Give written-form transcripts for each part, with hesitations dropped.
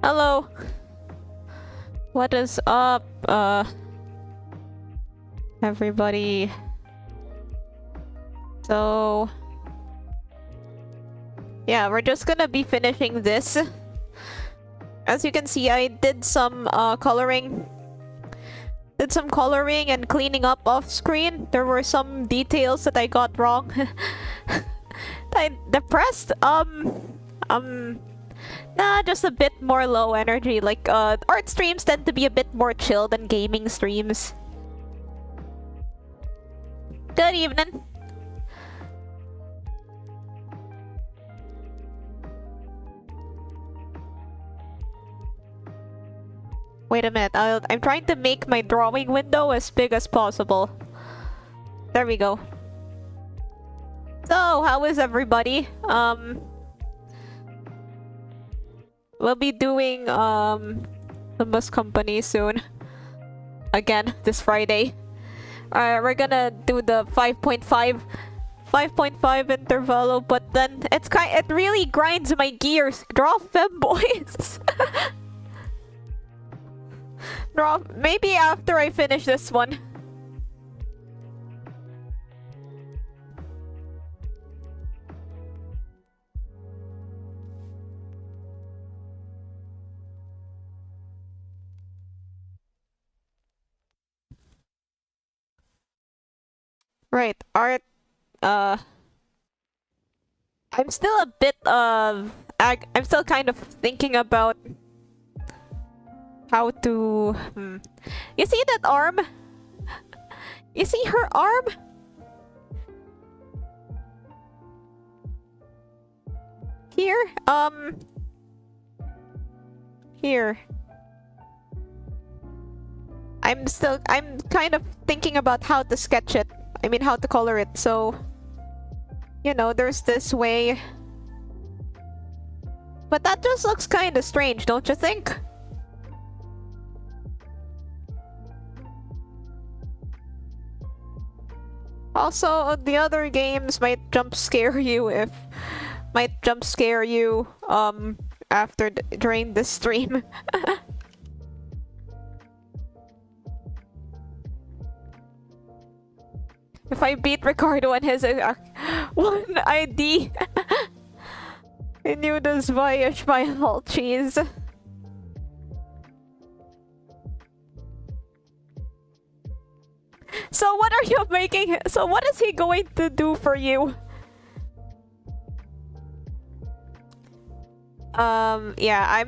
Hello. What is up, everybody? So... yeah, we're just gonna be finishing this. As you can see, I did some coloring. Did some coloring and cleaning up off screen. There were some details that I got wrong. I depressed. Nah, just a bit more low energy. Like, art streams tend to be a bit more chill than gaming streams. Good evening. Wait a minute, I'm trying to make my drawing window as big as possible. There we go. So, how is everybody? We'll be doing, Limbus Company soon. Again, this Friday. We're gonna do the 5.5 intervalo, but then it really grinds my gears. Draw femboys! Maybe after I finish this one. Right, art, I'm still a bit I'm still kind of thinking about how to... You see that arm? You see her arm? Here? Here. I'm kind of thinking about how to sketch it. I mean, how to color it, so... You know, there's this way. But that just looks kinda strange, don't you think? Also, the other games might jump scare you during the stream. If I beat Ricardo and his one ID, I knew this voyage by whole cheese. So what are you making? So what is he going to do for you? Yeah,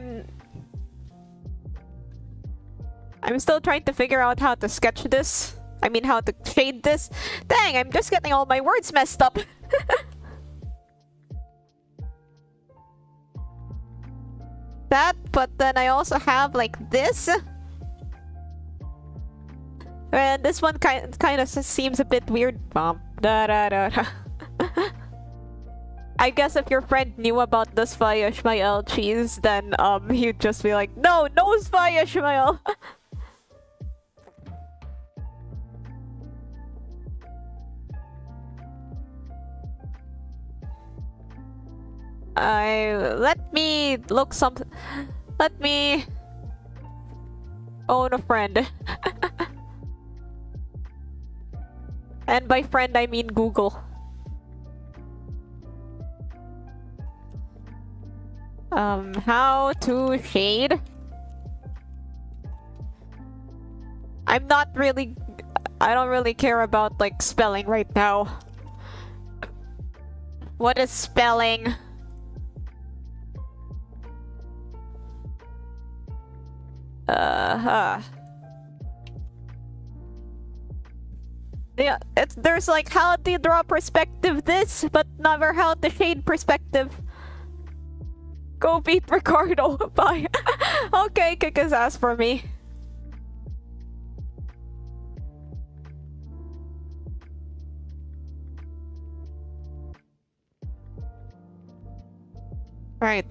I'm still trying to figure out how to sketch this. I mean, how to shade this. Dang, I'm just getting all my words messed up. That, but then I also have like this. And this one kind of seems a bit weird. I guess if your friend knew about the Sfaya Ishmael cheese, then he'd just be like, no Sfaya Ishmael. Let me own a friend. And by friend, I mean Google. How to shade? I don't really care about, like, spelling right now. What is spelling? Yeah, there's like how to draw perspective this, but never how to shade perspective. Go beat Ricardo. Bye. Okay, kick his ass for me. Right.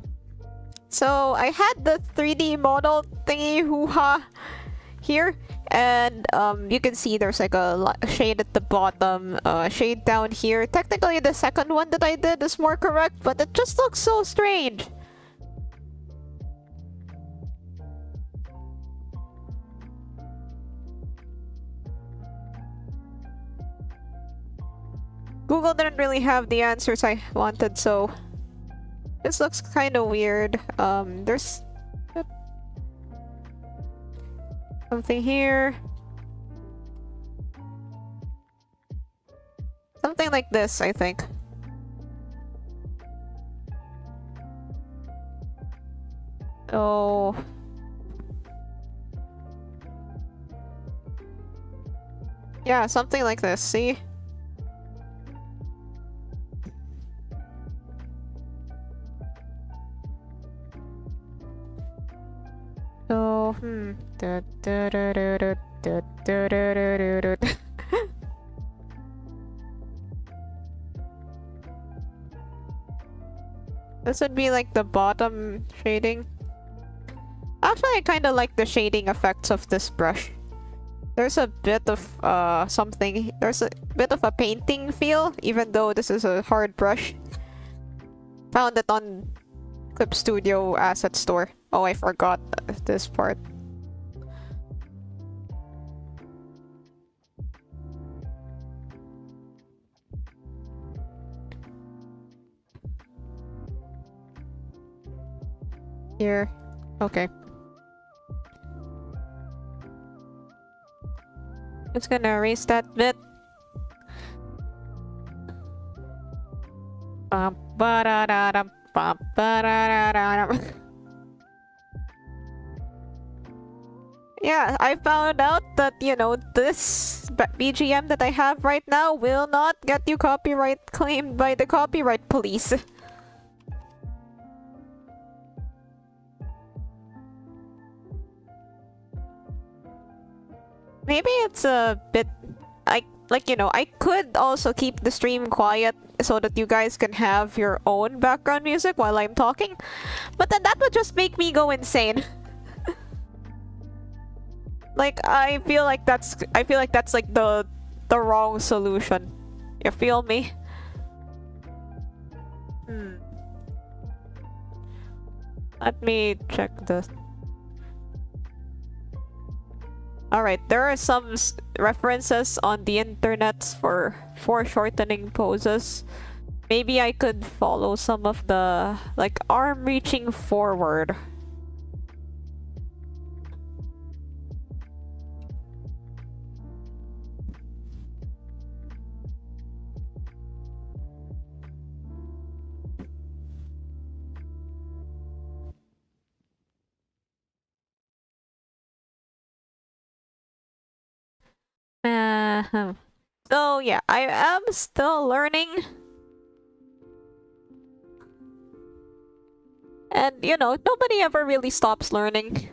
So I had the 3D model thingy hoo-ha here, and you can see there's like a shade at the bottom, shade down here. Technically the second one that I did is more correct, but it just looks so strange. Google didn't really have the answers I wanted, so this looks kind of weird. There's something here. Something like this, I think. Oh. Yeah, something like this, see? So, this would be like the bottom shading. Actually, I kind of like the shading effects of this brush. There's a bit of something. There's a bit of a painting feel, even though this is a hard brush. Found it on Clip Studio Asset Store. Oh, I forgot this part. Here. Okay. Just gonna erase that bit. Yeah, I found out that, you know, this BGM that I have right now will not get you copyright claimed by the copyright police. Maybe it's a bit... you know, I could also keep the stream quiet so that you guys can have your own background music while I'm talking. But then that would just make me go insane. Like, I feel like that's like the wrong solution. You feel me? Let me check this. Alright, there are some references on the internet for foreshortening poses. Maybe I could follow some of the, like, arm reaching forward. So yeah, I am still learning. And you know, nobody ever really stops learning.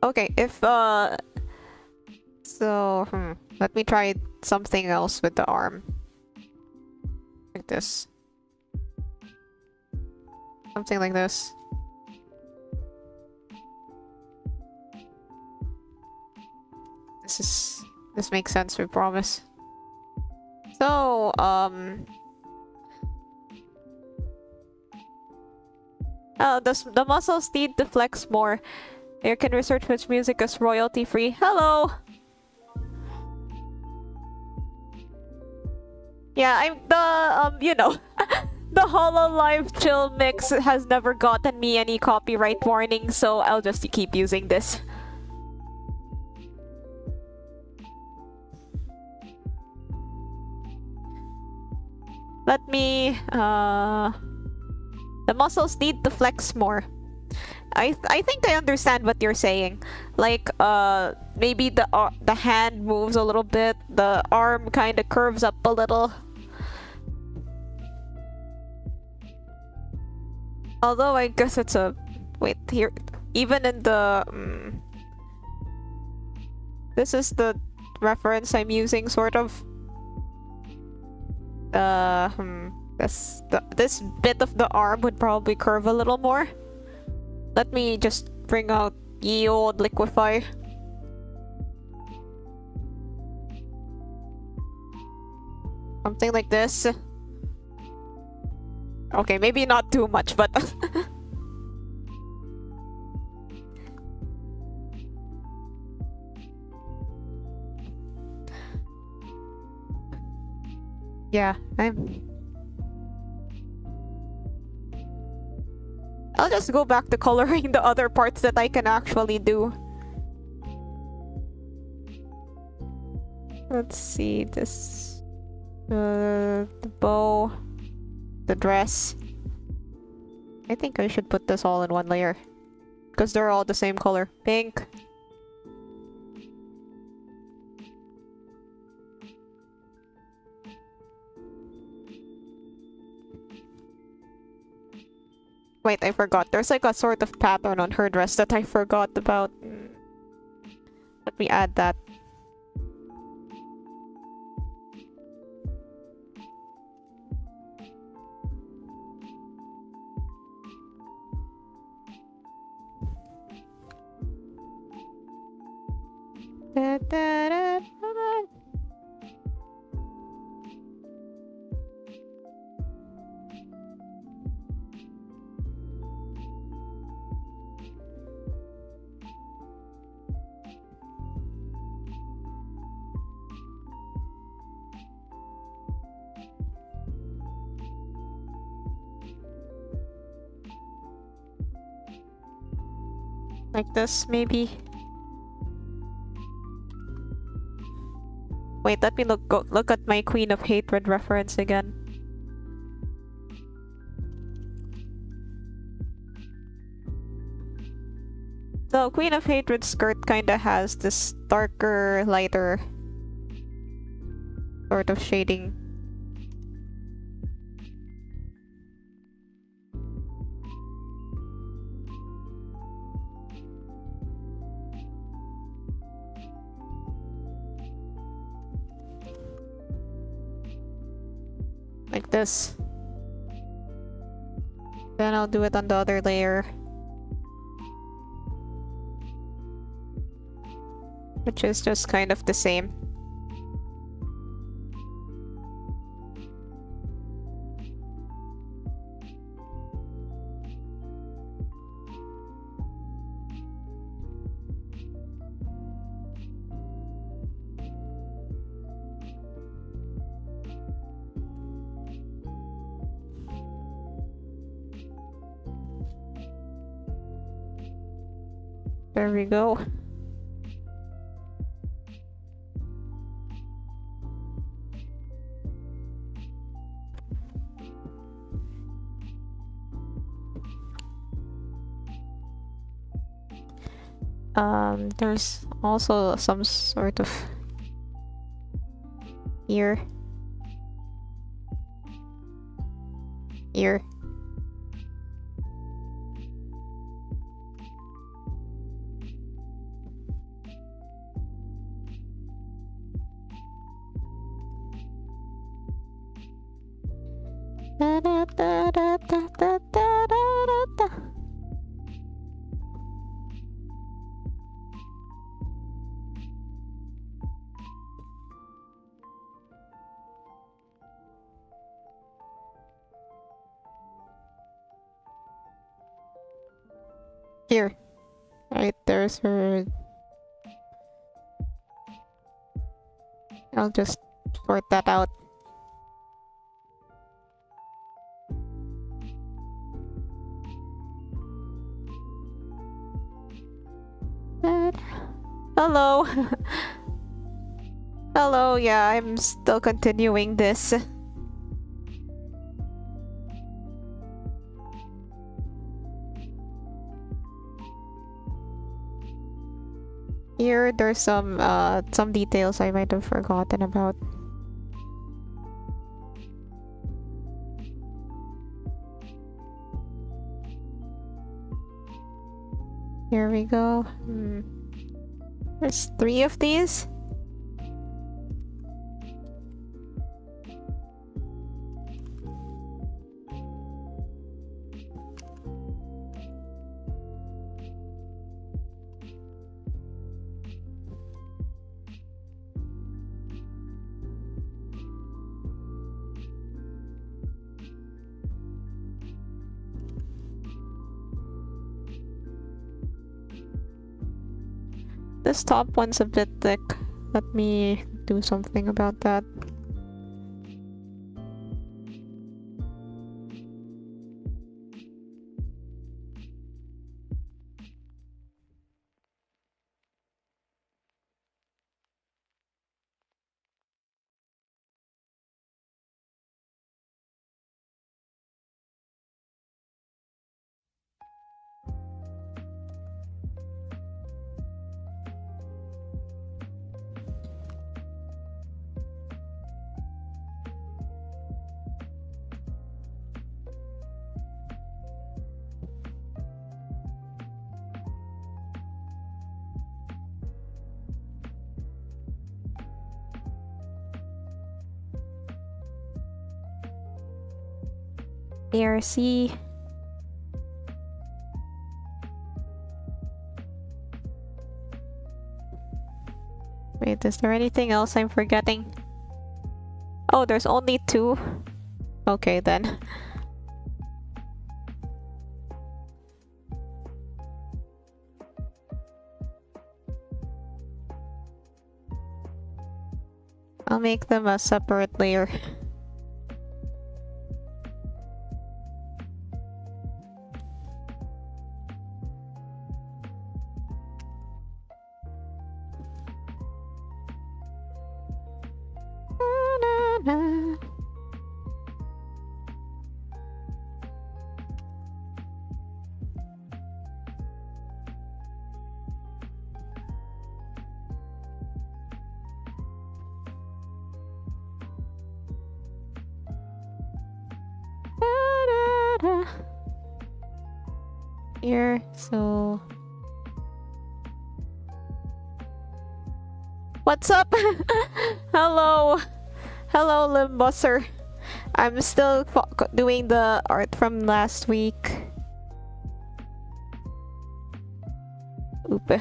Okay, if let me try something else with the arm. Like this. Something like this. This makes sense, we promise. So, the muscles need to flex more. You can research which music is royalty free. Hello! Yeah, I'm the, you know, the Hololive Chill mix has never gotten me any copyright warning, so I'll just keep using this. Let me, the muscles need to flex more. I think I understand what you're saying. Like, maybe the hand moves a little bit, the arm kind of curves up a little. Although I guess it's a... Wait, here... Even in the... This is the reference I'm using, sort of. This bit of the arm would probably curve a little more. Let me just bring out ye old liquify. Something like this. Okay, maybe not too much, but... Yeah, I'll just go back to coloring the other parts that I can actually do. Let's see, this... the bow... the dress... I think I should put this all in one layer. Because they're all the same color. Pink. Wait, I forgot. There's like a sort of pattern on her dress that I forgot about. Let me add that. Da, da, da, da, da. Like this, maybe. Wait, let me look at my Queen of Hatred reference again. The Queen of Hatred skirt kinda has this darker, lighter sort of shading. Like this. Then I'll do it on the other layer. Which is just kind of the same. There we go. There's also some sort of ear. Da, da, da, da, da, da, da, da, da. Here. Right, there's her. I'll just sort that out. Hello. Hello, yeah, I'm still continuing this. Here, there's some details I might have forgotten about. Here we go. There's 3 of these. This top one's a bit thick. Let me do something about that. ARC. Wait, is there anything else I'm forgetting? Oh, there's only 2. Okay, then. I'll make them a separate layer. Here, so... What's up? Hello! Hello, Limbusser. I'm still doing the art from last week. Oop.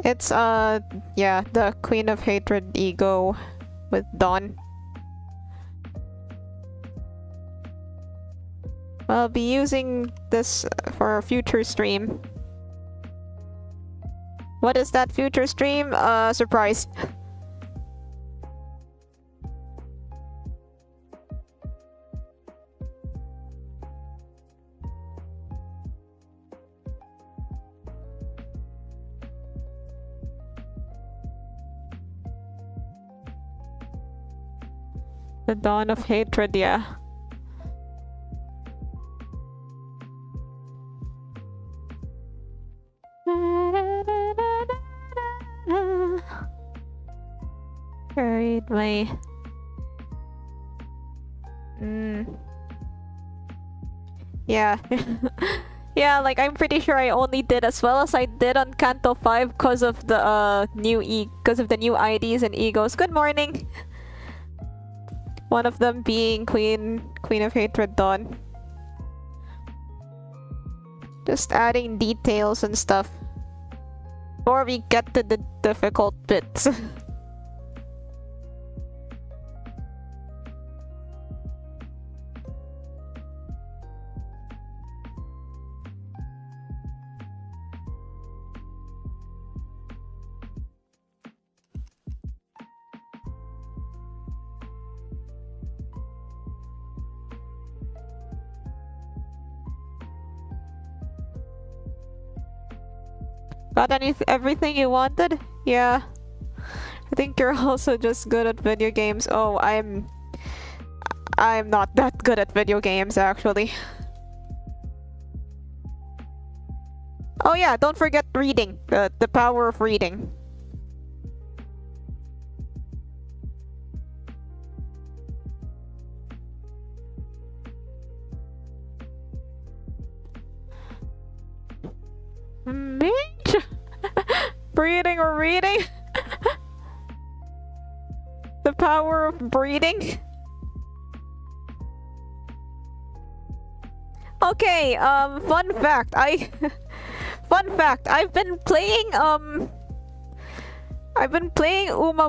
It's, yeah, the Queen of Hatred ego with Dawn. I'll be using this for a future stream. What is that future stream? Surprise. The Dawn of Hatred, yeah. Read my... Yeah. Yeah, like I'm pretty sure I only did as well as I did on Canto 5 because of the new IDs and egos. Good morning. One of them being Queen of Hatred Dawn. Just adding details and stuff before we get to the difficult bits. Got everything you wanted? Yeah. I think you're also just good at video games. Oh, I'm not that good at video games, actually. Oh yeah, don't forget reading. The power of reading. Me? Breeding or reading? The power of breeding? Okay, fun fact. Fun fact, I've been playing Uma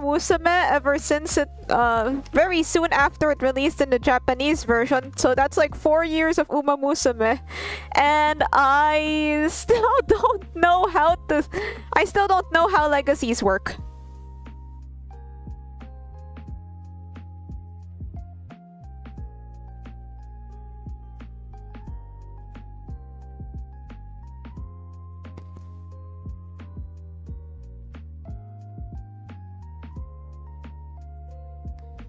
Musume ever since it, very soon after it released in the Japanese version. So that's like 4 years of Uma Musume. And I still don't know how legacies work.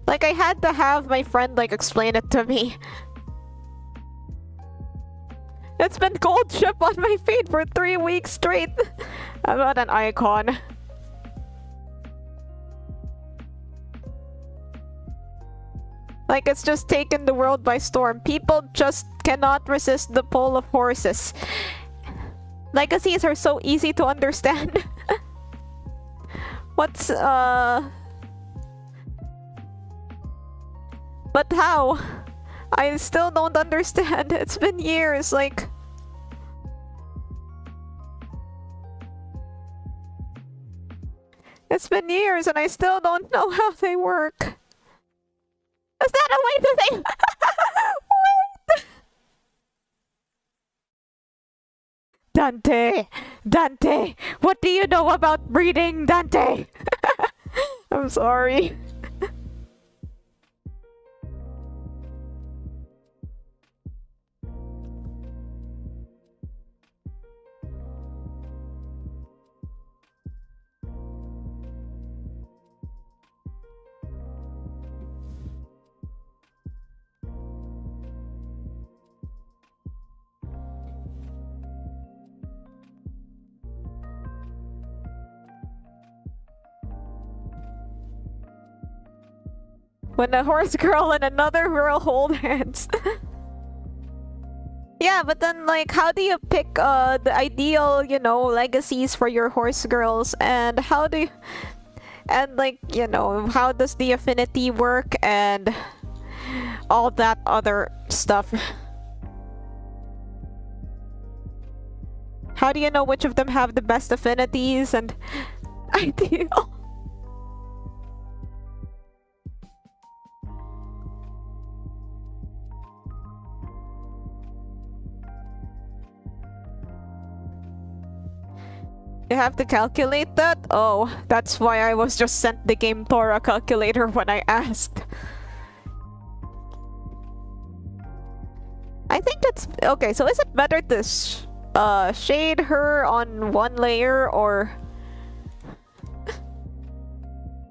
Like, I had to have my friend, like, explain it to me. It's been gold ship on my feed for 3 weeks straight. I'm not an icon. Like it's just taken the world by storm. People just cannot resist the pull of horses. Legacies are so easy to understand. What's But how? I still don't understand. It's been years, like... It's been years and I still don't know how they work. Is that a way to say? Wait! Dante! Dante! What do you know about breeding, Dante? I'm sorry. When a horse girl and another girl hold hands. Yeah, but then like how do you pick the ideal, you know, legacies for your horse girls, and how do you, and like, you know, how does the affinity work and all that other stuff? How do you know which of them have the best affinities and ideal? You have to calculate that? Oh, that's why I was just sent the Game Tora calculator when I asked. I think it's... Okay, so is it better to shade her on one layer or...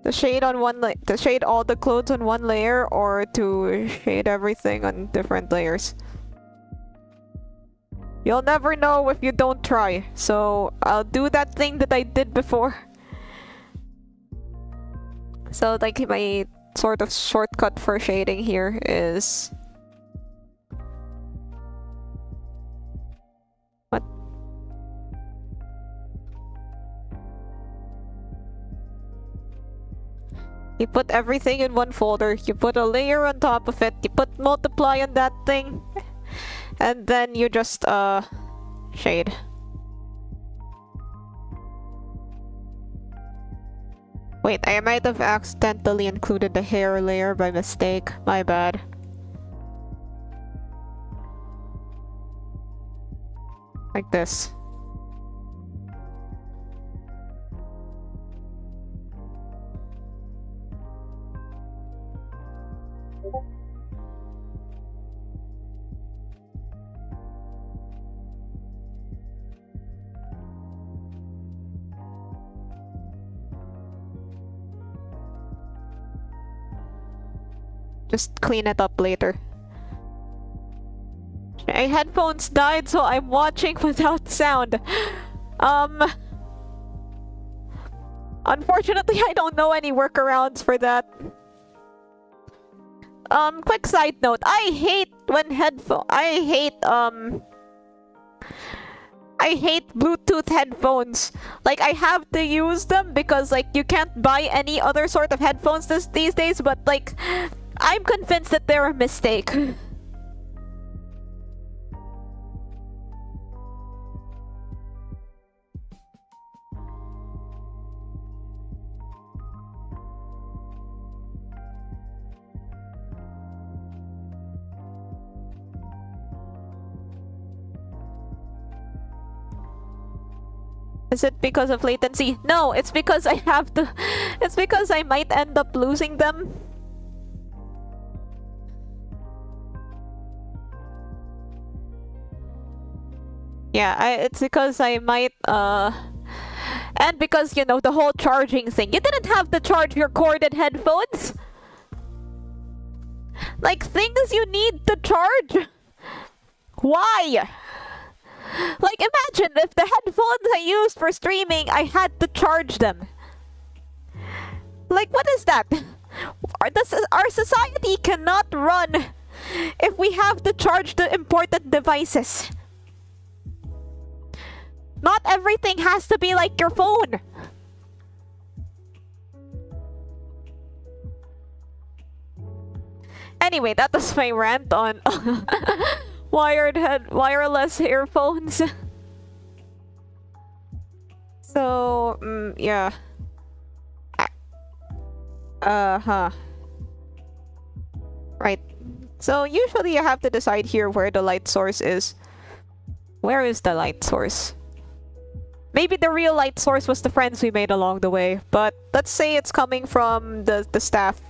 to shade on one to shade all the clothes on one layer, or to shade everything on different layers? You'll never know if you don't try, so I'll do that thing that I did before. So like my sort of shortcut for shading here is... What? You put everything in one folder, you put a layer on top of it, you put multiply on that thing. And then you just, shade. Wait, I might have accidentally included the hair layer by mistake. My bad. Like this. Just clean it up later. My headphones died, so I'm watching without sound. Unfortunately, I don't know any workarounds for that. Quick side note, I hate Bluetooth headphones. Like, I have to use them because, like, you can't buy any other sort of headphones these days, but, like, I'm convinced that they're a mistake. Is it because of latency? No, it's because I have to... It's because I might end up losing them. Yeah, it's because I might, and because, you know, the whole charging thing. You didn't have to charge your corded headphones! Like, things you need to charge? Why? Like, imagine if the headphones I used for streaming, I had to charge them. Like, what is that? our society cannot run if we have to charge the important devices. Not everything has to be like your phone. Anyway, that was my rant on wireless earphones. So, yeah. Right. So usually you have to decide here where the light source is. Where is the light source? Maybe the real light source was the friends we made along the way, but let's say it's coming from the staff.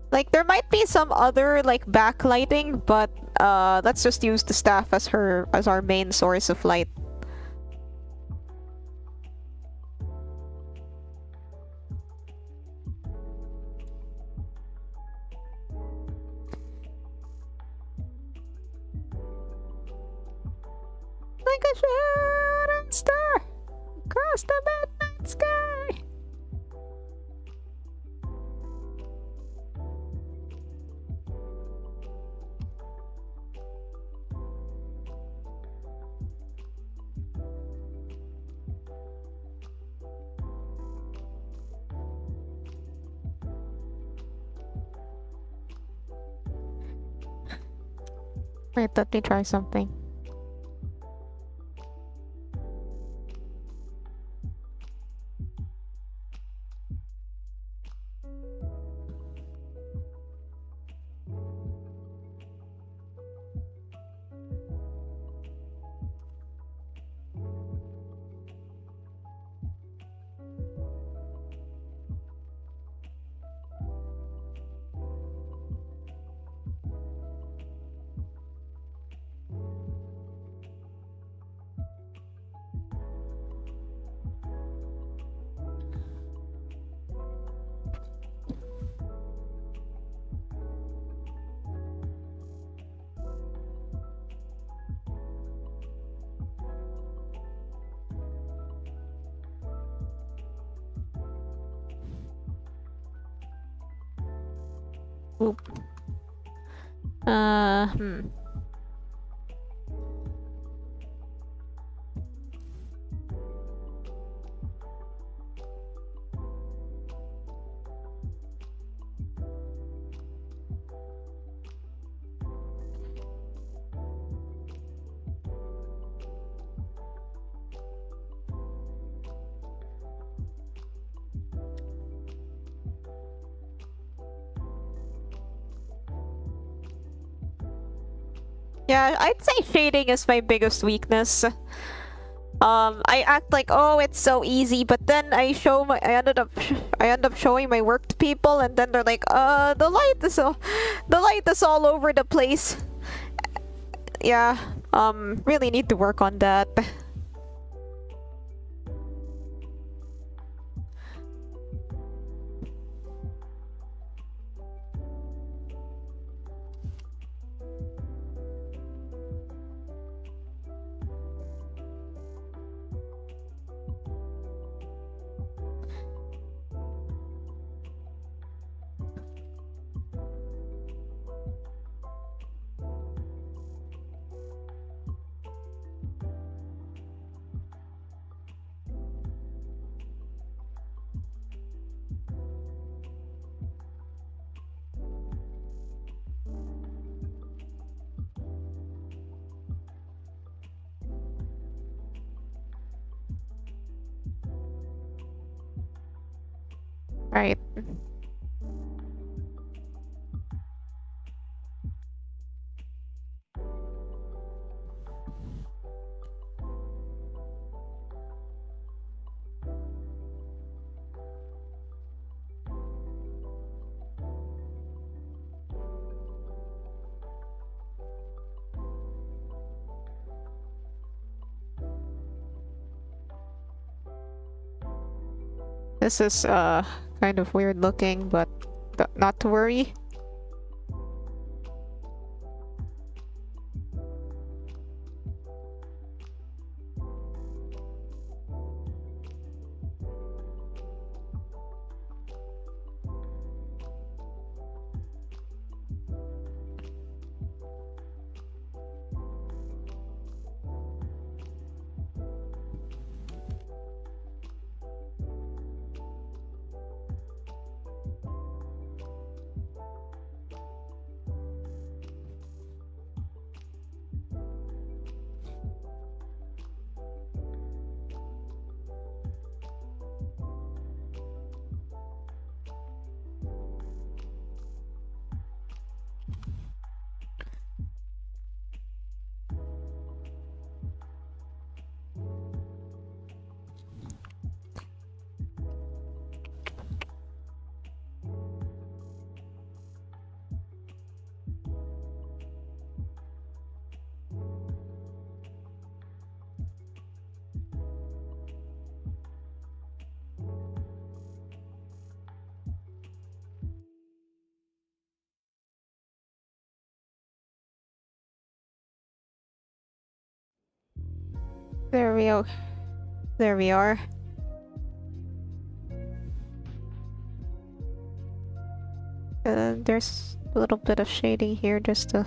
Like, there might be some other, like, backlighting, but, let's just use the staff as our main source of light. Like a shooting star across the midnight sky. Wait, let me try something. Oop. Yeah, I'd say shading is my biggest weakness. I act like, oh, it's so easy, but then I end up showing my work to people, and then they're like, the light is all over the place. Yeah, really need to work on that. Right. This is kind of weird looking, but not to worry. There we go. There we are. There's a little bit of shading here just to...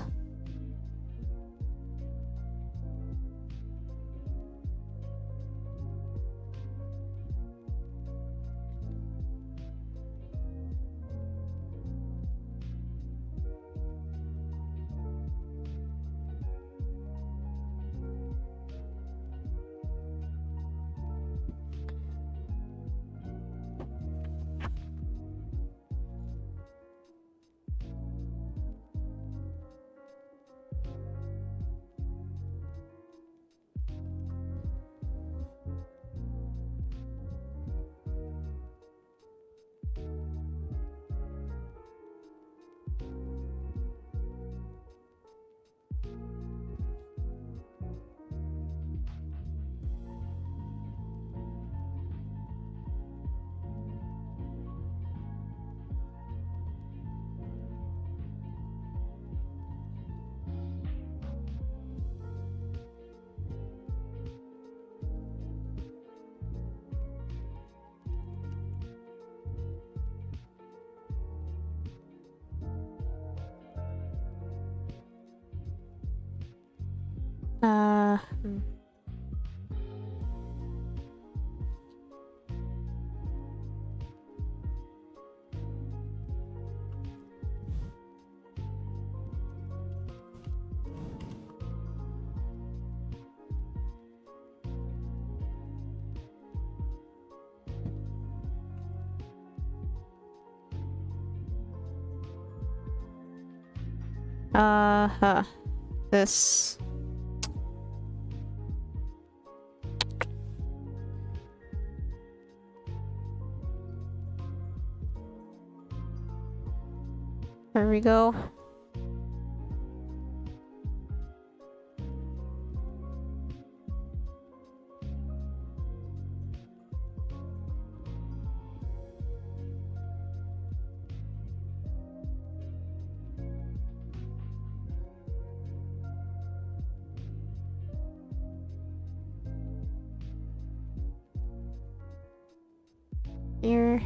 hmm. This... There we go. Here.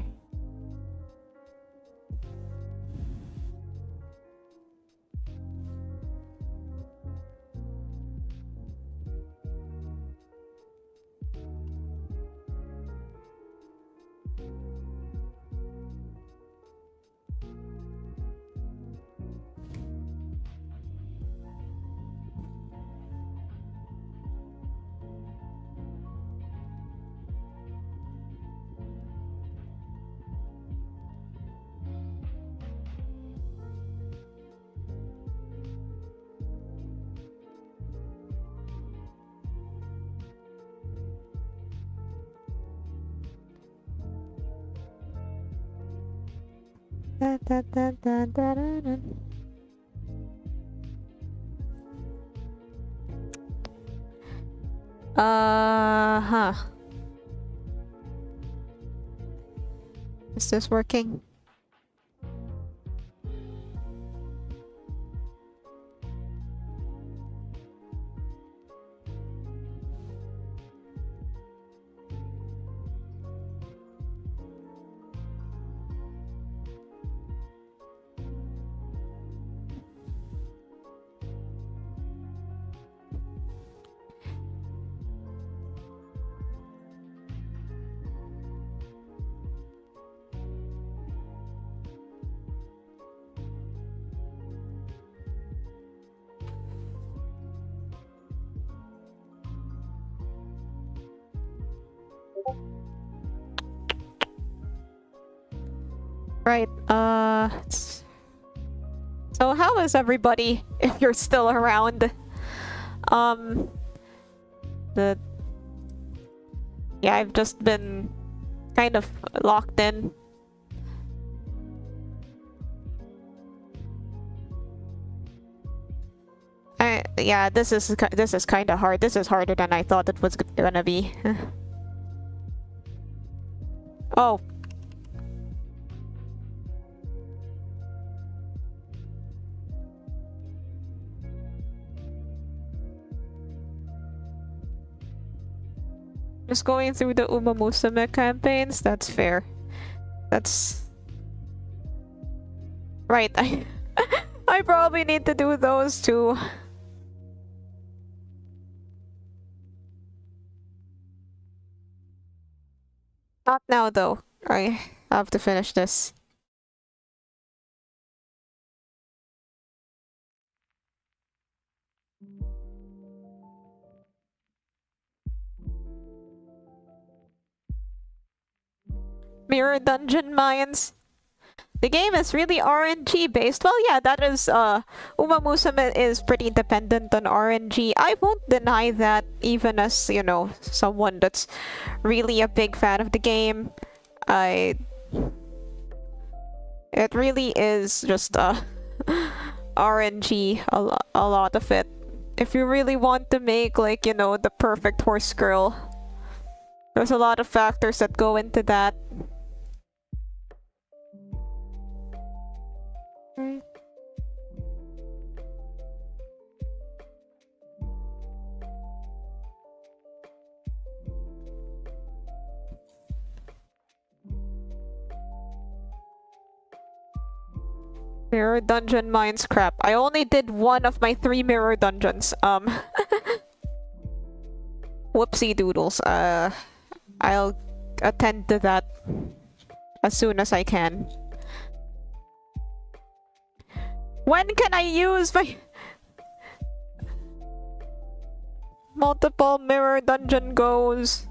Da, da, da, da, da, da, da. Huh. Is this working? Right, so how is everybody, if you're still around? Yeah, I've just been kind of locked in. Yeah, this is kind of hard. This is harder than I thought it was gonna be. Oh. Just going through the Uma Musume campaigns, that's fair. That's... Right, I probably need to do those too. Not now though. I have to finish this. Mirror Dungeon Mines. The game is really RNG based. Well, yeah, that is, Uma Musume is pretty dependent on RNG. I won't deny that, even as, you know, someone that's really a big fan of the game. It really is just, RNG, a lot of it. If you really want to make, like, you know, the perfect horse girl, there's a lot of factors that go into that. Right. Mirror Dungeon Mines crap. I only did one of my 3 mirror dungeons. Whoopsie doodles. I'll attend to that as soon as I can. When can I use my multiple mirror dungeon goes?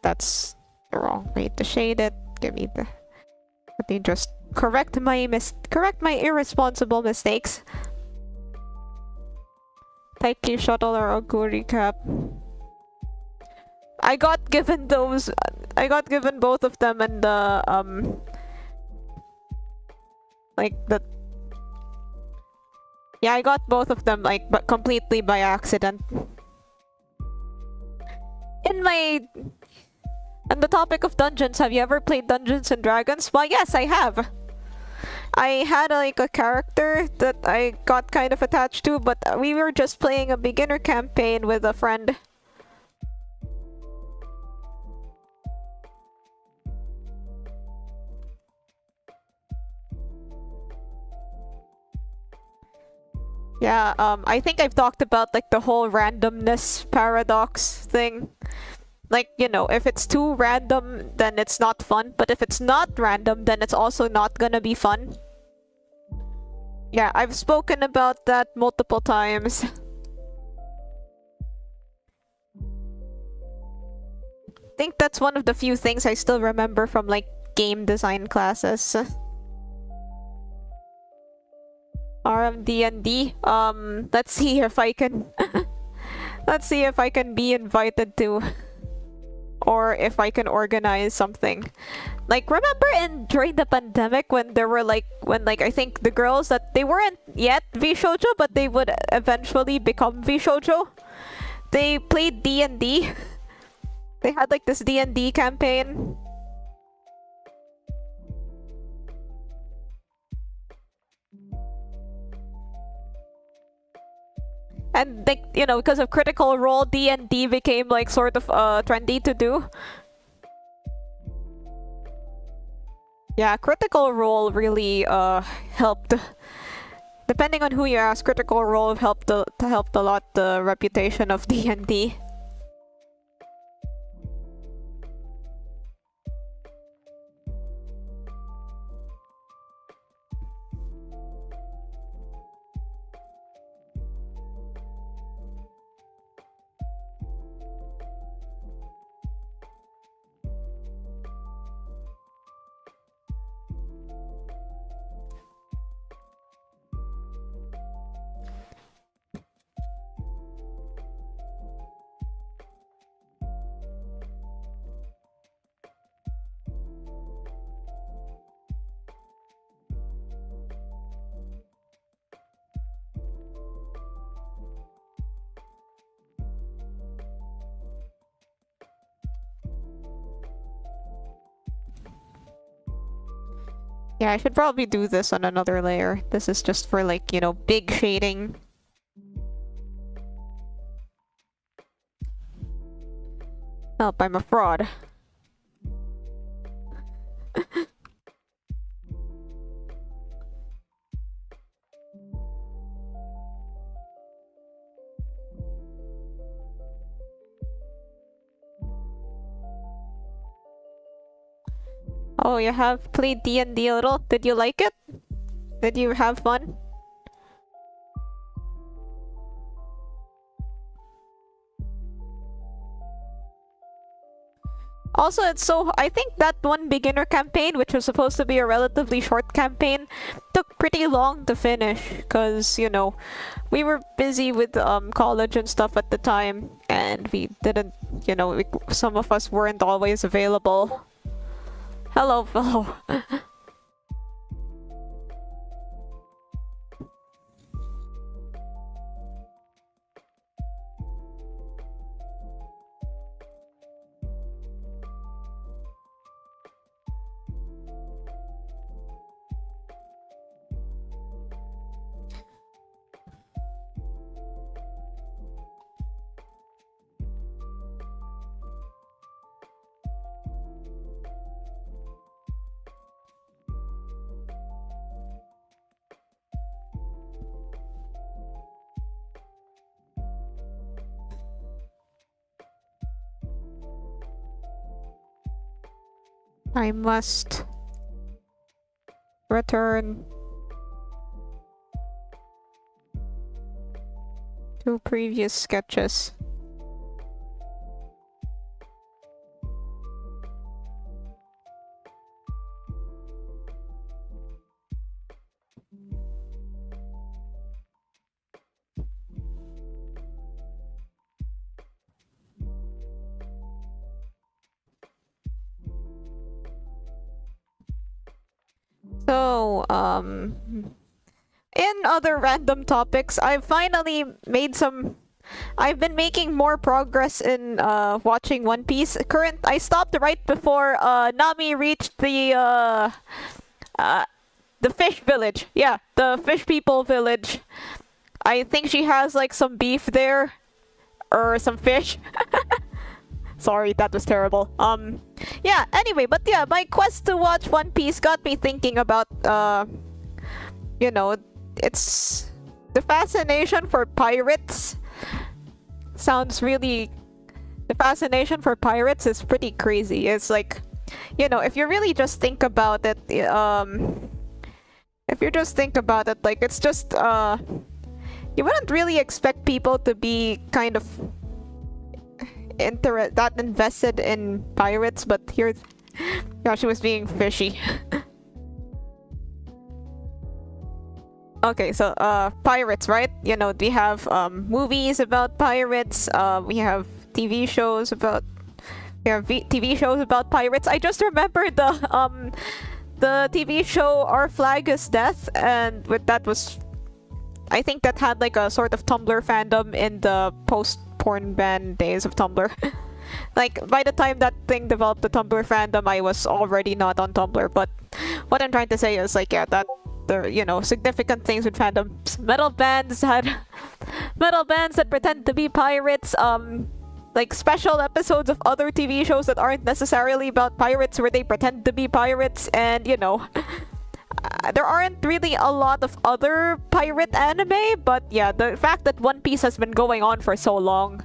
That's the wrong way to shade it. Give me the... Let me just correct my irresponsible mistakes. Taiki Shuttle or Oguri Cap. I got given those... I got given both of them in the, like, the... Yeah, I got both of them, like, but completely by accident. In my... On the topic of dungeons, have you ever played Dungeons and Dragons? Well, yes, I have. I had, like, a character that I got kind of attached to, but we were just playing a beginner campaign with a friend. Yeah, I think I've talked about, like, the whole randomness paradox thing. Like, you know, if it's too random, then it's not fun. But if it's not random, then it's also not gonna be fun. Yeah, I've spoken about that multiple times. I think that's one of the few things I still remember from, like, game design classes. RMD&D. Let's see if I can... Let's see if I can be invited to... Or if I can organize something. Like, remember during the pandemic when there were, like, I think the girls that they weren't yet V-shoujo, but they would eventually become V-shoujo? They played D&D. They had like this D&D campaign. And like, you know, because of Critical Role, D&D became like sort of trendy to do. Yeah, Critical Role really helped. Depending on who you ask, Critical Role helped a lot the reputation of D&D. Yeah, I should probably do this on another layer. This is just for like, you know, big shading. Help, I'm a fraud. Oh, you have played D&D a little? Did you like it? Did you have fun? Also, it's so... I think that one beginner campaign, which was supposed to be a relatively short campaign, took pretty long to finish. Because, you know, we were busy with college and stuff at the time. And we didn't, you know, some of us weren't always available. Hello, fellow. I must return to previous sketches. So, in other random topics, I've finally made some... I've been making more progress in watching One Piece. I stopped right before Nami reached the fish village. Yeah, the fish people village. I think she has like some beef there. Or some fish. Sorry, that was terrible. Yeah, anyway, but yeah, my quest to watch One Piece got me thinking about, you know, it's... The fascination for pirates sounds really... The fascination for pirates is pretty crazy. It's like, you know, if you really just think about it, if you just think about it, like, it's just, you wouldn't really expect people to be kind of that invested in pirates, but here, yeah, she was being fishy. Okay, so pirates, right? You know, we have movies about pirates. We have TV shows about TV shows about pirates. I just remembered the TV show Our Flag is Death, and that was, I think that had like a sort of Tumblr fandom in the post-porn ban days of Tumblr. Like, by the time that thing developed the Tumblr fandom, I was already not on Tumblr. But what I'm trying to say is, like, yeah, that there are, you know, significant things with fandoms. Metal bands had metal bands that pretend to be pirates. Like special episodes of other TV shows that aren't necessarily about pirates, where they pretend to be pirates, and you know. There aren't really a lot of other pirate anime, but yeah, the fact that One Piece has been going on for so long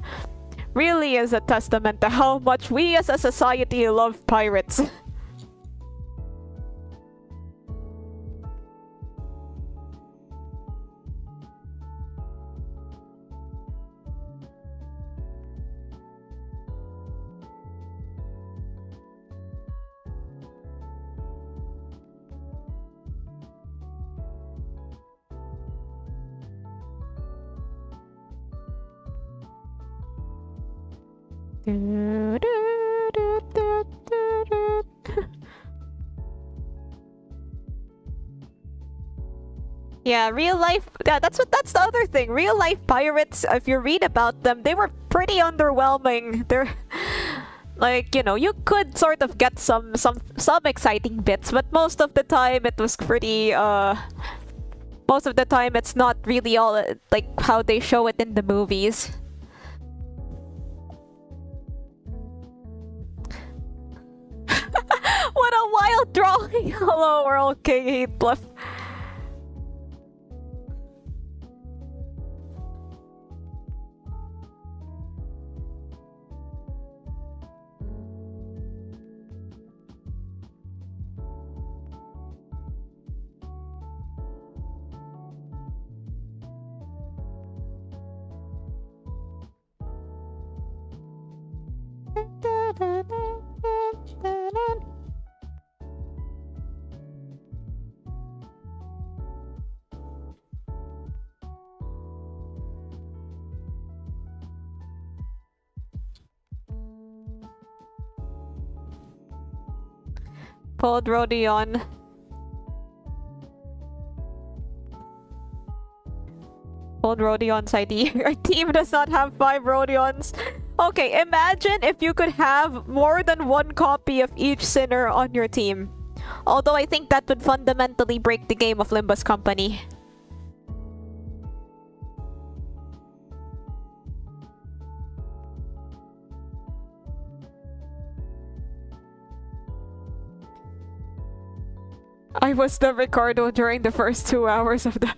really is a testament to how much we as a society love pirates. Yeah, real life. Yeah, that's the other thing. Real life pirates, if you read about them, they were pretty underwhelming. They're like, you know, you could sort of get some exciting bits, but most of the time it was pretty most of the time it's not really all like how they show it in the movies. What a wild drawing! Hello, World King Heathcliff. Pulled Rodion. Pulled Rodion's ID. Our team does not have 5 Rodions. Okay, imagine if you could have more than one copy of each Sinner on your team. Although I think that would fundamentally break the game of Limbus Company. I was the Ricardo during the first 2 hours of the...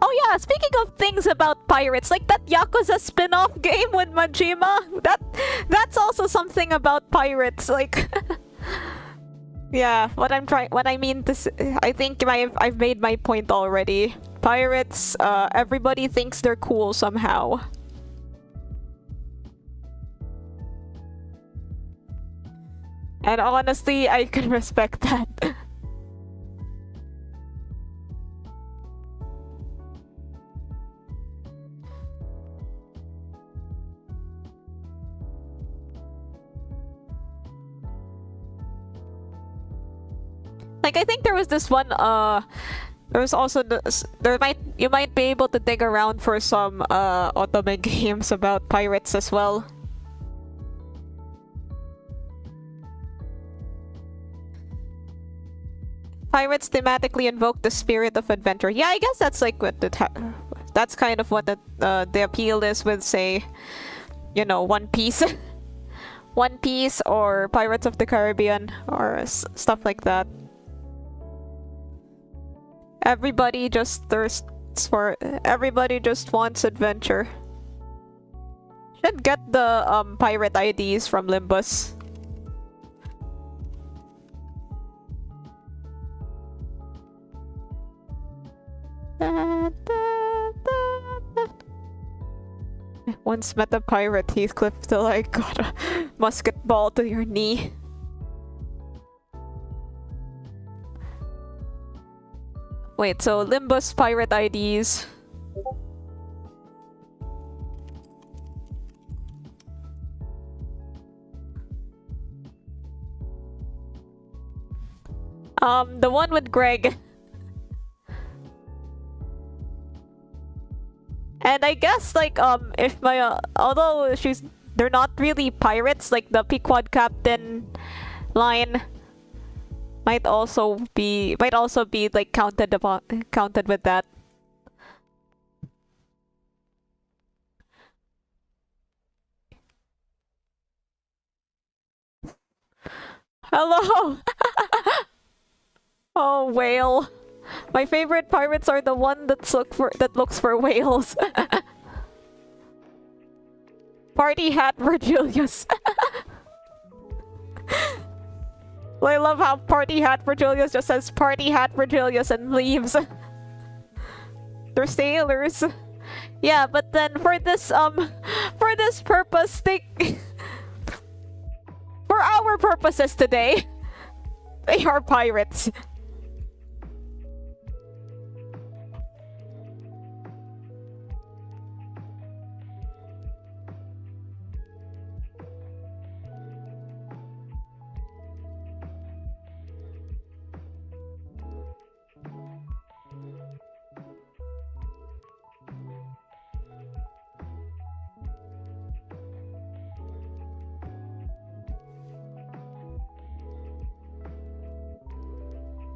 Oh yeah, speaking of things about pirates, like that Yakuza spin-off game with Majima, that's also something about pirates, like... Yeah, what I mean to say, I think I've made my point already. Pirates, everybody thinks they're cool somehow. And honestly, I can respect that. Like, I think there was this one, there was also this, you might be able to dig around for some, otome games about pirates as well. Pirates thematically invoke the spirit of adventure. Yeah, I guess that's like what that's kind of what the appeal is with, say, you know, One Piece. One Piece or Pirates of the Caribbean or stuff like that. Everybody just thirsts for... Everybody just wants adventure. Should get the pirate IDs from Limbus. Once met a pirate, Heathcliff, till I got a musket ball to your knee. Wait, so Limbus pirate IDs. The one with Greg. And I guess like if my although they're not really pirates, like the Pequod Captain line might also be like counted with that. Hello. Oh, whale. My favorite pirates are the one that looks for whales. Party hat Virgilius. I love how Party hat Virgilius just says Party hat Virgilius and leaves. They're sailors. Yeah, but then for this purpose, for our purposes today, they are pirates.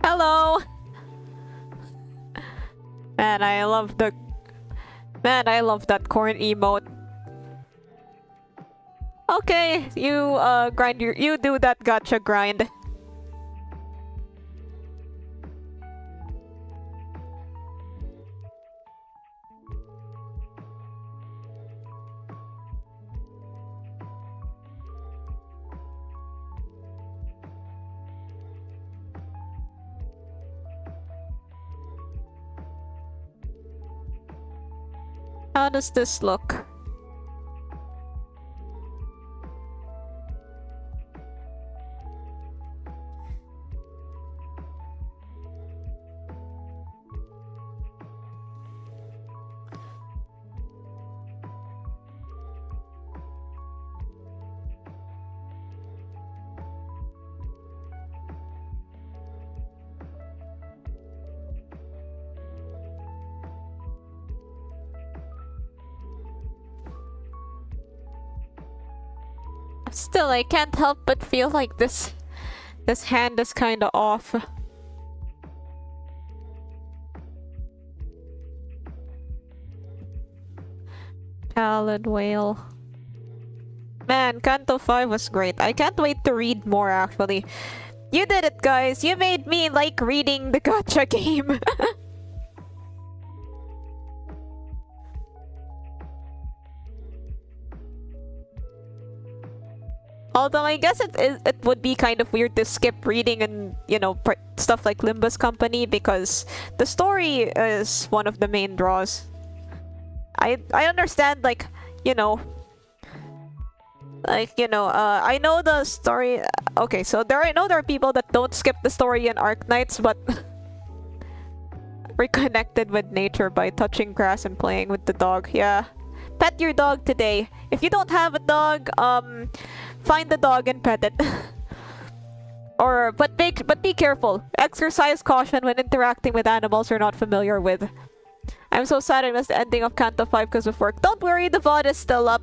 Hello! Man, I love that corn emote. Okay, you you do that gacha grind. How does this look? Still, I can't help but feel like this hand is kind of off. Pallid whale. Man, Kanto 5 was great. I can't wait to read more, actually. You did it, guys! You made me like reading the gacha game! Although I guess it would be kind of weird to skip reading and, you know, stuff like Limbus Company because the story is one of the main draws. I understand, like, you know, I know the story. Okay, so I know there are people that don't skip the story in Arknights, but reconnected with nature by touching grass and playing with the dog. Yeah. Pet your dog today. If you don't have a dog, find the dog and pet it. But be careful. Exercise caution when interacting with animals you're not familiar with. I'm so sad I missed the ending of Kanto 5 because of work. Don't worry, the VOD is still up.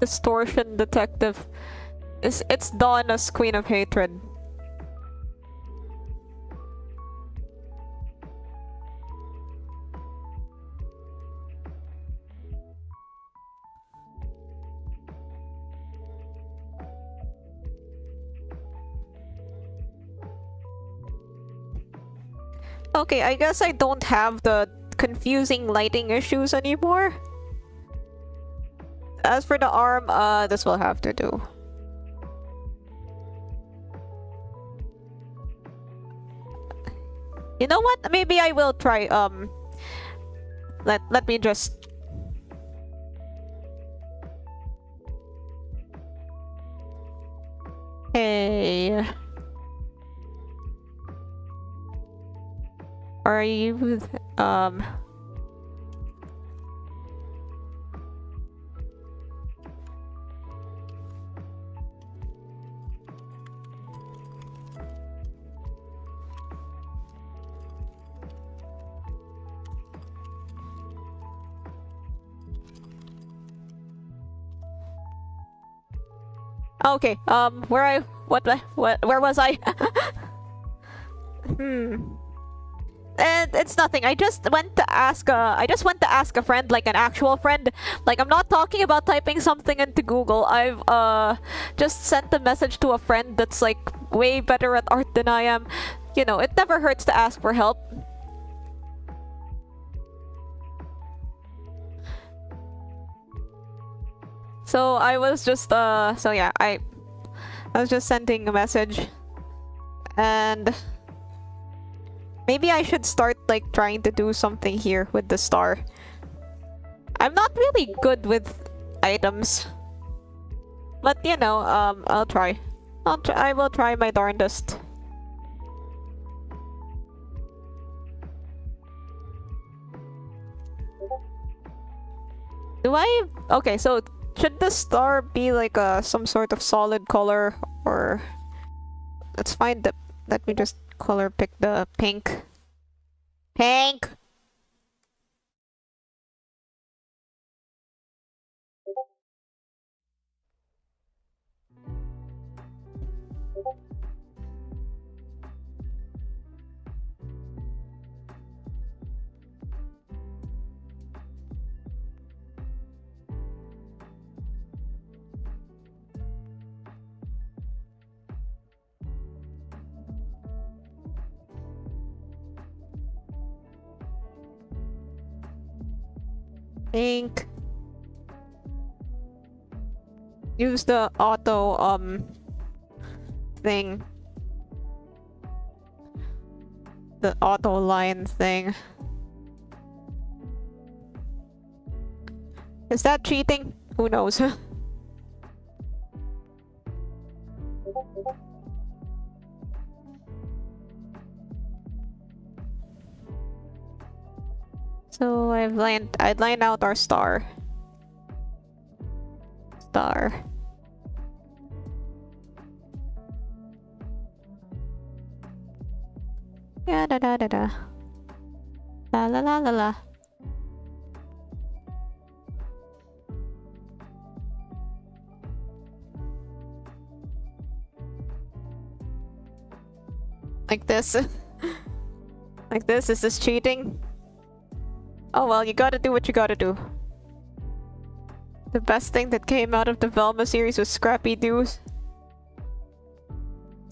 Distortion detective. It's Dawn as Queen of Hatred. Okay, I guess I don't have the confusing lighting issues anymore. As for the arm, this will have to do. You know what? Maybe I will try, let me just... Hey... Are you, Okay, where was I? And it's nothing. I just went to ask a friend, like an actual friend. Like, I'm not talking about typing something into Google. I've just sent a message to a friend that's like way better at art than I am. You know, it never hurts to ask for help. So I was just so yeah, I was just sending a message, and maybe I should start like trying to do something here with the star. I'm not really good with items, but you know, I'll try. I will try my darndest. Okay, so should the star be like some sort of solid color, or let's find the, let me just color pick the pink. Pink! Pink. Use the auto thing. The auto line thing. Is that cheating? Who knows? So I'd line out our star. Star. Yeah, da da da da. La la la la la. Like this. Like this? Is this cheating? Oh well, you gotta do what you gotta do. The best thing that came out of the Velma series was Scrappy-Doo.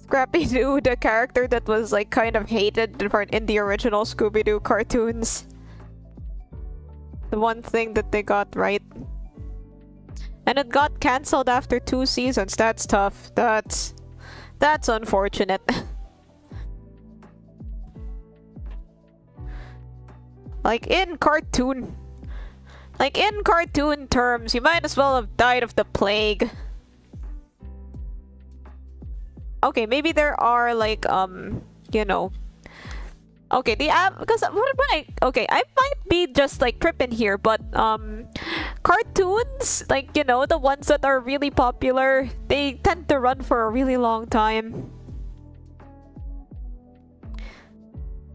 Scrappy-Doo, the character that was like kind of hated in the original Scooby-Doo cartoons. The one thing that they got right. And it got cancelled after 2 seasons. That's tough. That's unfortunate. Like in cartoon terms, you might as well have died of the plague. Okay, maybe there are like you know. Okay, because okay, I might be just like tripping here, but cartoons, like, you know, the ones that are really popular, they tend to run for a really long time.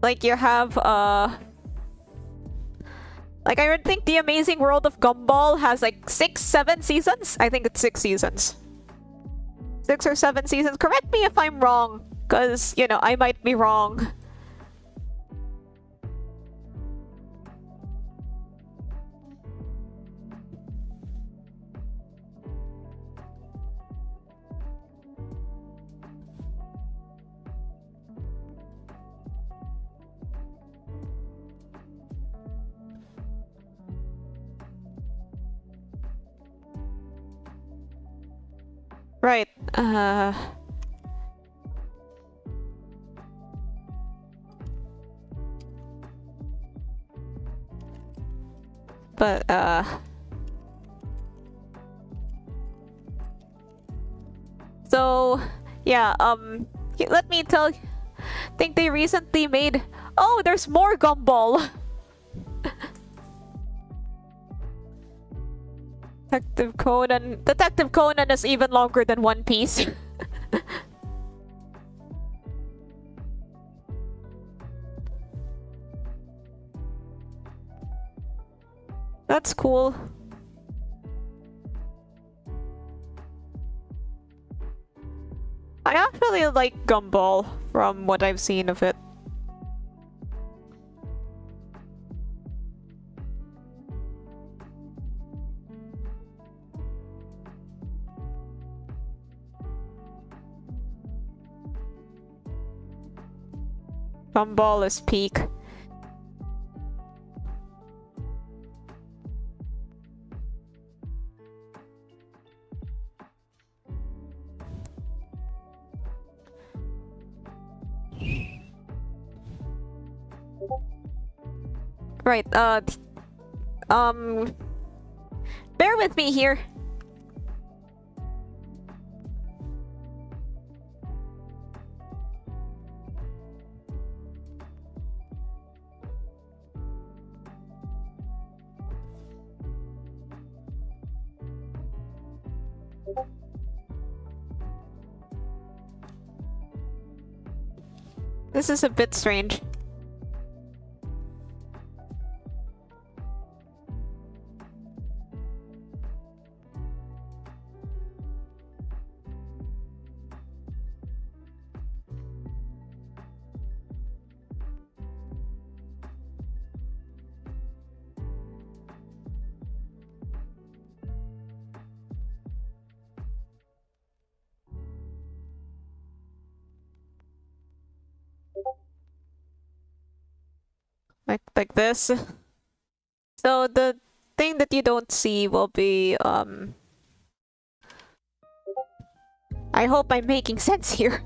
Like you have like, I would think The Amazing World of Gumball has like 6-7 seasons? I think it's 6 seasons. 6 or 7 seasons. Correct me if I'm wrong, because, you know, I might be wrong. Right, but, so, yeah, let me tell you, I think they recently made, oh, there's more Gumball! Detective Conan is even longer than One Piece. That's cool. actually like Gumball from what I've seen of it. Gumball is peak. Right, bear with me here. This is a bit strange. Like this. So the thing that you don't see will be I hope I'm making sense here.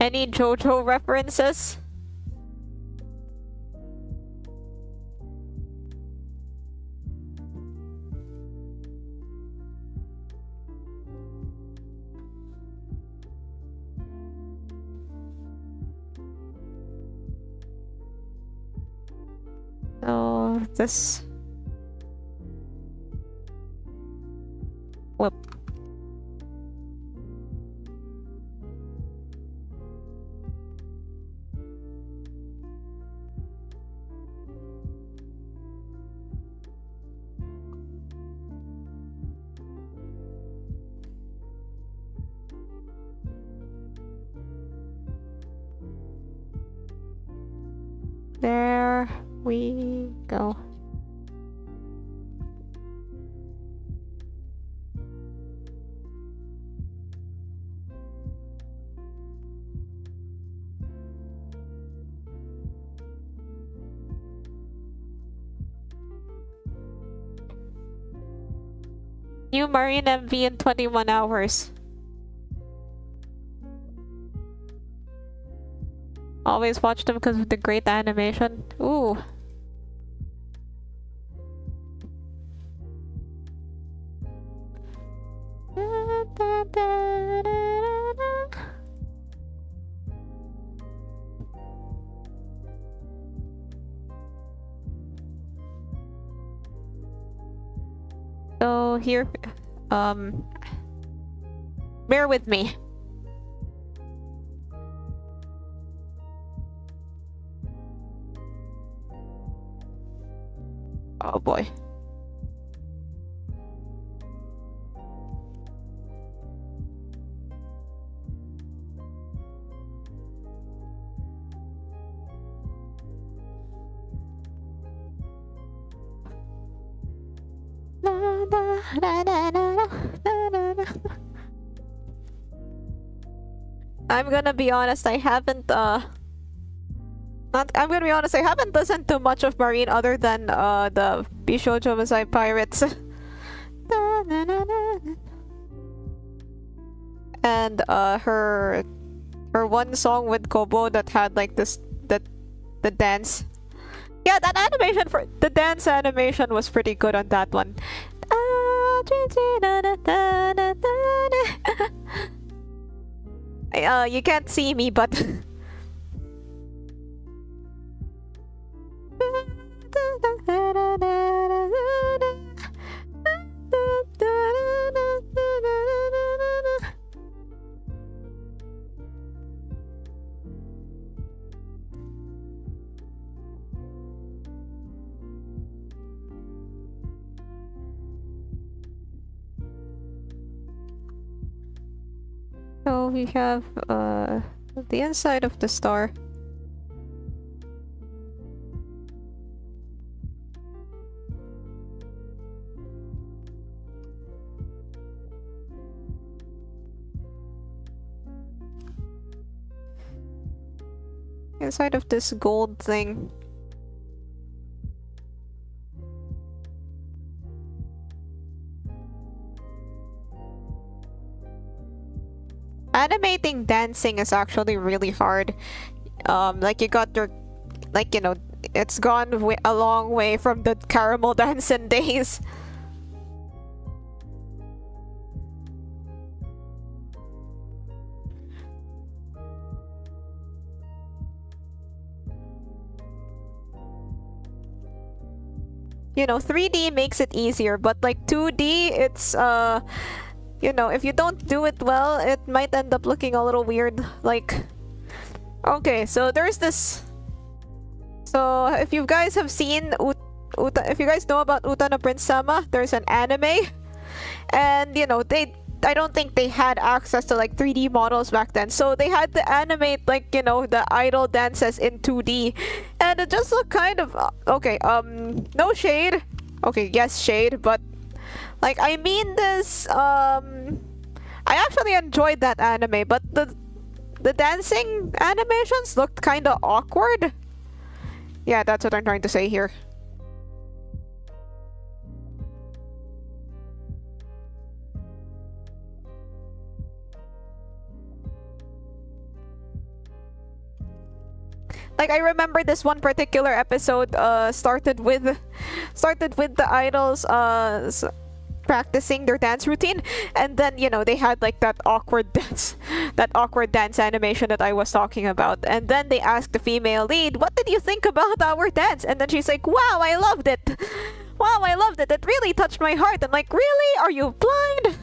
Any JoJo references? So this whoop. There we go. New Marine MV in 21 hours. Always watch them because of the great animation. Ooh. So here, bear with me. Oh boy. I'm gonna be honest, I haven't I'm gonna be honest, I haven't listened to much of Marine other than the Bishoujo Masai Pirates. And her one song with Kobo that had like this the dance. Yeah, that animation for the dance animation was pretty good on that one. You can't see me, but so we have the inside of the star. Inside of this gold thing. Animating dancing is actually really hard. Like you got your, like, you know, it's gone a long way from the caramel dancing days. You know, 3D makes it easier, but like 2D, it's you know, if you don't do it well, it might end up looking a little weird. Like, okay, so there's this. So if you guys have seen if you guys know about Uta no Prince Sama, there's an anime, and you know I don't think they had access to like 3D models back then, so they had to animate like, you know, the idol dances in 2D, and it just looked kind of okay. No shade. Okay, yes, shade, but like, I mean this, I actually enjoyed that anime, but the dancing animations looked kind of awkward. Yeah, that's what I'm trying to say here. Like, I remember this one particular episode started with the idols practicing their dance routine, and then, you know, they had like that awkward dance animation that I was talking about, and then they asked the female lead, what did you think about our dance? And then she's like, wow, I loved it. Wow, I loved it. It really touched my heart. I'm like, really? Are you blind?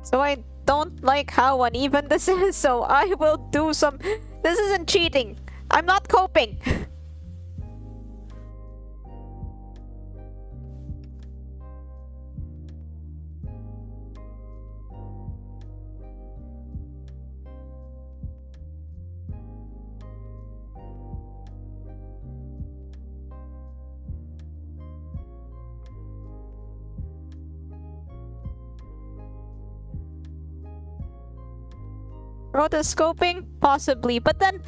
So I don't like how uneven this is, so I will do some... This isn't cheating. I'm not coping. Rotoscoping? Possibly. But then,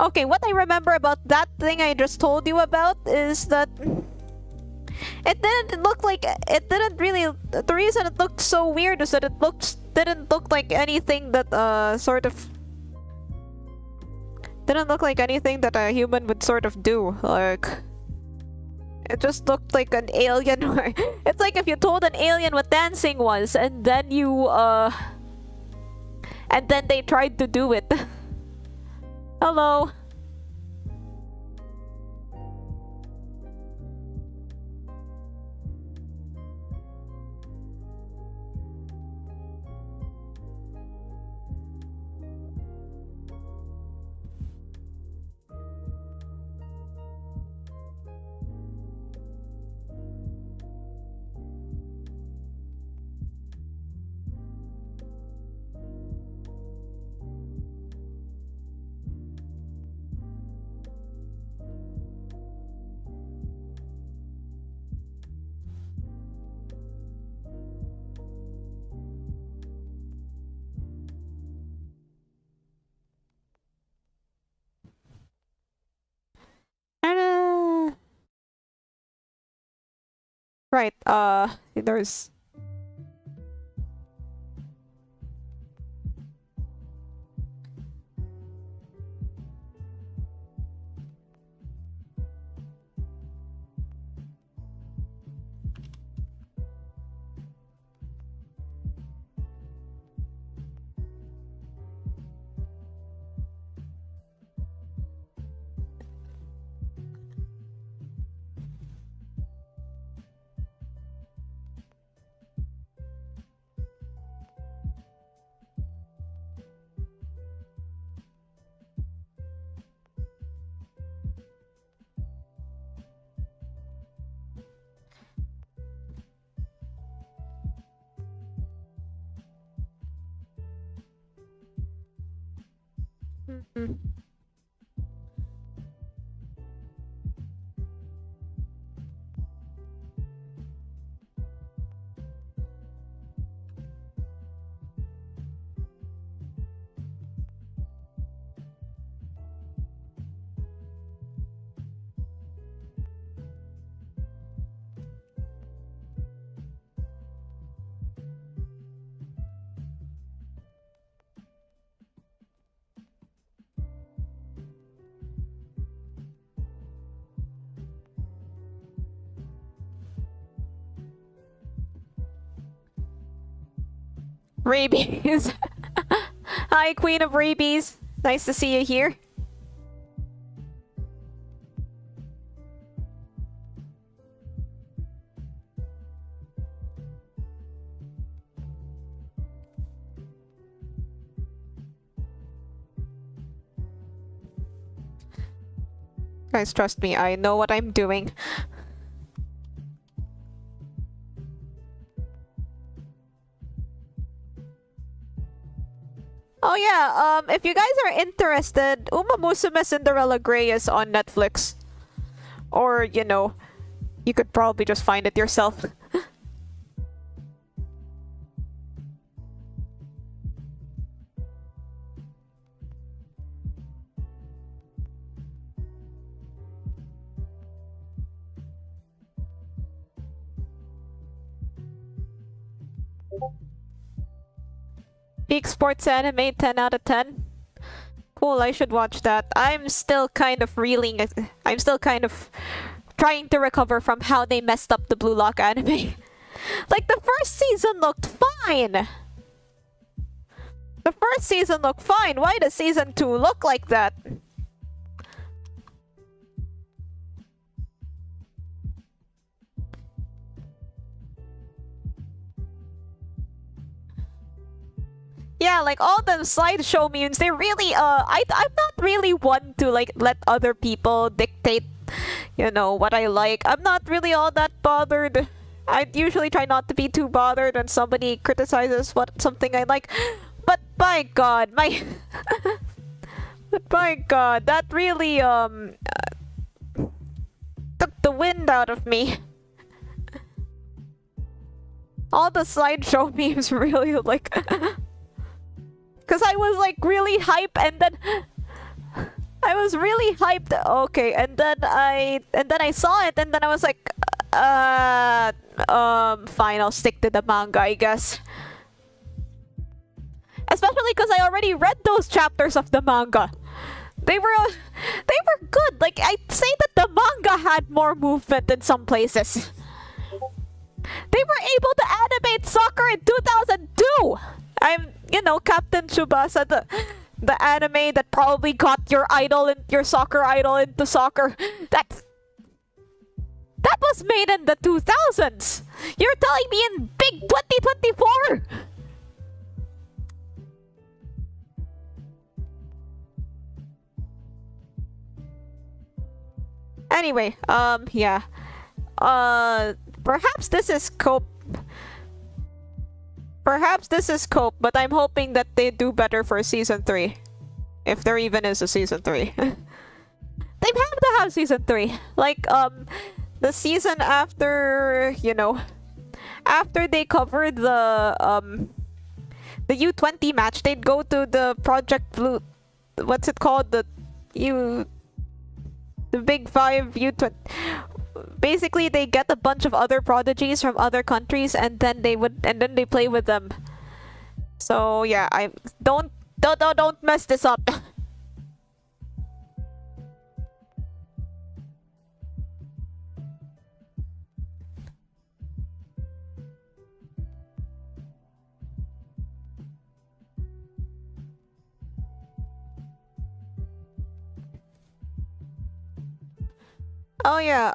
okay, what I remember about that thing I just told you about is that it didn't look like, it didn't really, the reason it looked so weird is that it didn't look like anything that didn't look like anything that a human would sort of do. Like, it just looked like an alien. It's like if you told an alien what dancing was, and then and then they tried to do it. Hello. Right, there's... Mhm. Rabies. Hi, Queen of Rabies. Nice to see you here. Guys, trust me, I know what I'm doing. Oh yeah, if you guys are interested, Uma Musume Cinderella Grey is on Netflix. Or, you know, you could probably just find it yourself. Peak sports anime, 10 out of 10. Cool, I should watch that. I'm still kind of reeling. I'm still kind of trying to recover from how they messed up the Blue Lock anime. Like, the first season looked fine! The first season looked fine. Why does season 2 look like that? Yeah, like all the slideshow memes, they really I'm not really one to like let other people dictate, you know, what I like. I'm not really all that bothered. I usually try not to be too bothered when somebody criticizes something I like. But by God, but by God, that really took the wind out of me. All the slideshow memes really like because I was like really hyped and then I was really hyped. Okay, and then I saw it and then I was like fine, I'll stick to the manga, I guess. Especially because I already read those chapters of the manga. They were good. Like, I'd say that the manga had more movement in some places. They were able to animate soccer in 2002. You know, Captain Tsubasa, the anime that probably got your soccer idol into soccer. That was made in the 2000s. You're telling me in big 2024? Anyway, yeah. Perhaps this is cope. Perhaps this is cope, but I'm hoping that they do better for season 3. If there even is a season 3. They have to have season 3. Like, the season after, you know, after they covered the U20 match, they'd go to the Project Blue, what's it called? The Big 5 U20. basically they get a bunch of other prodigies from other countries, and then they play with them. So yeah, I don't mess this up. Oh yeah,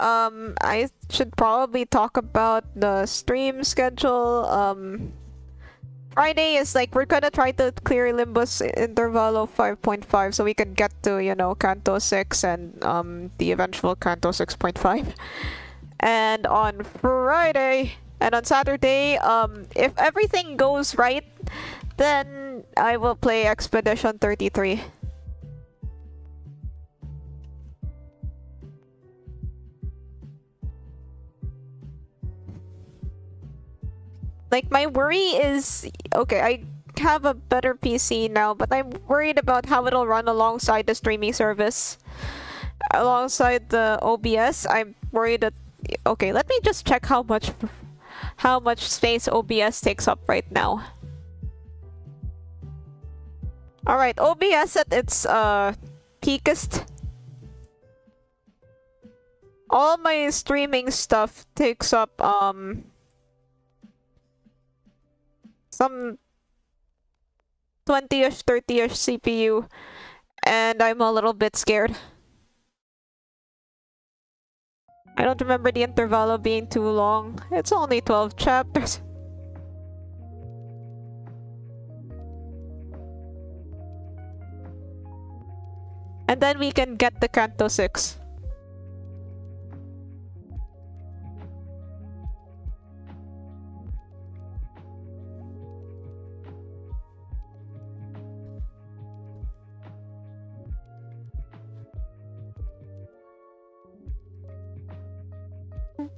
I should probably talk about the stream schedule. Friday is like we're gonna try to clear Limbus interval 5.5 so we can get to, you know, Canto 6 and the eventual Canto 6.5. And on Friday and on Saturday, if everything goes right, then I will play Expedition 33. Like, my worry is, okay, I have a better PC now, but I'm worried about how it'll run alongside the streaming service. Alongside the OBS, I'm worried that, okay, let me just check how much space OBS takes up right now. Alright, OBS at its peakest. All my streaming stuff takes up some 20-ish, 30-ish CPU, and I'm a little bit scared. I don't remember the intervalo being too long. It's only 12 chapters. And then we can get the Canto 6.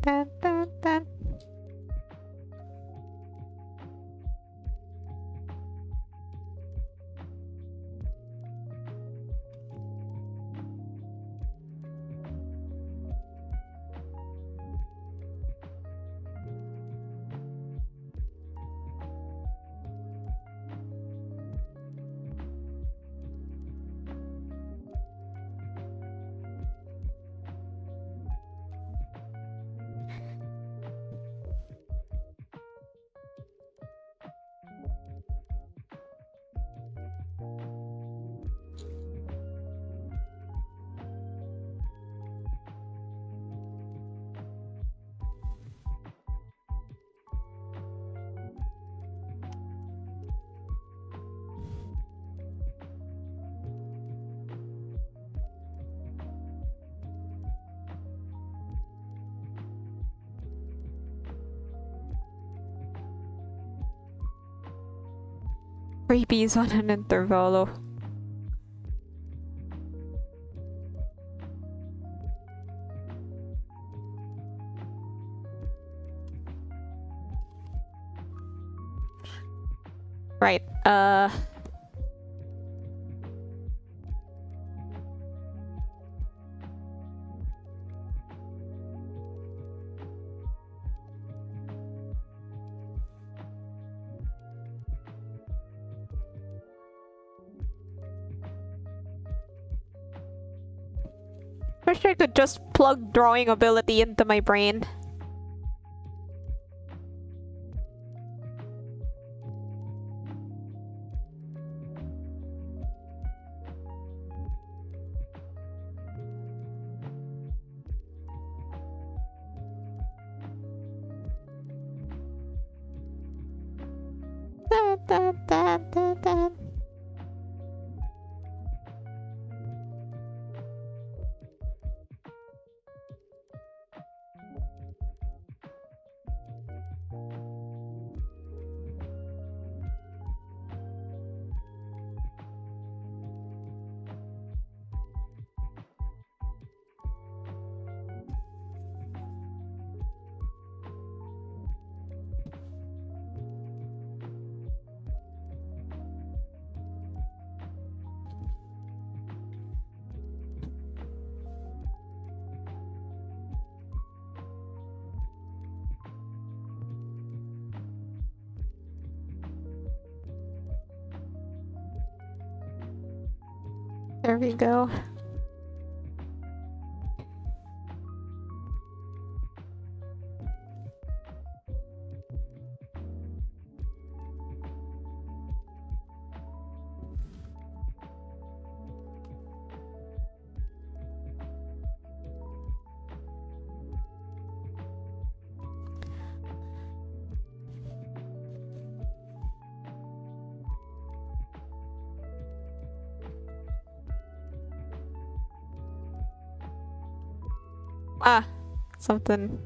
Dun, dun, dun. Freebies on an intervalo. Right, wish I could just plug drawing ability into my brain. Dun, dun, dun, dun, dun. There we go. Ah, something.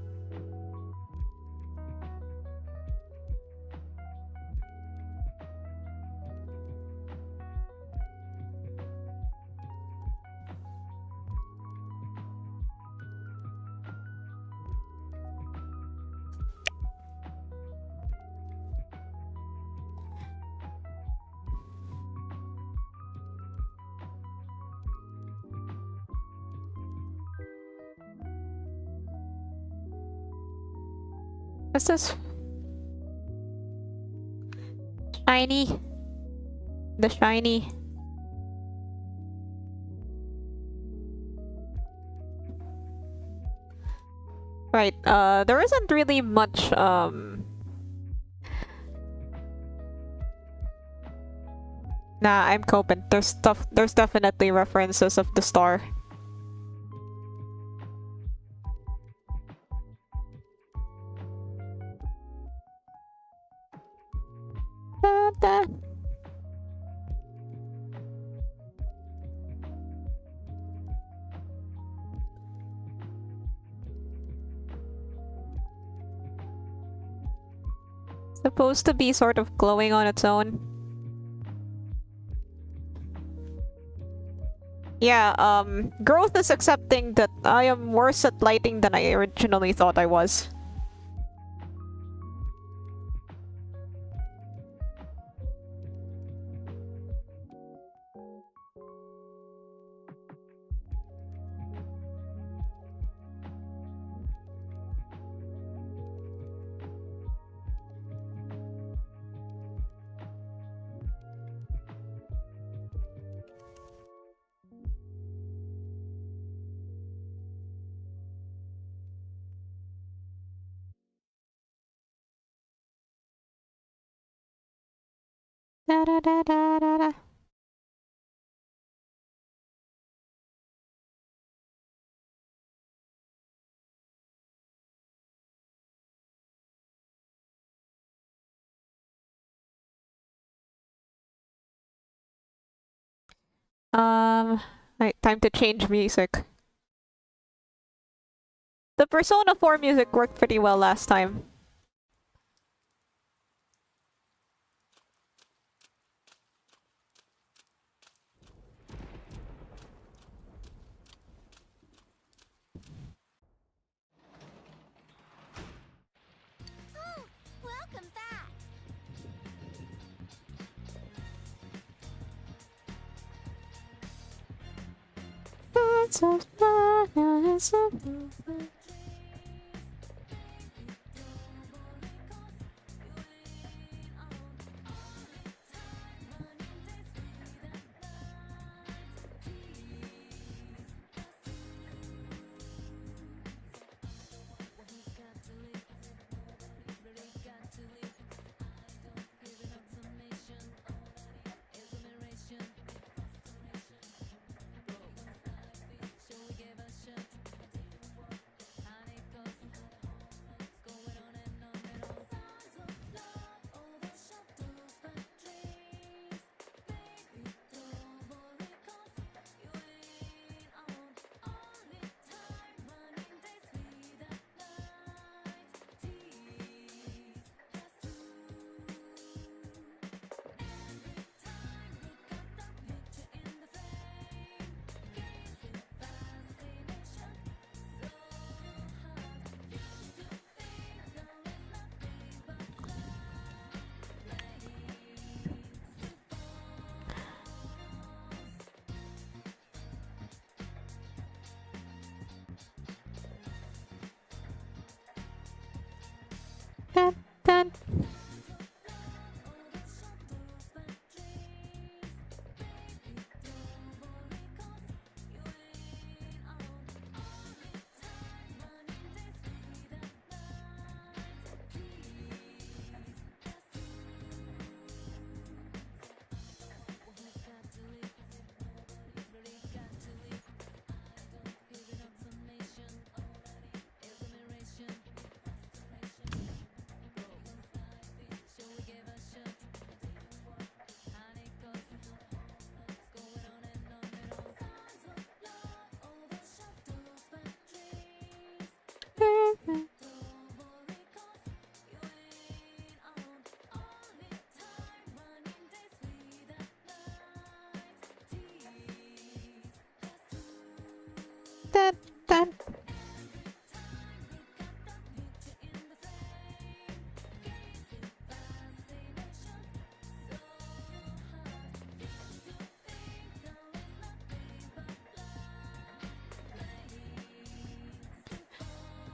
What's this? Shiny. The shiny. Right, there isn't really much, Nah, I'm coping. There's definitely references of the star. Da, da. Supposed to be sort of glowing on its own. Yeah, growth is accepting that I am worse at lighting than I originally thought I was. Da, da, da, da, da, da. Right, time to change music. The Persona 4 music worked pretty well last time. Oh, welcome back.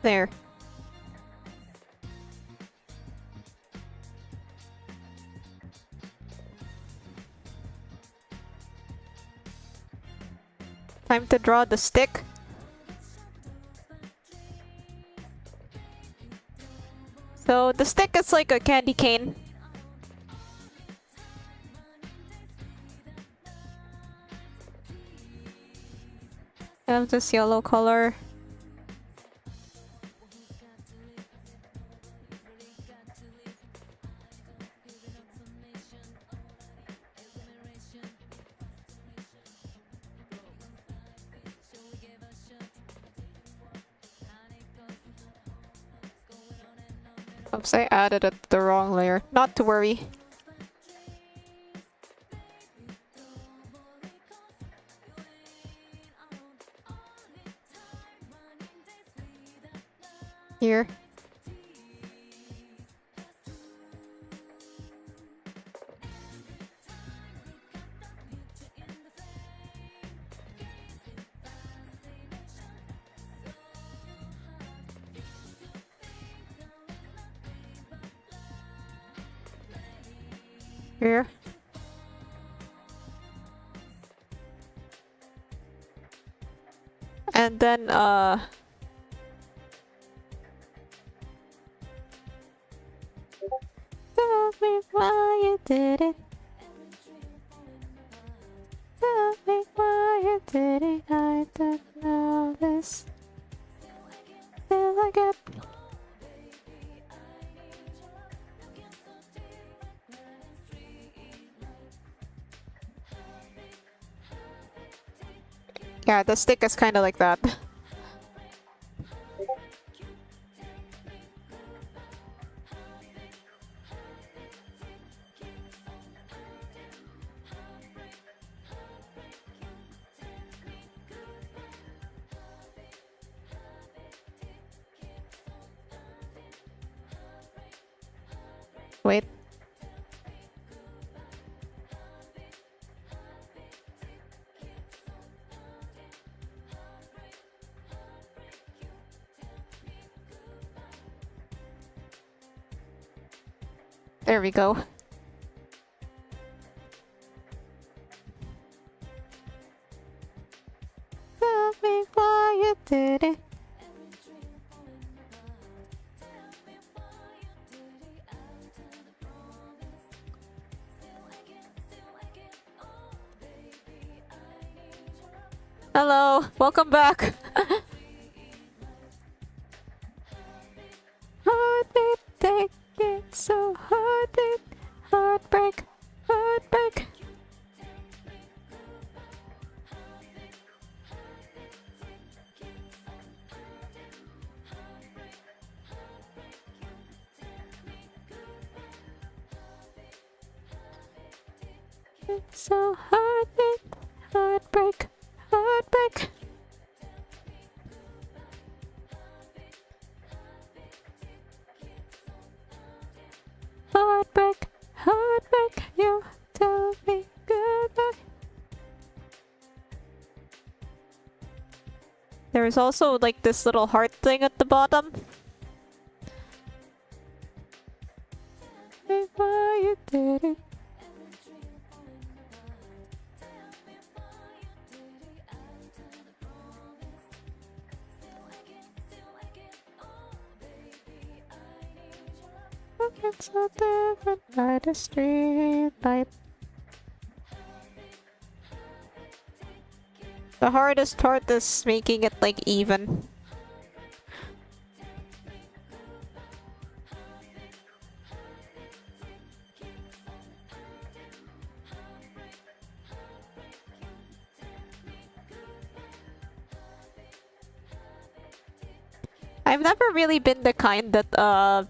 There. Time to draw the stick. So the stick is like a candy cane. I have this yellow color. Oops, I added it the wrong layer. Not to worry. Here. Here. And then, tell me why you did it. Tell me why you did it. I don't know this. Still I get. Yeah, the stick is kind of like that. Wait. There we go. Tell me why you did it. Hello, welcome back. Heartbeat, take it so heartbeat, heartbreak, heartbreak. It's so heartbeat, heartbreak, heartbreak. Heartbreak, heartbreak, you tell me goodbye. There's also like this little heart thing at the bottom. Tell me why you did it. It's so different by the street light. The hardest part is making it like even. I've never really been the kind that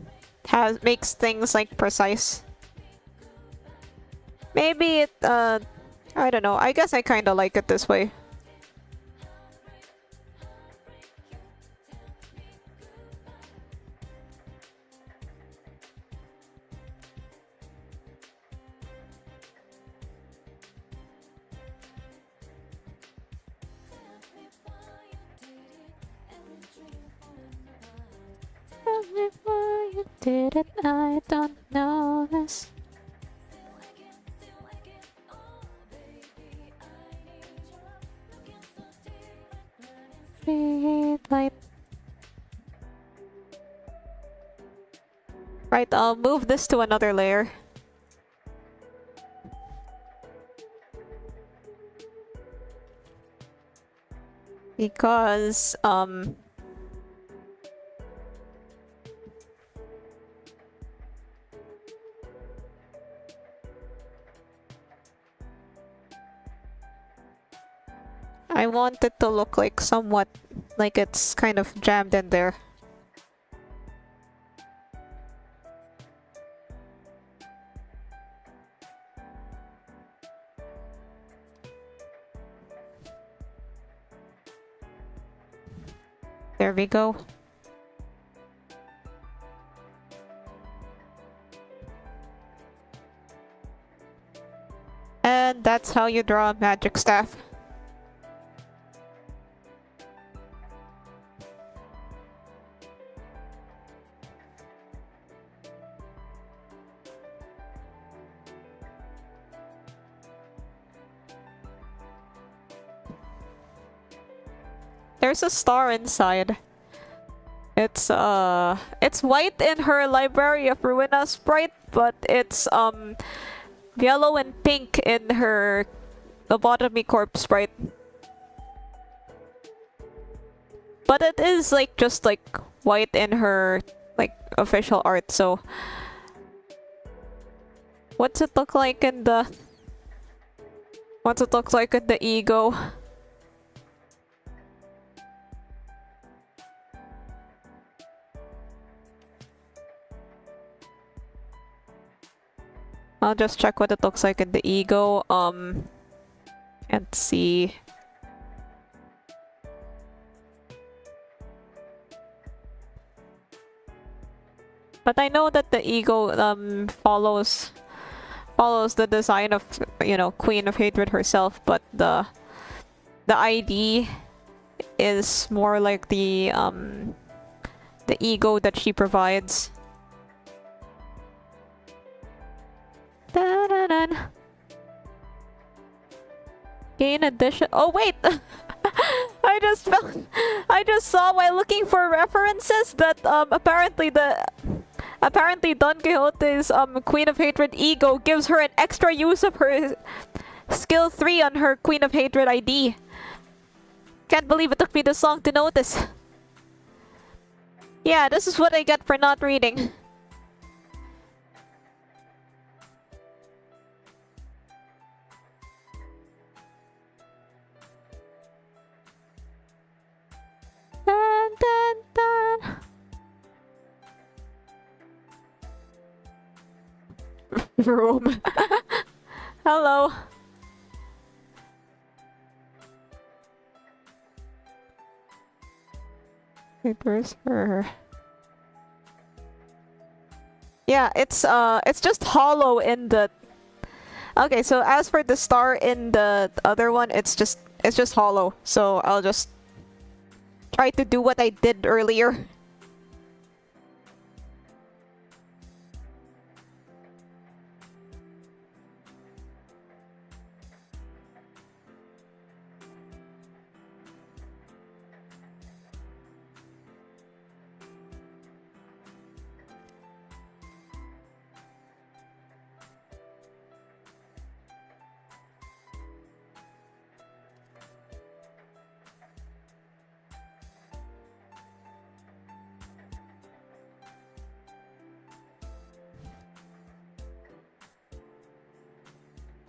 makes things like precise. Maybe it I don't know. I guess I kind of like it this way. Before you did it, I don't know this. Light. Right, I'll move this to another layer. Because, I want it to look like somewhat like it's kind of jammed in there. There we go. And that's how you draw a magic staff. There's a star inside. It's white in her Library of Ruina sprite, but it's yellow and pink in her Lobotomy Corp sprite. But it is like just like white in her like official art, so what's it look like in the ego? I'll just check what it looks like in the ego. Can't see. But I know that the ego follows the design of, you know, Queen of Hatred herself, but the ID is more like the ego that she provides. Da-da-da. Gain addition. Oh wait, I just saw while looking for references that apparently Don Quixote's Queen of Hatred ego gives her an extra use of her skill 3 on her Queen of Hatred ID. Can't believe it took me this long to notice. Yeah, this is what I get for not reading. Dun, dun, dun. Room. Hello. Papers for her. Yeah, it's just hollow in the. Okay, so as for the star in the other one, it's just hollow. So I'll just try to do what I did earlier.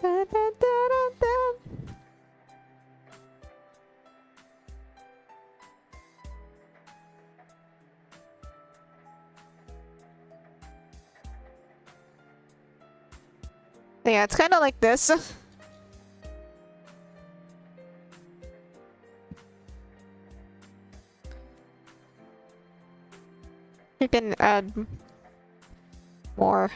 Dun, dun, dun, dun, dun. Yeah, it's kind of like this. You can add more.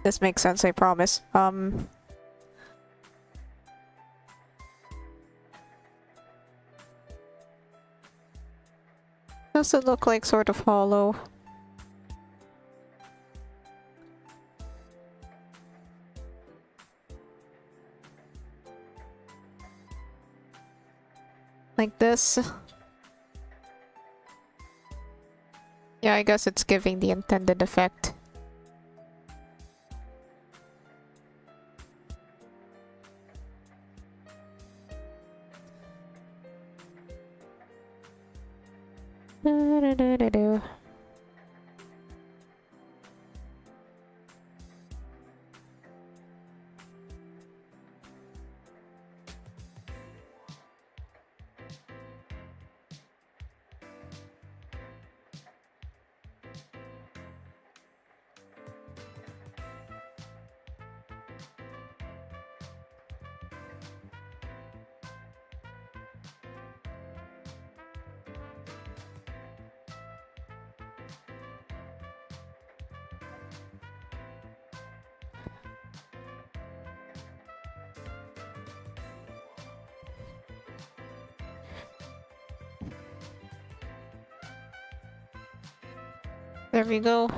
This makes sense, I promise. Does it look like sort of hollow? Like this? Yeah, I guess it's giving the intended effect. Do-do-do-do-do. There we go.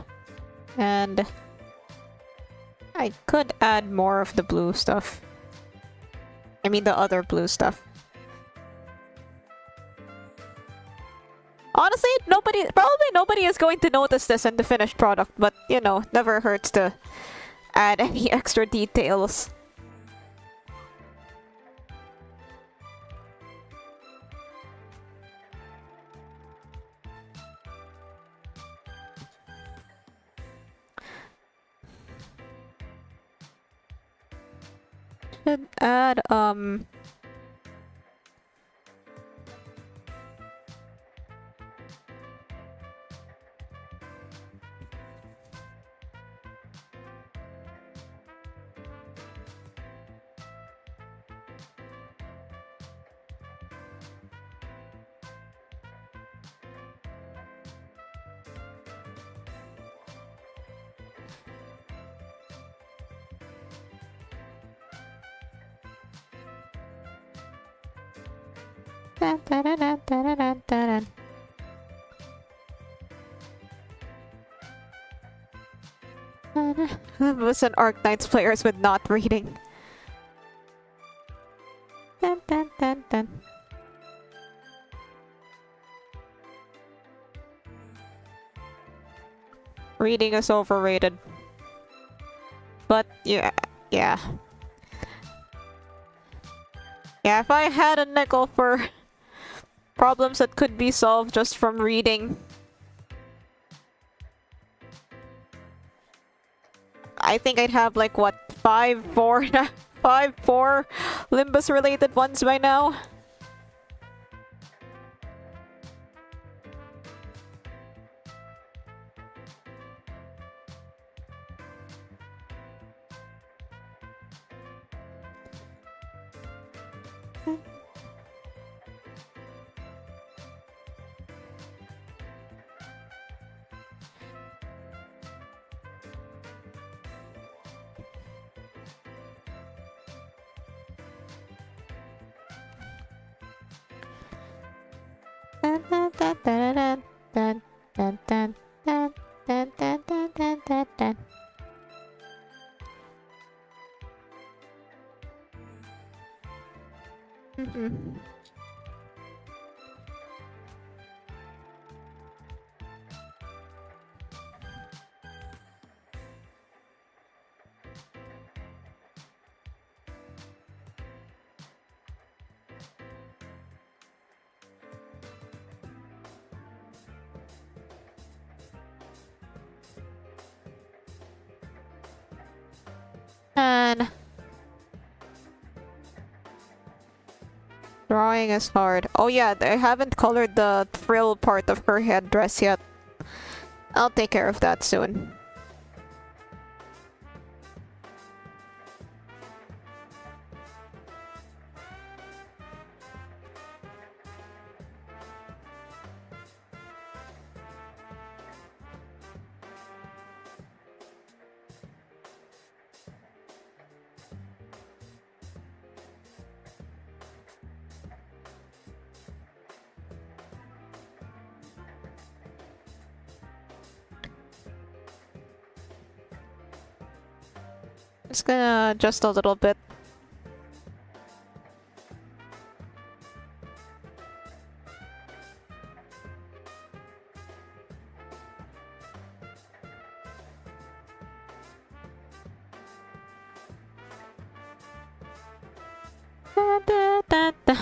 And I could add more of the blue stuff. I mean the other blue stuff. Honestly, probably nobody is going to notice this in the finished product, but you know, never hurts to add any extra details. Should add dun, dun, dun, dun, dun, dun, dun, dun. Was an Arknights players with not reading. Dun, dun, dun, dun. Reading is overrated. But yeah. Yeah, if I had a nickel for problems that could be solved just from reading, I think I'd have like what, 4 limbus related ones by now. Dun, dun, dun, dun, dun, dun, dun, dun, dun, dun, dun, dun, dun, dun. Mhm. And drawing is hard. Oh yeah, I haven't colored the frill part of her headdress yet. I'll take care of that soon. Just gonna adjust a little bit. Da, da, da, da.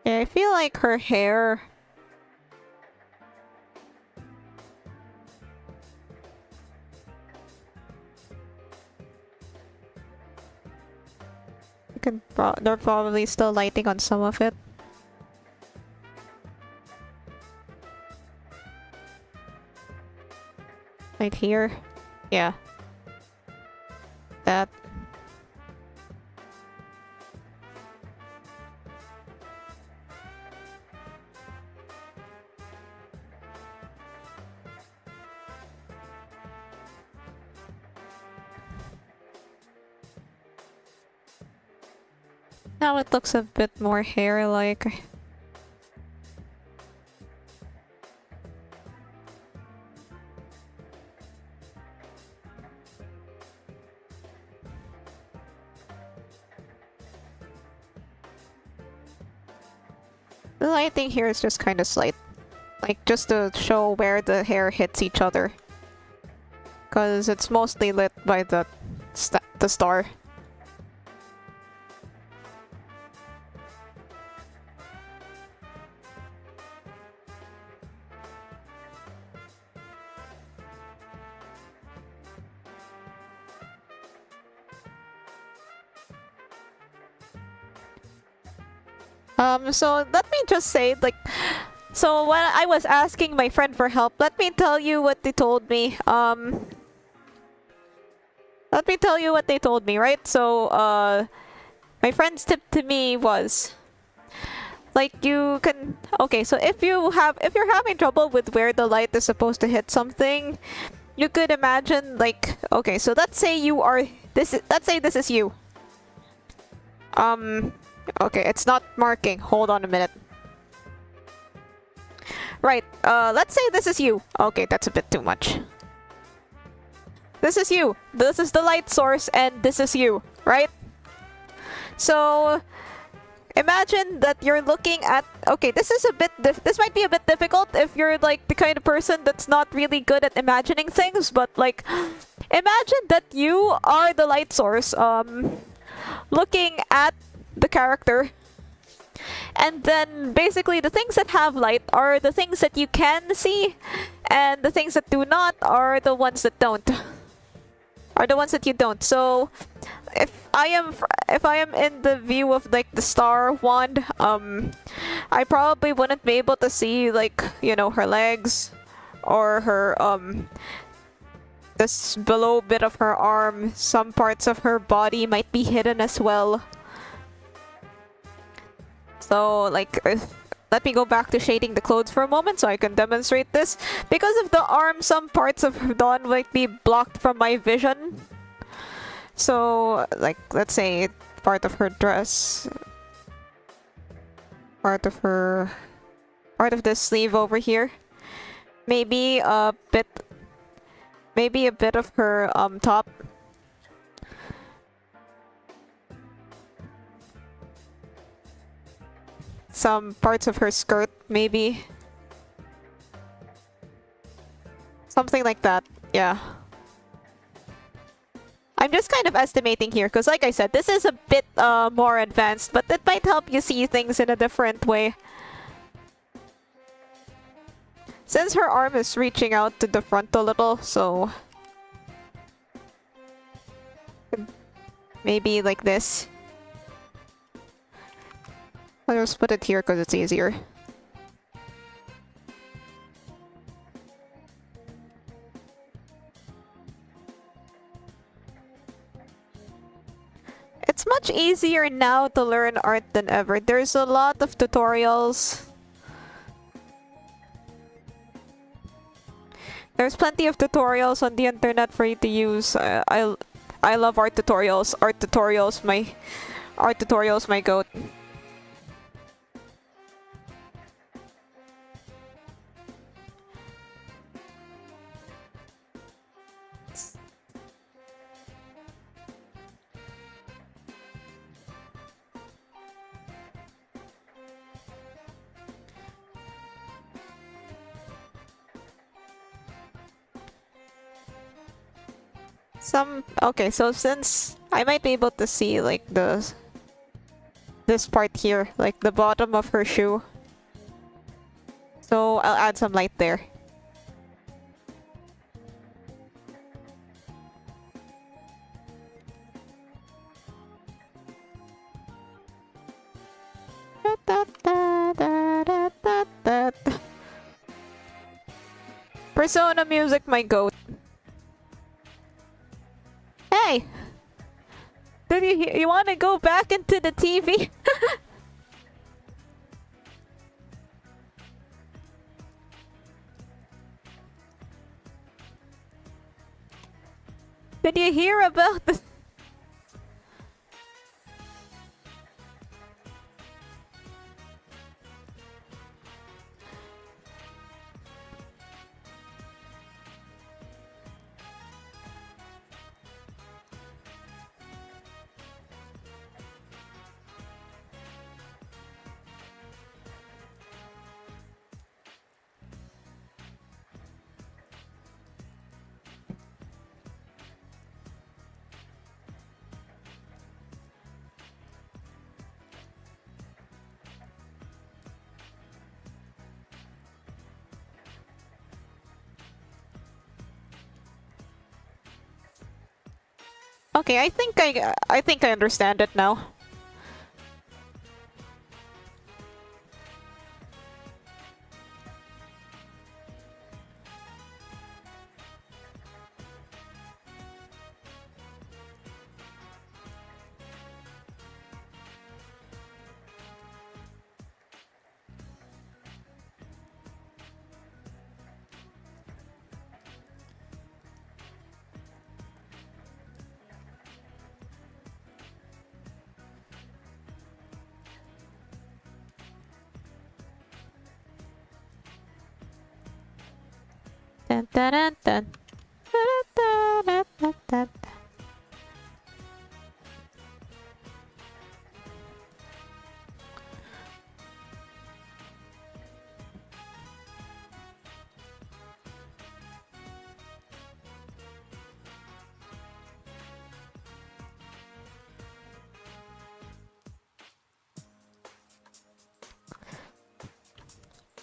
Yeah, I feel like her hair. They're probably still lighting on some of it. Right here. Yeah. That. Now it looks a bit more hair-like. The lighting here is just kind of slight. Like, just to show where the hair hits each other. Because it's mostly lit by the star. So let me just say, like, so when I was asking my friend for help, let me tell you what they told me. Let me tell you what they told me, right? So, my friend's tip to me was, like, you can, okay, so if you're having trouble with where the light is supposed to hit something, you could imagine, like, okay, so let's say let's say this is you. Okay, it's not marking. Hold on a minute. Right, let's say this is you. Okay, that's a bit too much. This is you. This is the light source, and this is you, right? So, imagine that you're looking at... Okay, this might be a bit difficult if you're, like, the kind of person that's not really good at imagining things, but, like, imagine that you are the light source, looking at the character, and then basically the things that have light are the things that you can see, and the things that do not are the ones that don't, are the ones that you don't. So if I am in the view of, like, the star wand, I probably wouldn't be able to see, like, you know, her legs or her this below bit of her arm. Some parts of her body might be hidden as well. So, like, let me go back to shading the clothes for a moment so I can demonstrate this. Because of the arm, some parts of Dawn might be blocked from my vision. So, like, let's say part of her dress, part of this sleeve over here, maybe a bit of her top. Some parts of her skirt, maybe. Something like that, yeah. I'm just kind of estimating here, because like I said, this is a bit more advanced, but it might help you see things in a different way. Since her arm is reaching out to the front a little, so... maybe like this. I'll just put it here because it's easier. It's much easier now to learn art than ever. There's a lot of tutorials. There's plenty of tutorials on the internet for you to use. I love art tutorials. Art tutorials, my goat. Okay, so since I might be able to see like this part here, like the bottom of her shoe. So I'll add some light there. Persona music, my goat. Hey! Did you want to go back into the TV? Did you hear about the... Okay, I think I understand it now. Dun, dun, dun, dun. Dun, dun, dun, dun, dun.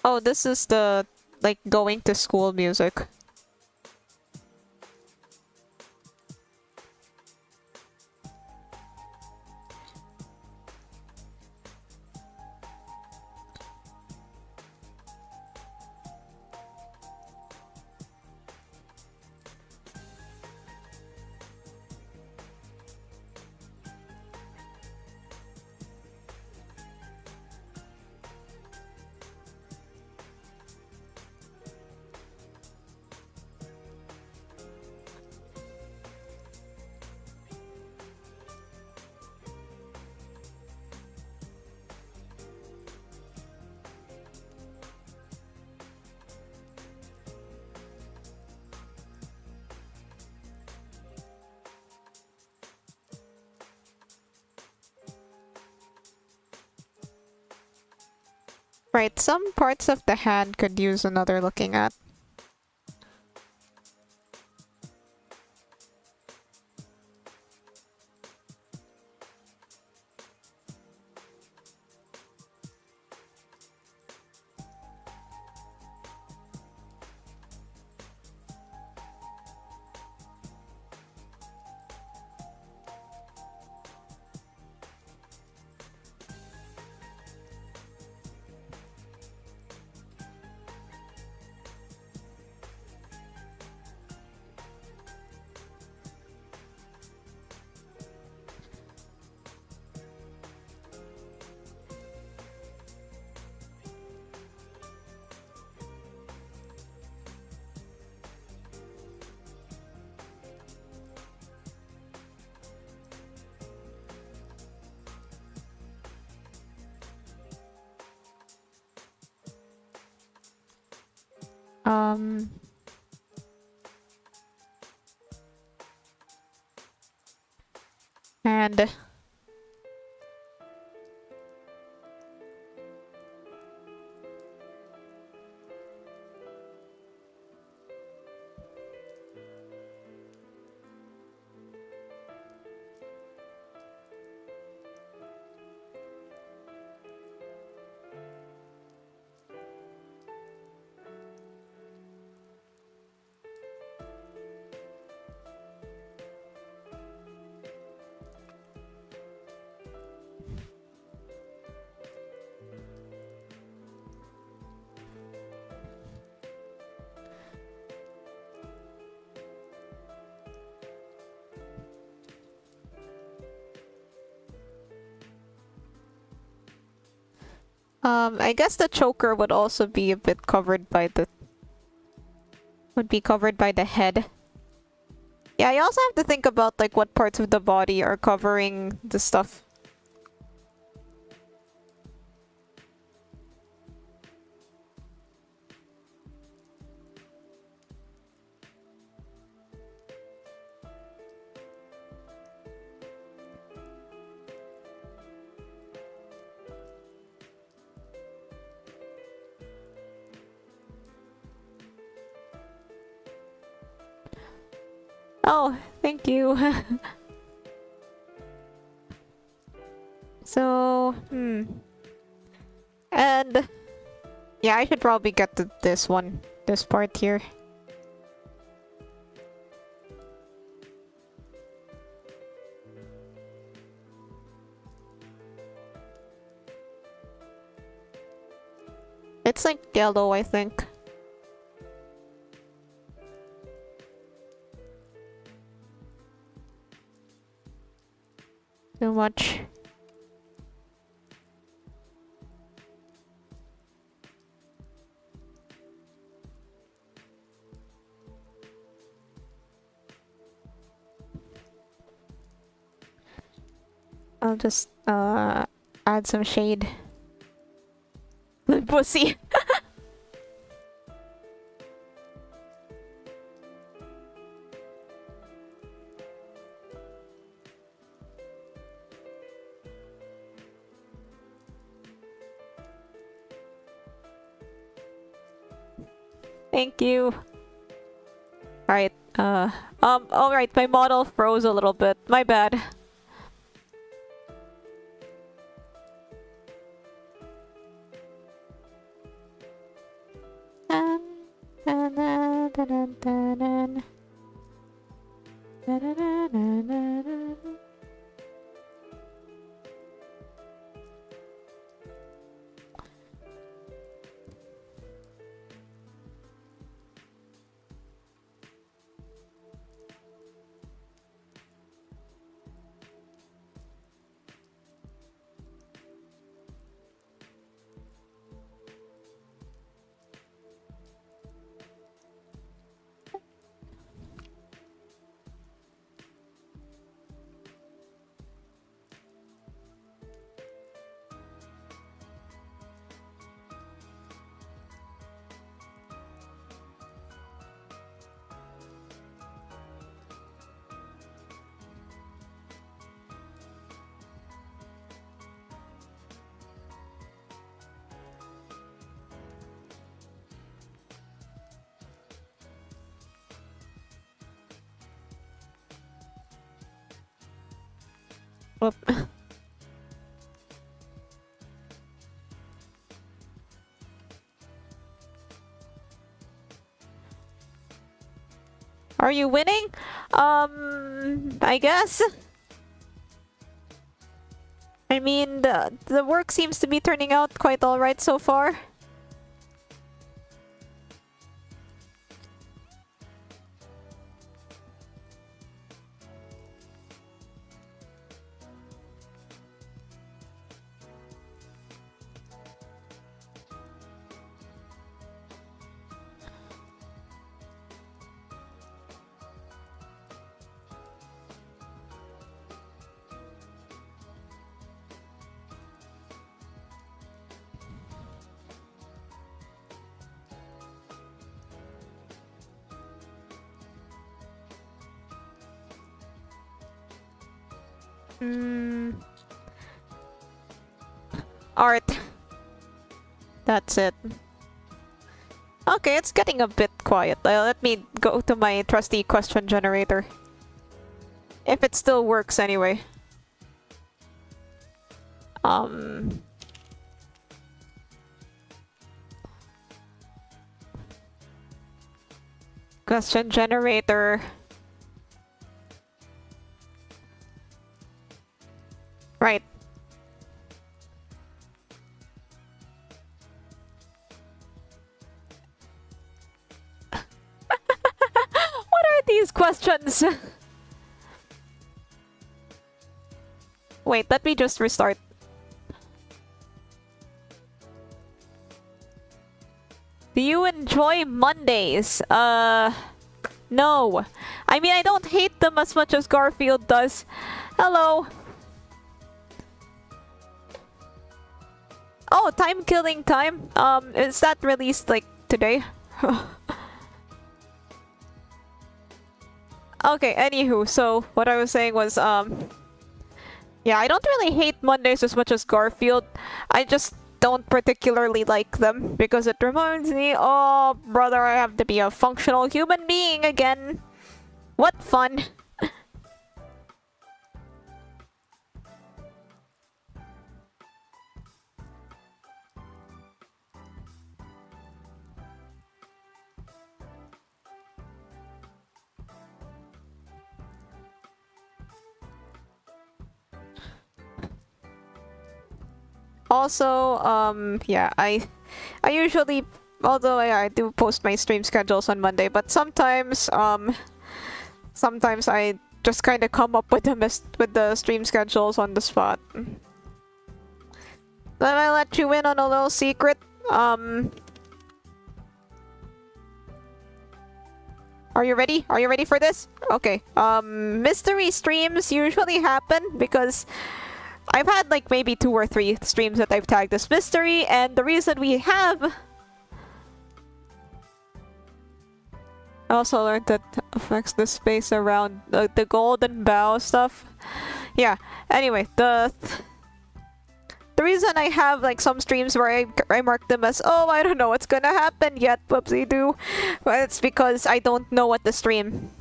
Oh, this is the like going to school music. Right, some parts of the hand could use another looking at. Um, and I guess the choker would also be a bit covered by the... would be covered by the head. Yeah, you also have to think about like what parts of the body are covering the stuff. Oh, thank you. So, and yeah, I should probably get to this one, this part here. It's like yellow, I think. Too much. I'll just add some shade. Pussy. Thank you. Alright, alright, my model froze a little bit. My bad. Whoop. Are you winning? I guess. I mean, the work seems to be turning out quite alright so far. Art. That's it. Okay, it's getting a bit quiet. Let me go to my trusty question generator. If it still works anyway. Question generator. Right. What are these questions? Wait, let me just restart. Do you enjoy Mondays? No. I mean, I don't hate them as much as Garfield does. Hello. Oh, Time Killing Time. Is that released like today? Okay, anywho, so what I was saying was, yeah, I don't really hate Mondays as much as Garfield. I just don't particularly like them because it reminds me, oh, brother, I have to be a functional human being again. What fun. Also, yeah, I usually, although I do post my stream schedules on Monday, but sometimes, sometimes I just kind of come up with the stream schedules on the spot. Then I let you in on a little secret. Are you ready? Are you ready for this? Okay. Mystery streams usually happen because I've had like maybe 2 or 3 streams that I've tagged as mystery, and the reason we have... I also learned that affects the space around the golden bow stuff. Yeah, anyway, the reason I have like some streams where I mark them as, oh, I don't know what's gonna happen yet, whoopsie do, but it's because I don't know what to stream.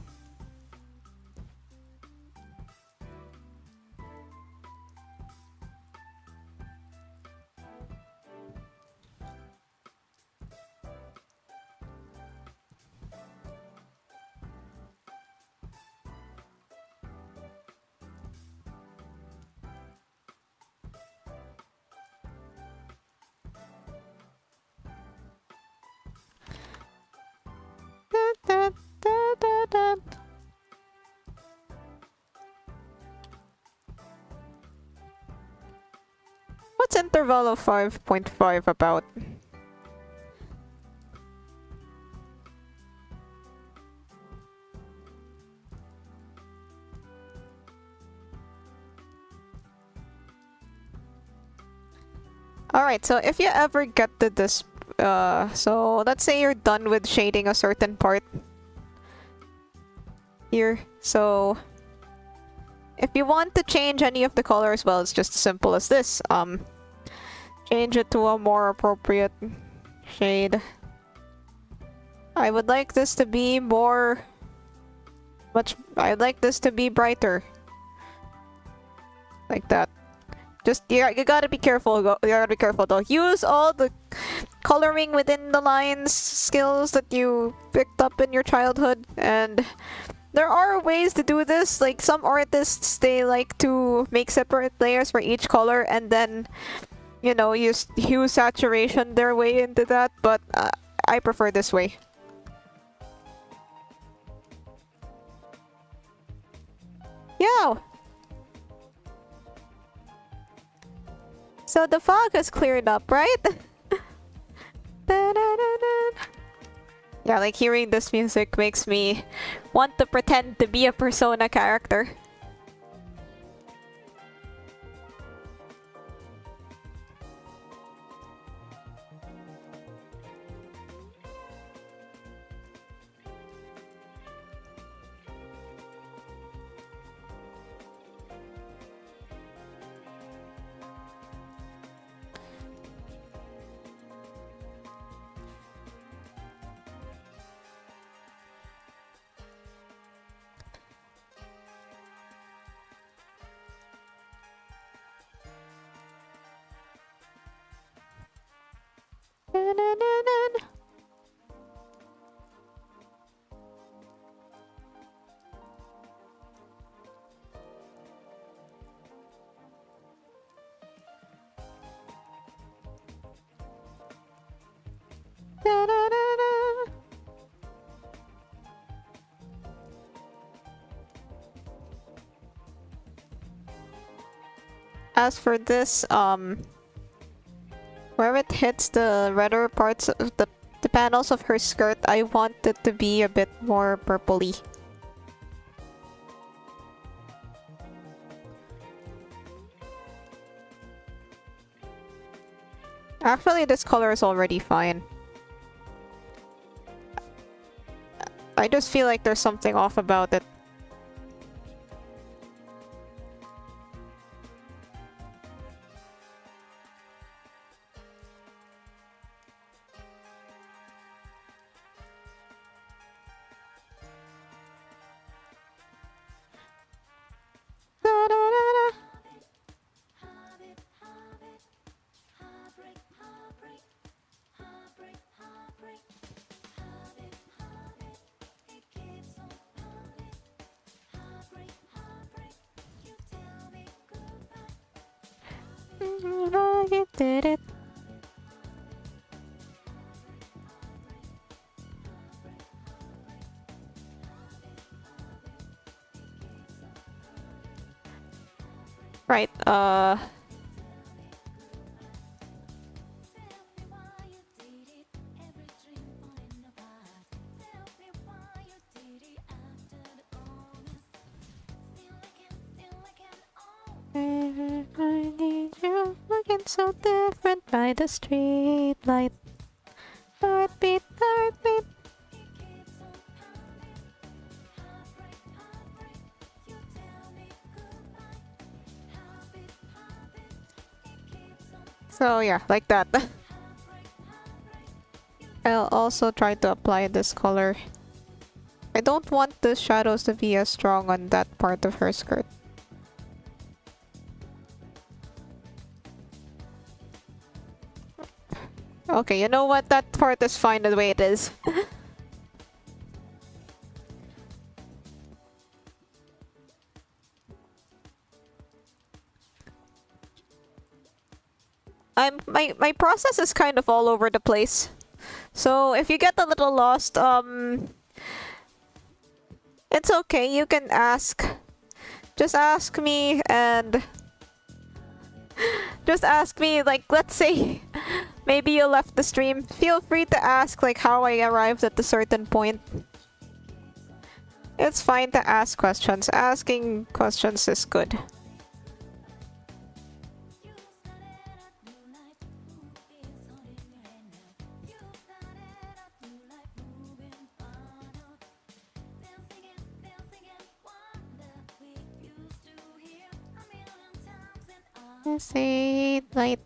What's interval of 5.5 about? Alright, so if you ever get to this, so let's say you're done with shading a certain part here. So if you want to change any of the colors, well, it's just as simple as this. Change it to a more appropriate shade. I would like this to be I'd like this to be brighter. Like that. Just, yeah, you gotta be careful. You gotta be careful though. Use all the coloring within the lines skills that you picked up in your childhood, and there are ways to do this. Like some artists, they like to make separate layers for each color and then, you know, use hue saturation their way into that, but I prefer this way. Yeah. So the fog has cleared up, right? Yeah, like hearing this music makes me want to pretend to be a Persona character. As for this, where it hits the redder parts of the panels of her skirt, I want it to be a bit more purpley. Actually, this color is already fine. I just feel like there's something off about it. You did it. Right, I need you looking so different by the street light. Heartbeat, heartbeat. So yeah, like that. I'll also try to apply this color. I don't want the shadows to be as strong on that part of her skirt. Okay, you know what? That part is fine the way it is. My process is kind of all over the place. So if you get a little lost, it's okay. You can ask. Just ask me and just ask me, like, let's say maybe you left the stream. Feel free to ask like how I arrived at a certain point. It's fine to ask questions. Asking questions is good. Say light.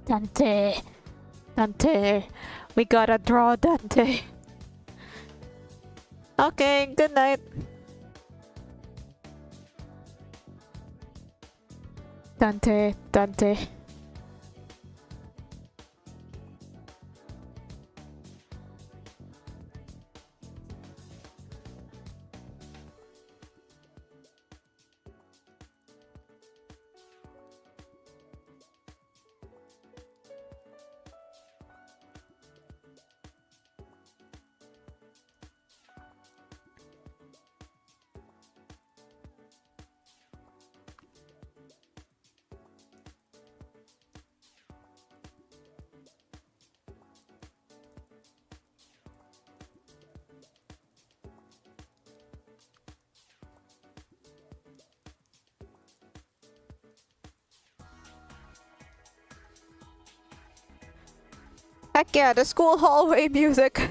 Dante. Dante. We gotta draw Dante. Okay, good night. Dante. Dante. Heck yeah, the school hallway music.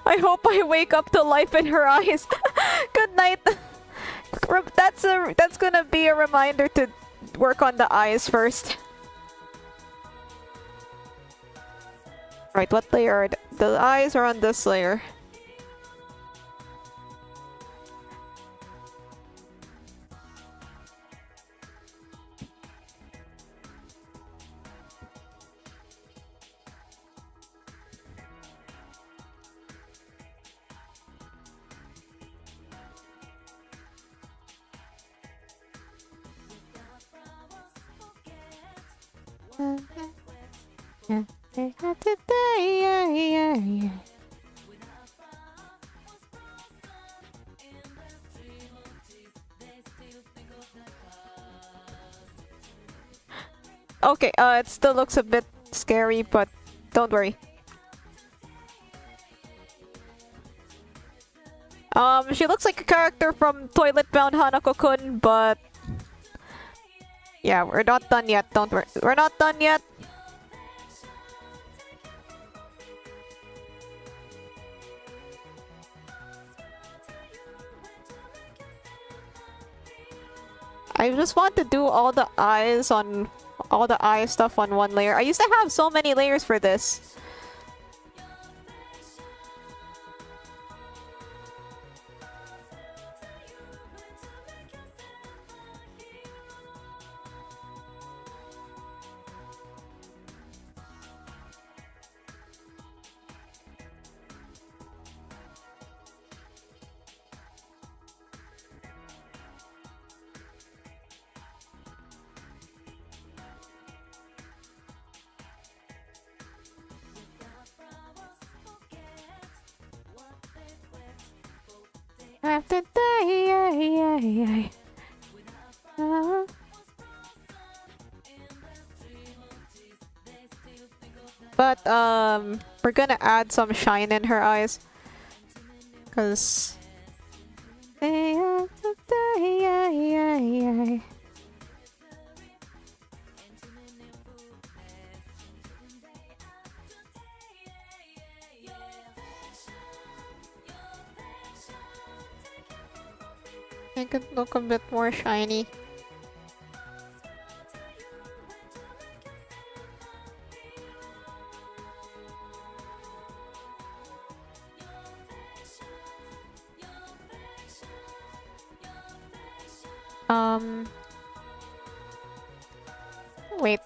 I hope I wake up to life in her eyes. Good night. That's gonna be a reminder to work on the eyes first. Right, what layer are the eyes are on this layer. Okay, it still looks a bit scary, but don't worry. She looks like a character from Toilet Bound Hanako-kun, but yeah, we're not done yet. Don't worry. We're not done yet. I just want to do all the eye stuff on one layer. I used to have so many layers for this. But we're gonna add some shine in her eyes, cause it could look a bit more shiny. Wait.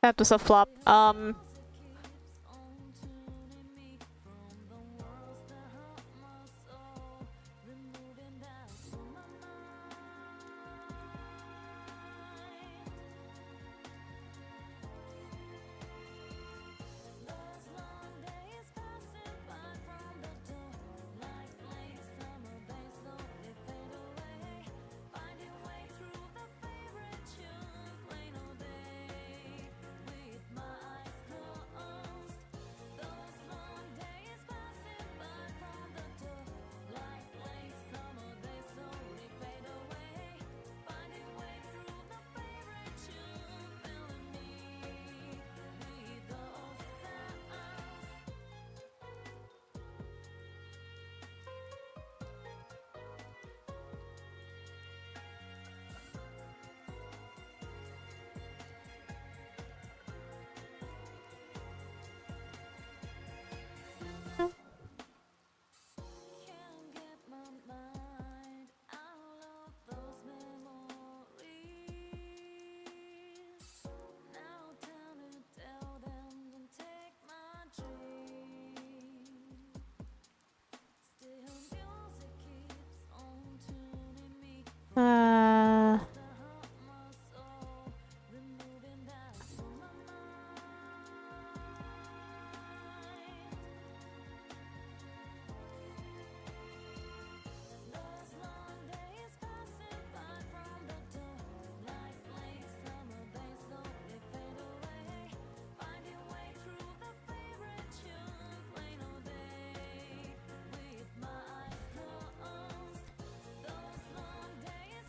That was a flop.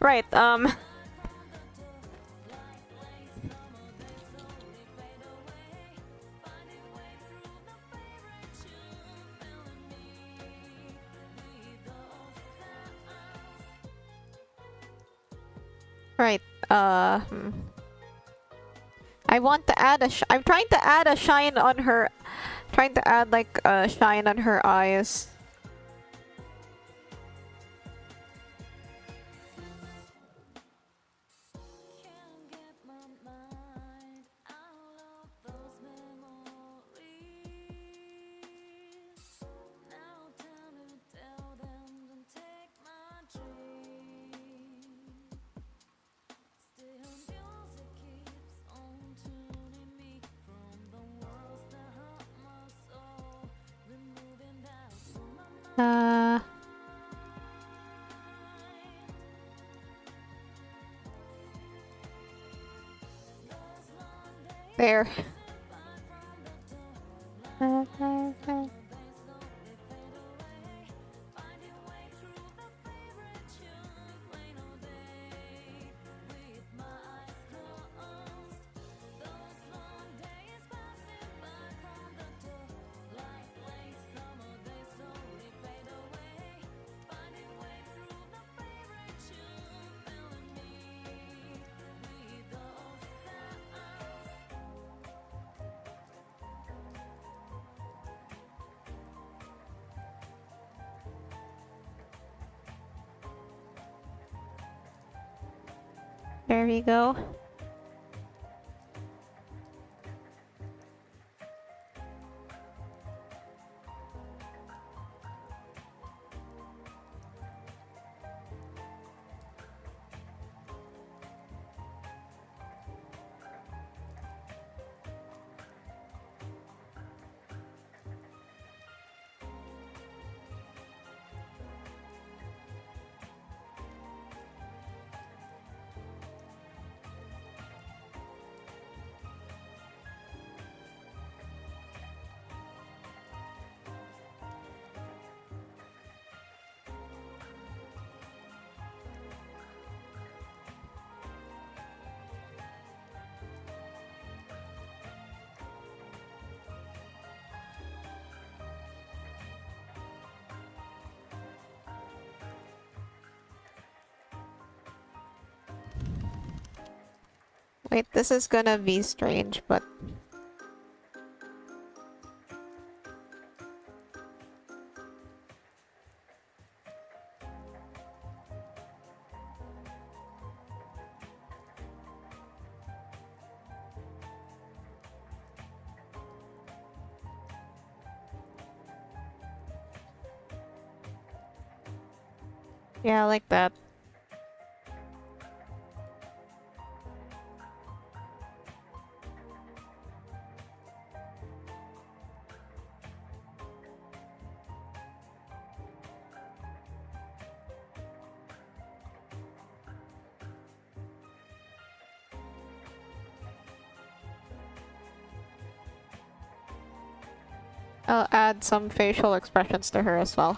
Right, right, I want to add I'm trying to add a shine on her. Trying to add like a shine on her eyes. There. There we go. Wait, this is gonna be strange, but... yeah, like that. I'll add some facial expressions to her as well.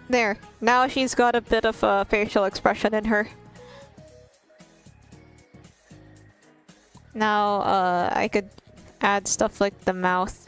There. Now she's got a bit of a facial expression in her. Now, I could add stuff like the mouth.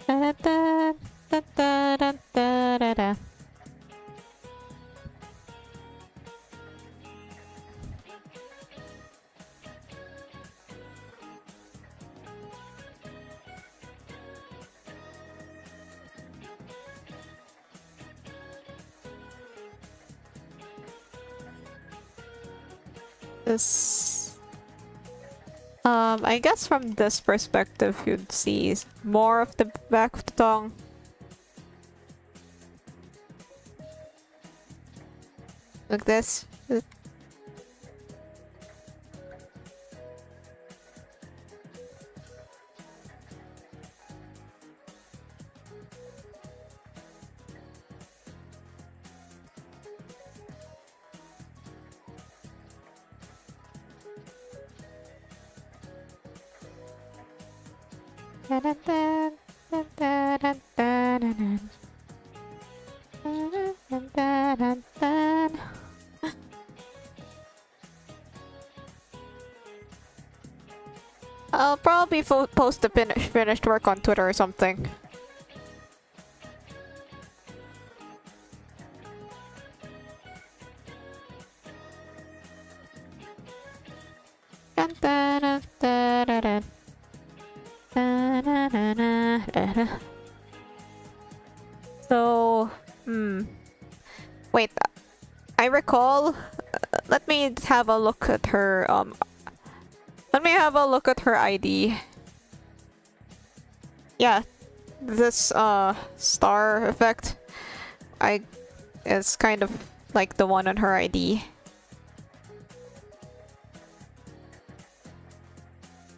Da-da-da-da-da-da-da-da. This, I guess from this perspective, you'd see more of the back of the tongue. Like this. I'll probably post the finished work on Twitter or something. So, wait, I recall, let me have a look at her, let me have a look at her ID. Yeah, this, star effect, is kind of like the one on her ID.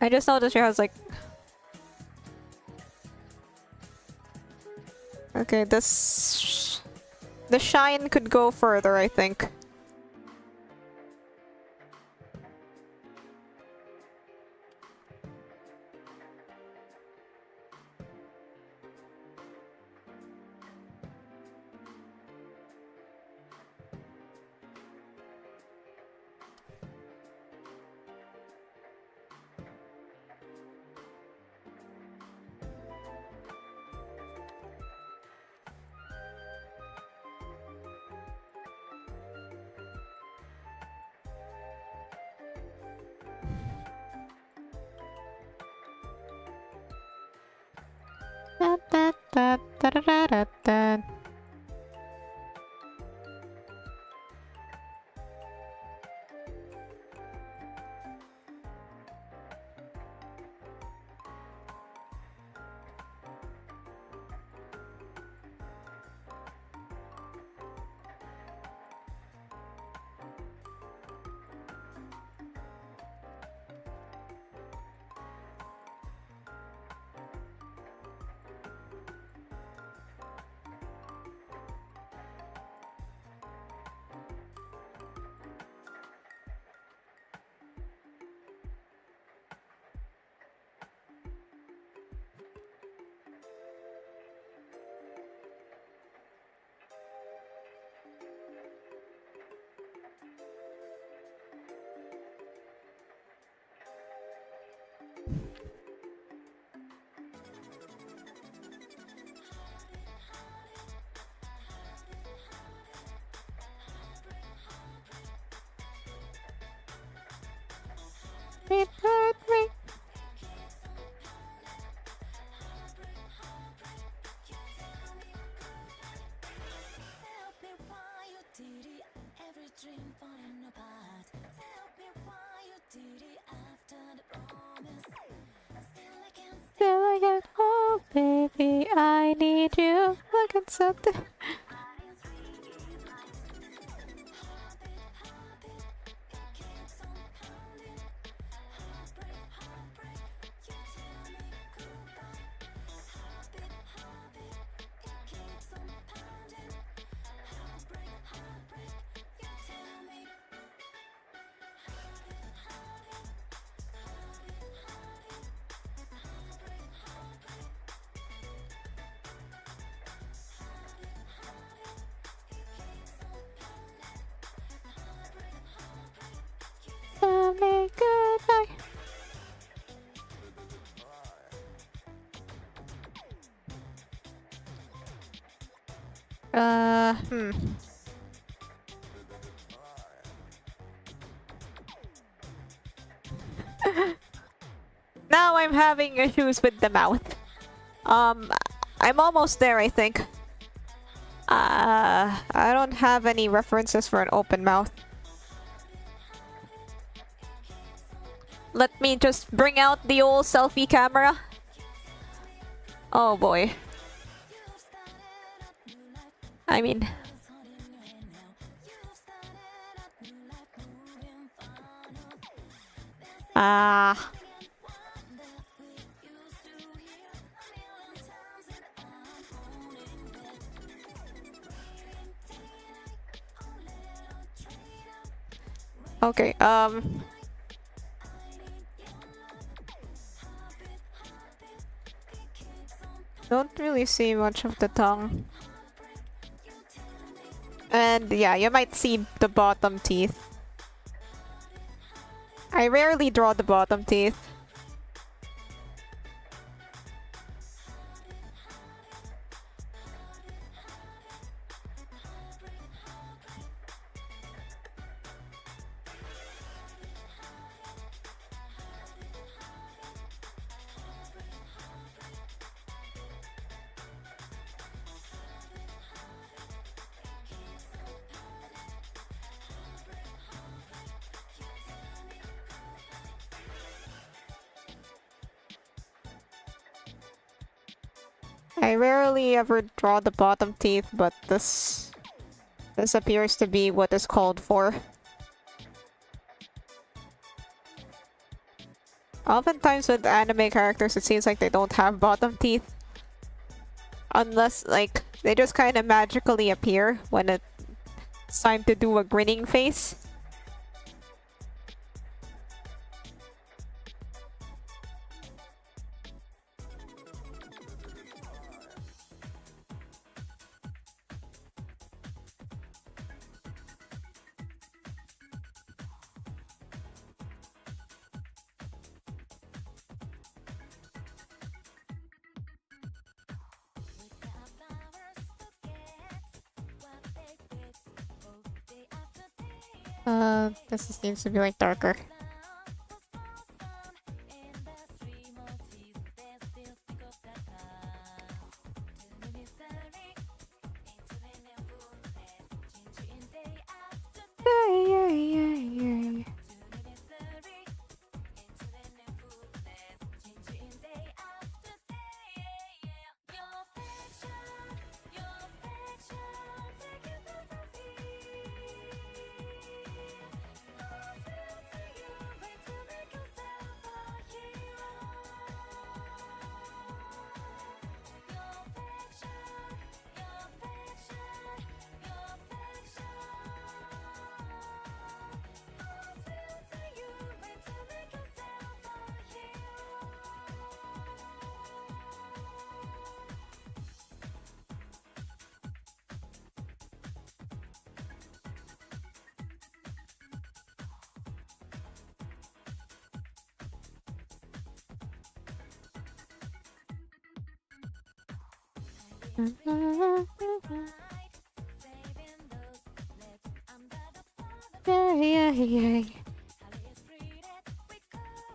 I just noticed she has like... Okay, this... The shine could go further, I think. Da, da, da, da, da, da, da. It hurt me. Still I get home, baby. I need you. Look at something. Hmm. Now I'm having issues with the mouth. I'm almost there, I think. I don't have any references for an open mouth. Let me just bring out the old selfie camera. Oh boy. I mean... Ah... Okay, don't really see much of the tongue. And yeah, you might see the bottom teeth. I rarely draw the bottom teeth. I rarely ever draw the bottom teeth, but this appears to be what is called for. Oftentimes with anime characters, it seems like they don't have bottom teeth. Unless, like, they just kind of magically appear when it's time to do a grinning face. This seems to be like darker.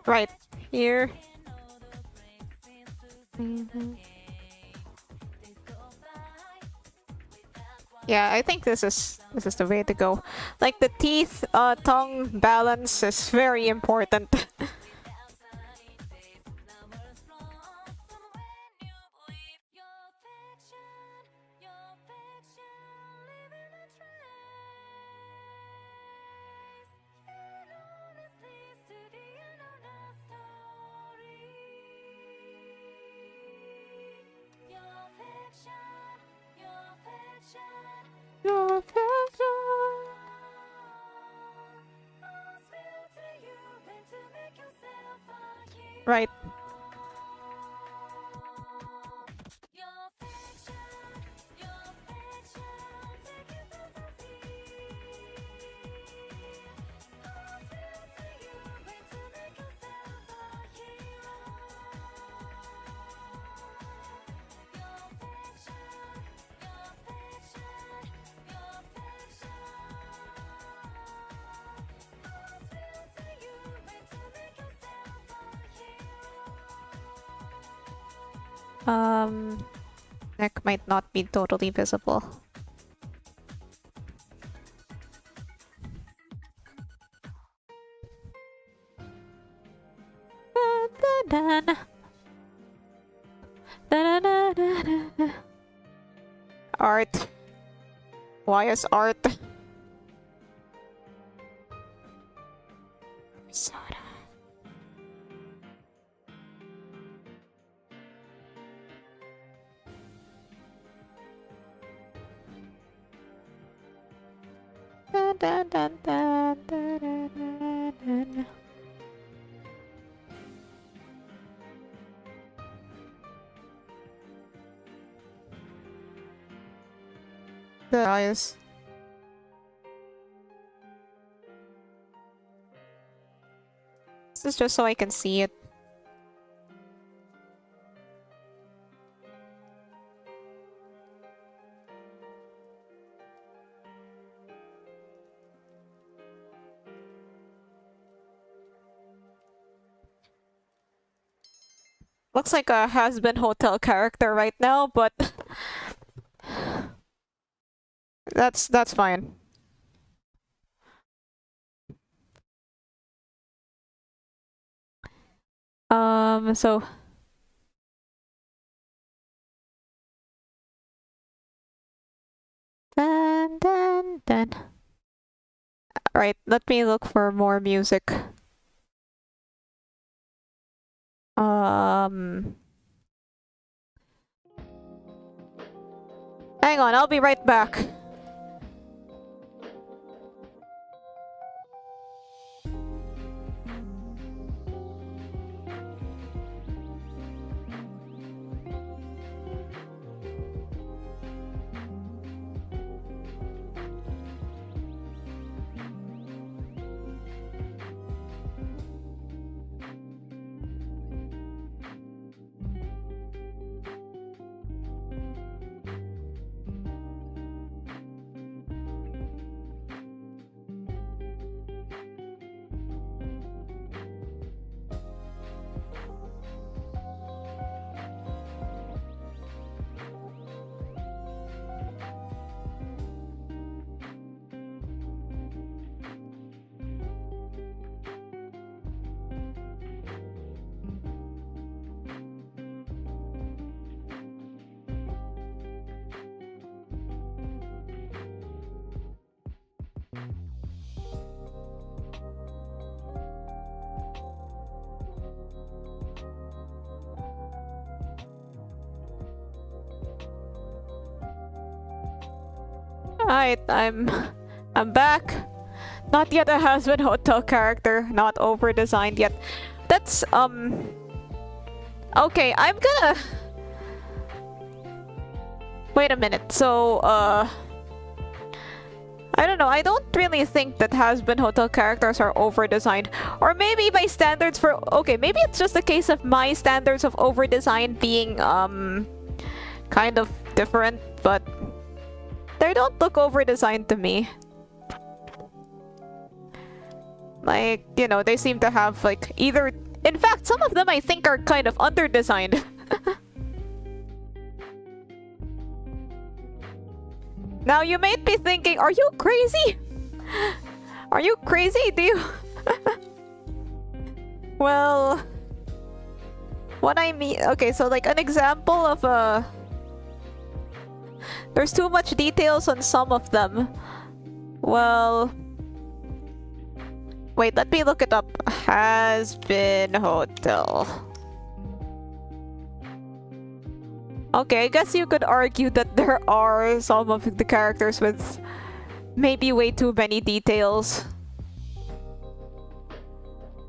Right here. Yeah, I think this is the way to go. Like the teeth tongue balance is very important. Right. Neck might not be totally visible. Art. Why is art? Soda. Dun, dun, dun, dun, dun, dun, dun, dun. The eyes. This is just so I can see it. Looks like a has-been hotel character right now, but that's fine. So dun dun dun. Alright, let me look for more music. Hang on, I'll be right back. Alright, I'm back. Not yet a has-been hotel character, not over-designed yet. That's okay, I'm gonna wait a minute. So I don't know, I don't really think that has-been hotel characters are over-designed. Or maybe my standards for okay, maybe it's just a case of my standards of over-design being kind of different, but they don't look over-designed to me. Like, you know, they seem to have like either... In fact, some of them I think are kind of under-designed. Now you might be thinking, are you crazy? Are you crazy? Do you... Well... What I mean... Okay, so like an example of a... There's too much details on some of them. Well... Wait, let me look it up. Has-been hotel. Okay, I guess you could argue that there are some of the characters with maybe way too many details.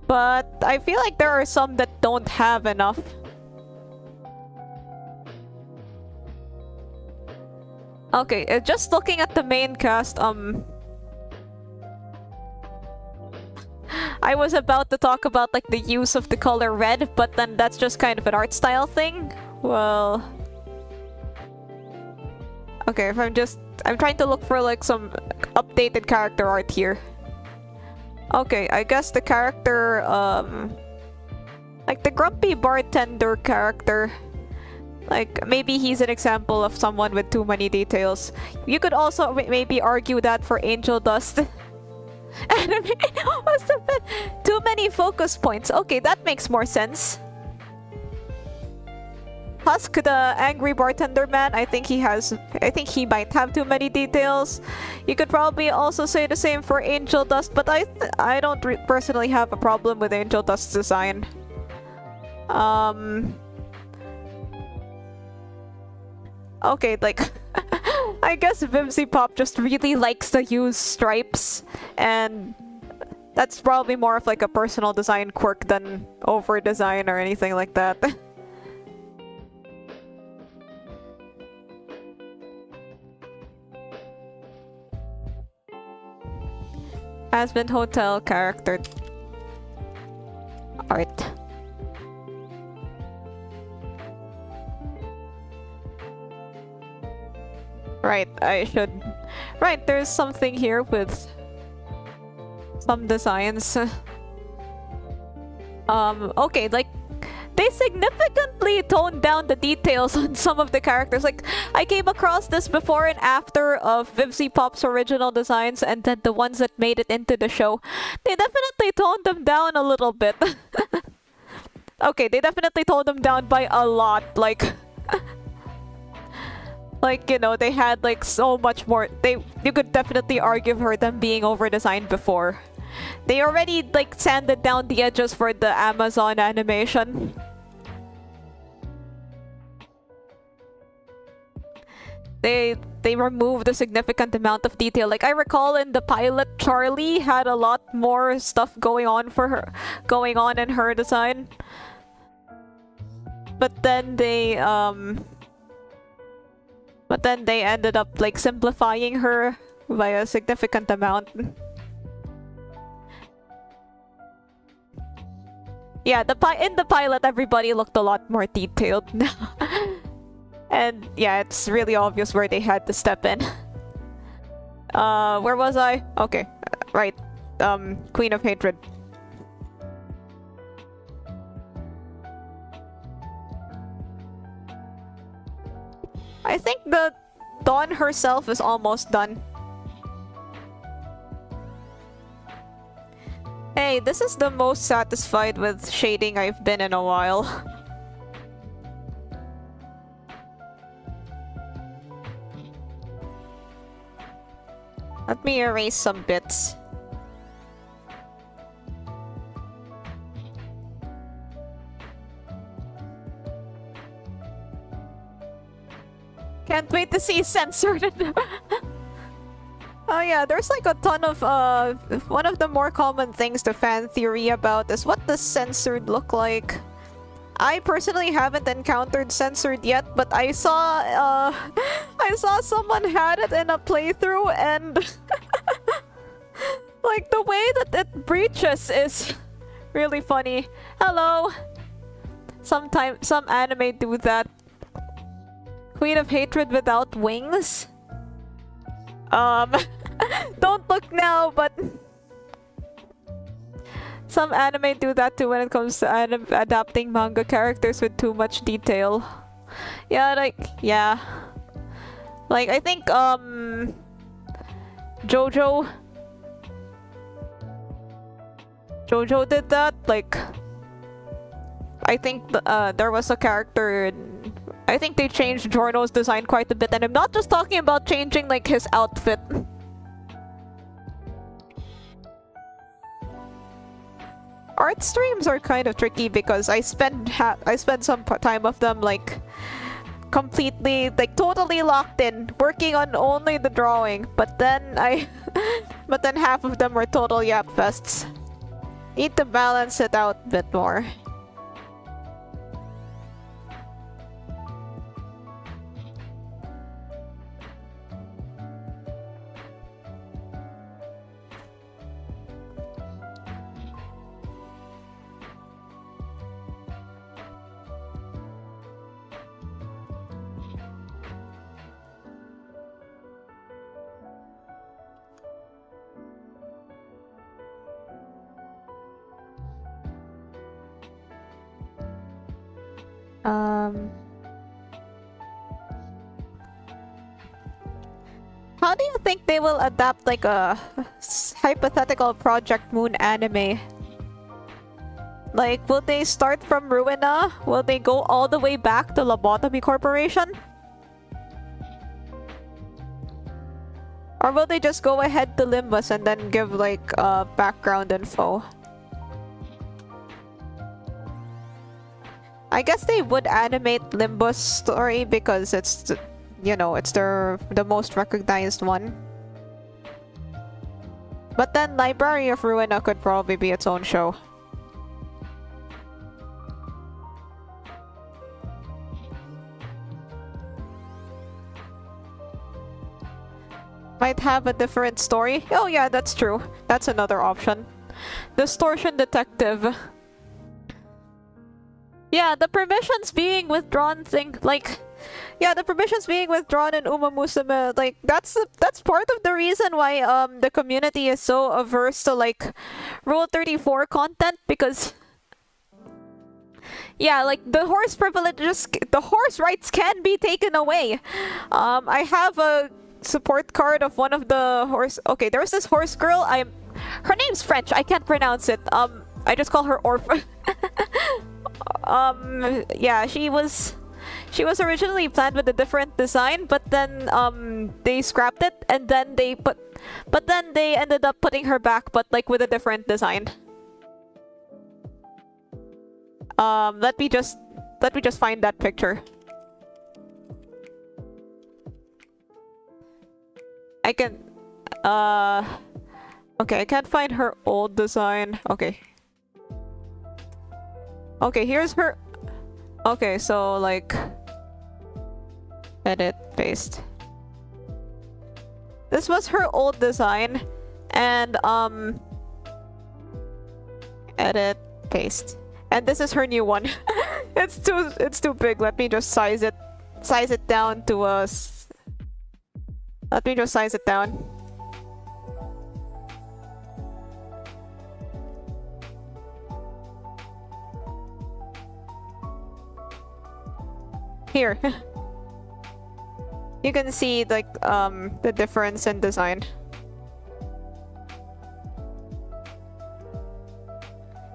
But I feel like there are some that don't have enough. Okay, just looking at the main cast, I was about to talk about like the use of the color red, but then that's just kind of an art style thing. Well... Okay, if I'm trying to look for like some updated character art here. Okay, I guess the character, like the grumpy bartender character Like, maybe he's an example of someone with too many details. You could also maybe argue that for Angel Dust. Anime. What's the too many focus points. Okay, that makes more sense. Husk, the angry bartender man, I think he might have too many details. You could probably also say the same for Angel Dust, but I don't personally have a problem with Angel Dust's design. Okay, like I guess Vimsy Pop just really likes to use stripes, and that's probably more of like a personal design quirk than over design or anything like that. Aspen Hotel character art. Right, I should. Right, there's something here with some designs. Okay, like they significantly toned down the details on some of the characters. Like, I came across this before and after of Vivsy Pop's original designs, and then the ones that made it into the show. They definitely toned them down a little bit. Okay, they definitely toned them down by a lot. Like, like, you know, they had like so much more. You could definitely argue for them being over-designed before. They already like sanded down the edges for the Amazon animation. They removed a significant amount of detail. Like, I recall in the pilot, Charlie had a lot more stuff going on in her design. But then they ended up like simplifying her by a significant amount. Yeah, in the pilot, everybody looked a lot more detailed now. And yeah, it's really obvious where they had to step in. Where was I? Okay, right. Queen of Hatred. I think the Dawn herself is almost done. Hey, this is the most satisfied with shading I've been in a while. Let me erase some bits. Can't wait to see censored. Oh yeah, there's like a ton of one of the more common things to fan theory about is what does censored look like? I personally haven't encountered censored yet, but I saw someone had it in a playthrough, and like the way that it breaches is really funny. Hello. Sometimes some anime do that. Queen of Hatred without wings? Don't look now, but some anime do that too when it comes to adapting manga characters with too much detail. Yeah, like, yeah. Like, I think, Jojo did that. Like, I think there was a character I think they changed Giorno's design quite a bit, and I'm not just talking about changing like his outfit. Art streams are kind of tricky because I spend some time of them like completely, like totally locked in, working on only the drawing. But then half of them were total yap fests. Need to balance it out a bit more. How do you think they will adapt like a hypothetical Project Moon anime? Like, will they start from Ruina? Will they go all the way back to Lobotomy Corporation? Or will they just go ahead to Limbus and then give like background info? I guess they would animate Limbus story because it's, you know, it's the most recognized one. But then Library of Ruina could probably be its own show. Might have a different story. Oh yeah, that's true. That's another option. Distortion Detective. Yeah, the permissions being withdrawn thing, like, yeah, the permissions being withdrawn in Uma Musume, like, that's part of the reason why the community is so averse to like Rule 34 content, because yeah, like the horse privileges, the horse rights can be taken away. I have a support card of one of the horse. Okay, there was this horse girl. Her name's French. I can't pronounce it. I just call her Orph. Yeah, she was originally planned with a different design, but then they scrapped it, and then they ended up putting her back, but like with a different design. Let me just find that picture. I can okay, I can't find her old design. Okay, here's her. Okay, so like edit, paste. This was her old design, and edit, paste. And this is her new one. It's too big. Let me just size it down to let me just size it down. Here. You can see like the difference in design.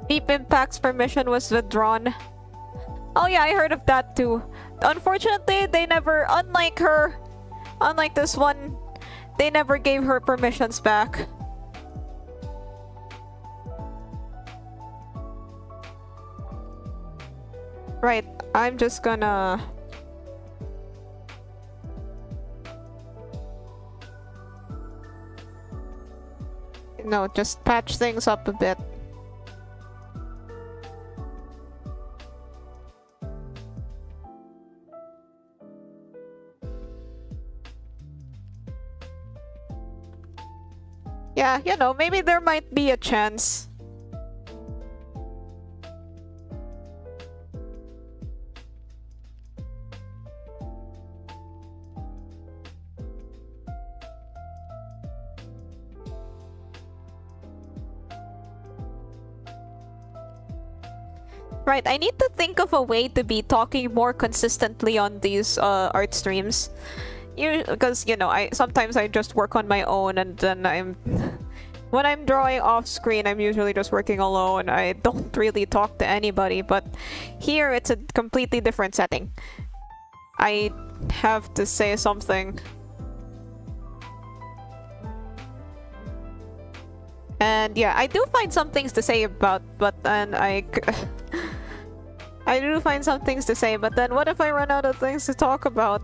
Deep Impact's permission was withdrawn. Oh yeah, I heard of that too. Unfortunately, they never, unlike this one, they never gave her permissions back. Right, I'm just gonna... No, just patch things up a bit. Yeah, you know, maybe there might be a chance. Right, I need to think of a way to be talking more consistently on these art streams. Because, you know, sometimes I just work on my own, and then when I'm drawing off screen, I'm usually just working alone. I don't really talk to anybody, but here it's a completely different setting. I have to say something. And yeah, I do find some things to say about, but then I do find some things to say, but then what if I run out of things to talk about?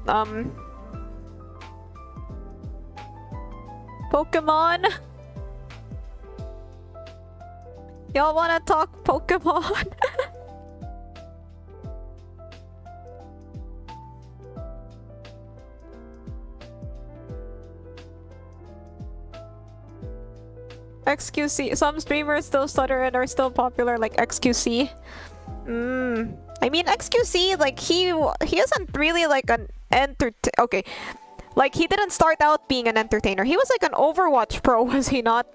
Pokemon? Y'all wanna talk Pokemon? XQC. Some streamers still stutter and are still popular, like XQC. I mean, XQC, like, he isn't really like an okay. Like, he didn't start out being an entertainer. He was like an Overwatch pro, was he not?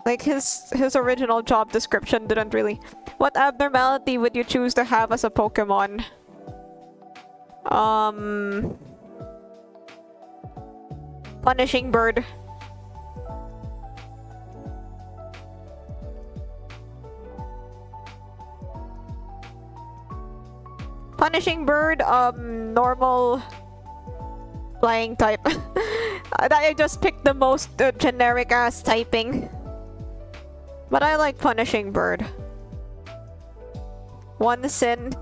Like, his original job description didn't really... What abnormality would you choose to have as a Pokemon? Punishing bird. Punishing bird, normal flying type. I just picked the most generic ass typing. But I like punishing bird. One sin.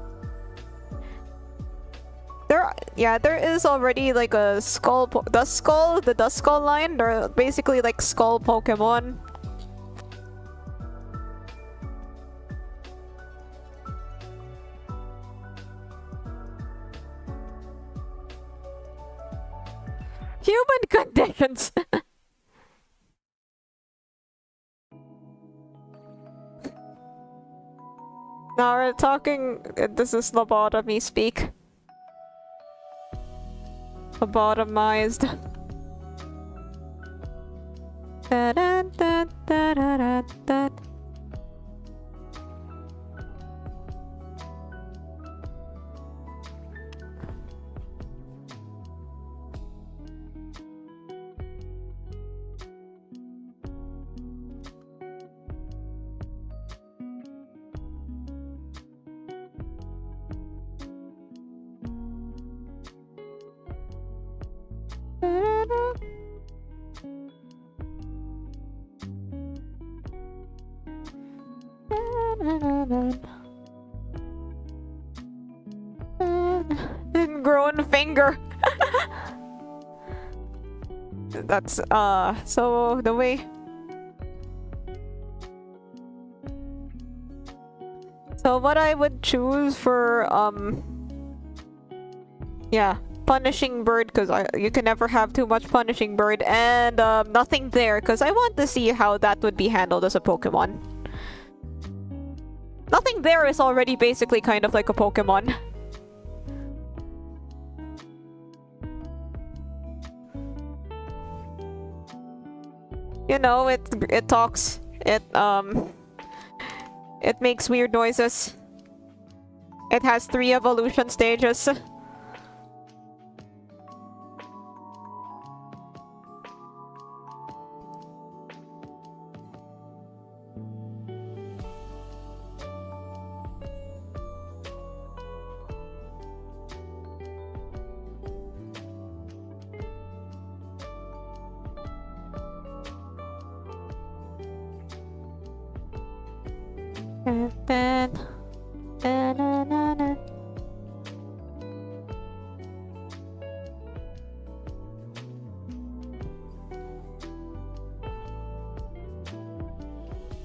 There is already like a skull, the dust skull line. They're basically like skull Pokemon. Human conditions. Now we're talking. This is lobotomy speak. Lobotomized. Da -da -da -da -da -da. Ingrown finger. That's so the way. So what I would choose for yeah, punishing bird, because you can never have too much punishing bird, and nothing there because I want to see how that would be handled as a Pokemon. Nothing there is already basically kind of like a Pokemon. You know, it talks. It makes weird noises. It has 3 evolution stages.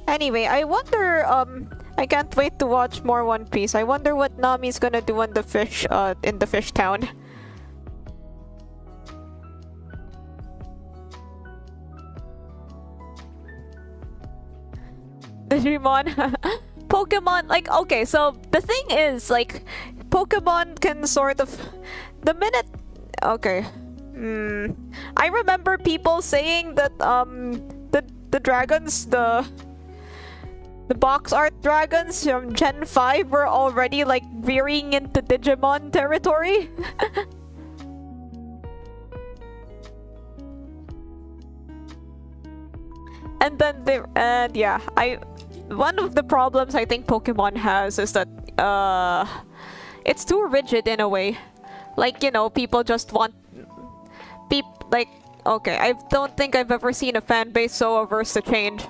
Anyway, I wonder, I can't wait to watch more One Piece. I wonder what Nami's gonna do on the fish, in the fish town. Digimon. Pokemon, like, okay, so the thing is, like, Pokemon can sort of... The minute... Okay. I remember people saying that, the dragons, the box art dragons from Gen 5 were already, like, veering into Digimon territory. And then they... And yeah, one of the problems I think Pokemon has is that it's too rigid in a way. Like, you know, people just want like, okay, I don't think I've ever seen a fan base so averse to change.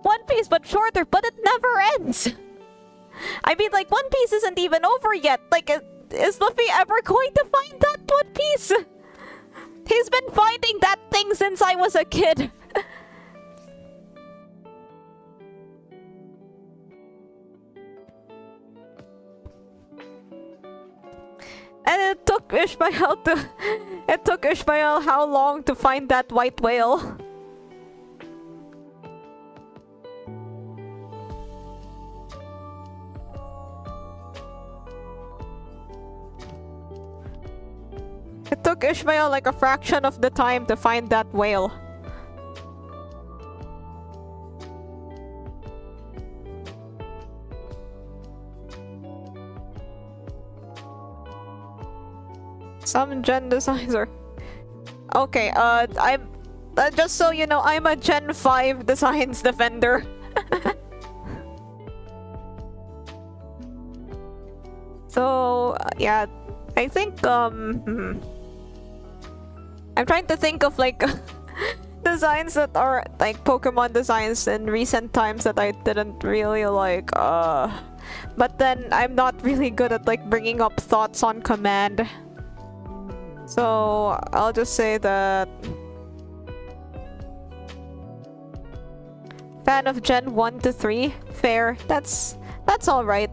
One Piece but shorter, but it never ends. I mean, like, One Piece isn't even over yet. Like, is Luffy ever going to find that One Piece? He's been finding that thing since I was a kid. And it took Ishmael how long to find that white whale? It took Ishmael like a fraction of the time to find that whale. Some Gen designs are... Okay, I'm... just so you know, I'm a Gen 5 designs defender. So, yeah, I think, I'm trying to think of, like, designs that are, like, Pokemon designs in recent times that I didn't really like, but then I'm not really good at, like, bringing up thoughts on command. So, I'll just say that... Fan of Gen 1 to 3? Fair. That's alright.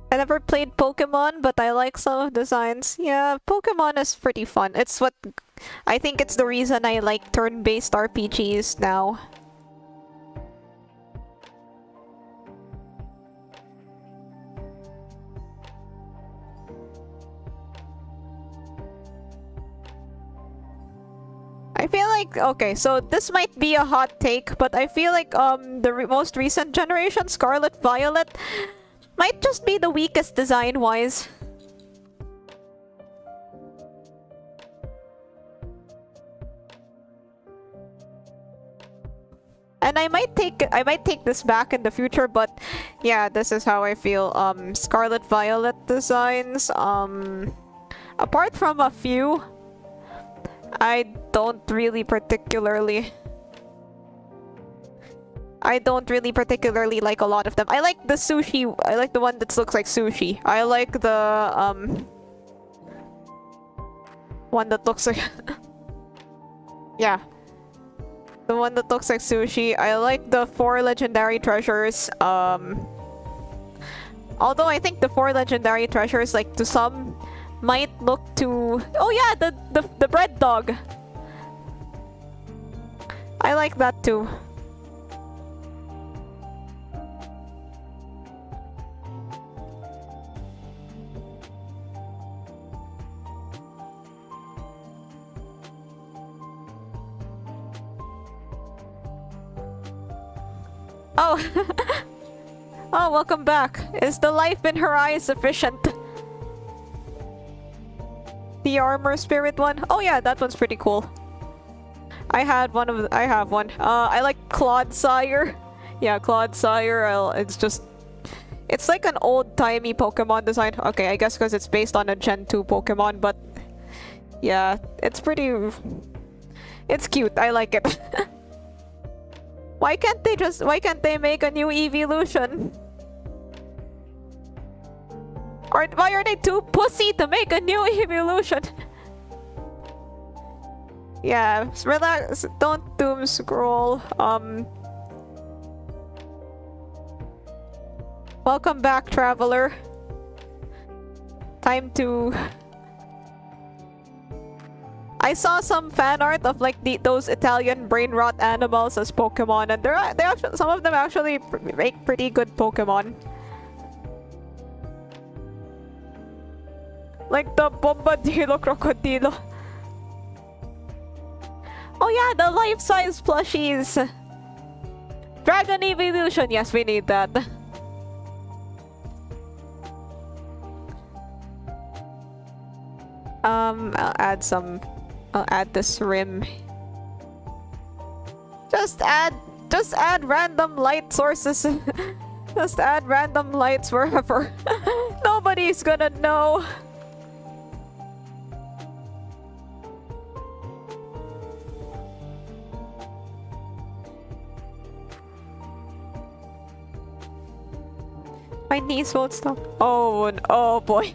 I never played Pokemon, but I like some of the designs. Yeah, Pokemon is pretty fun. It's what... I think it's the reason I like turn-based RPGs now. I feel like... Okay, so this might be a hot take, but I feel like the most recent generation, Scarlet Violet, might just be the weakest design-wise. And I might take this back in the future, but yeah, this is how I feel. Scarlet Violet designs, apart from a few, I don't really particularly like a lot of them. I like the sushi. I like the one that looks like sushi. I like the one that looks like yeah, the one that looks like sushi. I like the 4 legendary treasures. Although I think the 4 legendary treasures, like, to some might look too... Oh yeah, the bread dog. I like that too. Oh, oh, welcome back. Is the life in her eyes sufficient? The armor spirit one? Oh yeah, that one's pretty cool. I have one. I like Clodsire. Yeah, Clodsire. It's like an old-timey Pokemon design. Okay, I guess because it's based on a Gen 2 Pokemon, but yeah, it's pretty... It's cute. I like it. Why can't they make a new evolution? Or why are they too pussy to make a new evolution? Yeah, relax, don't doom scroll. Welcome back, traveler. Time to... I saw some fan art of, like, those Italian brain rot animals as Pokemon, and some of them actually make pretty good Pokemon. Like the Bombadillo Crocodilo. Oh yeah, the life-size plushies. Dragon Evolution, yes, we need that. I'll add this rim. Just add random light sources. Just add random lights wherever. Nobody's gonna know. My knees won't stop. Oh boy.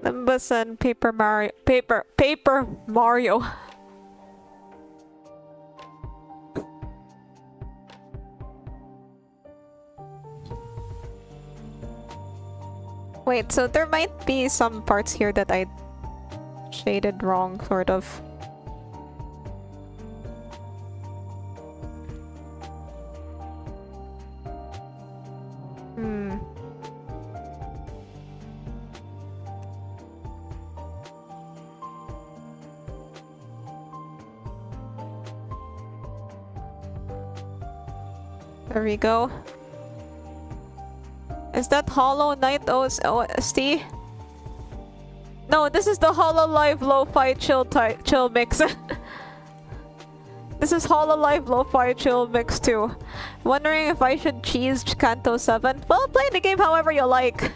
Limbus and Paper Mario. Wait, so there might be some parts here that I shaded wrong, sort of. Hmm. There we go. Is that Hollow Knight OST? No, this is the Hololive Lo-Fi chill mix. This is Hololive Lo-Fi chill mix too. Wondering if I should cheese Kanto 7? Well, play the game however you like.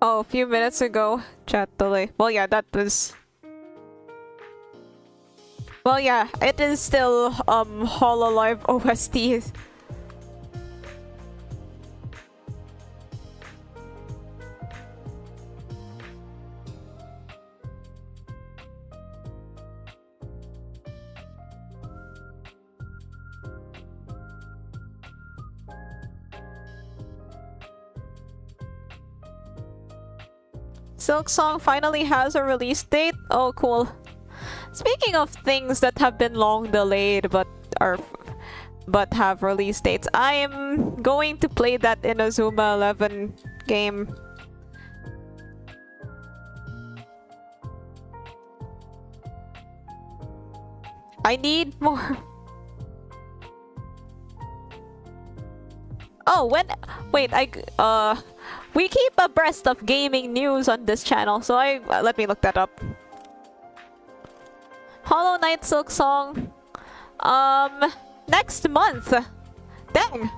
Oh, a few minutes ago, chat delay. Well, yeah, that was... Well, yeah, it is still, Hololive OST. Silk Song finally has a release date? Oh, cool. Speaking of things that have been long delayed but have release dates, I am going to play that Inazuma 11 game. I need more. Oh, wait, we keep abreast of gaming news on this channel, so let me look that up. Hollow Knight Silk Song, next month. Dang.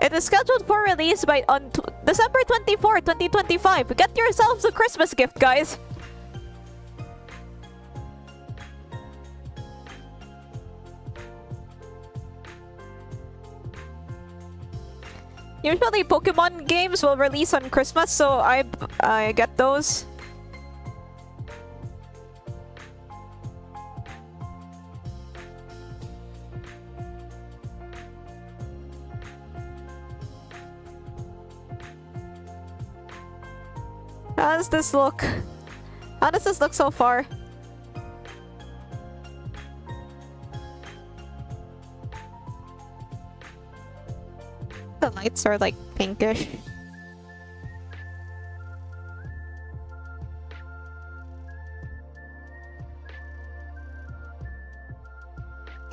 It is scheduled for release on December 24, 2025. Get yourselves a Christmas gift, guys. Usually Pokemon games will release on Christmas, so I get those. How does this look? How does this look so far? The lights are like pinkish.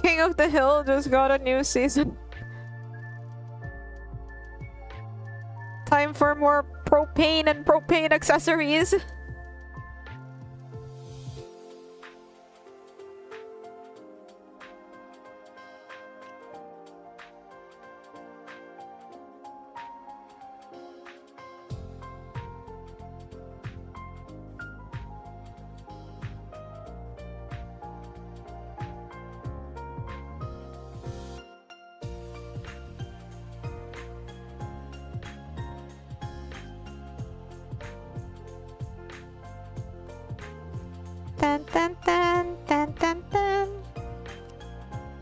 King of the Hill just got a new season. Time for more propane and propane accessories.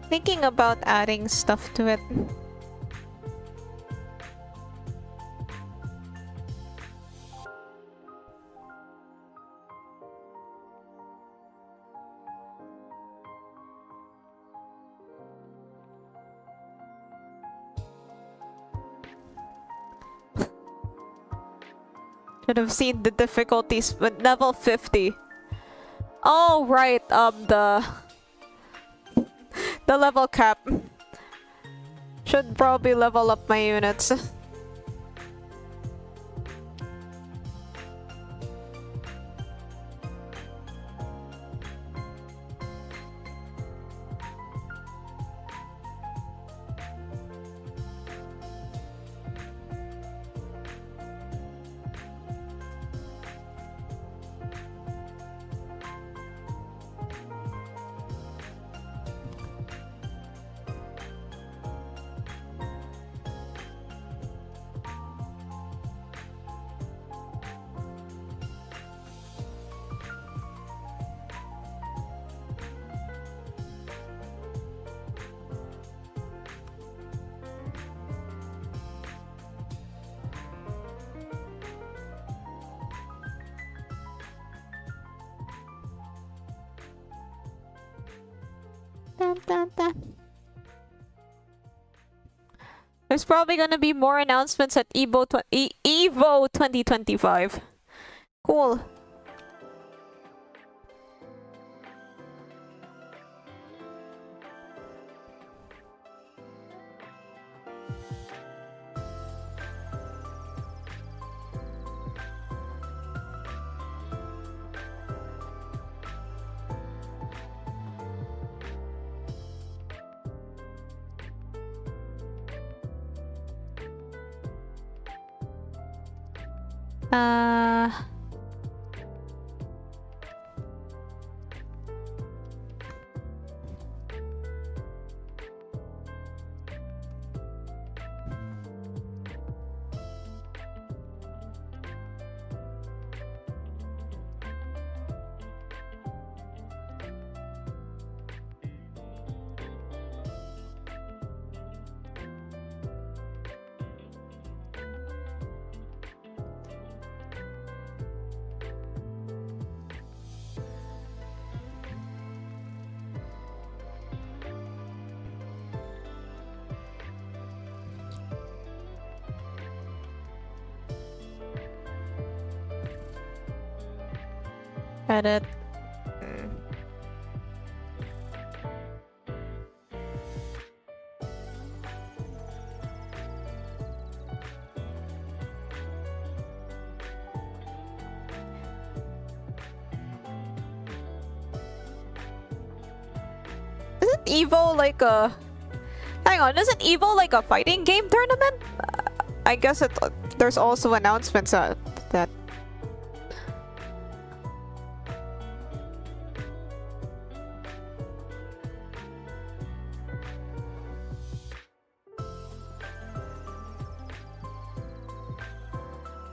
Thinking about adding stuff to it. Should have seen the difficulties with level 50. Oh, right, the level cap. Should probably level up my units. dun, dun, dun. There's probably gonna be more announcements at Evo 2025. Cool. Edit. Isn't Evo like a... Hang on, isn't Evo like a fighting game tournament? I guess there's also announcements that...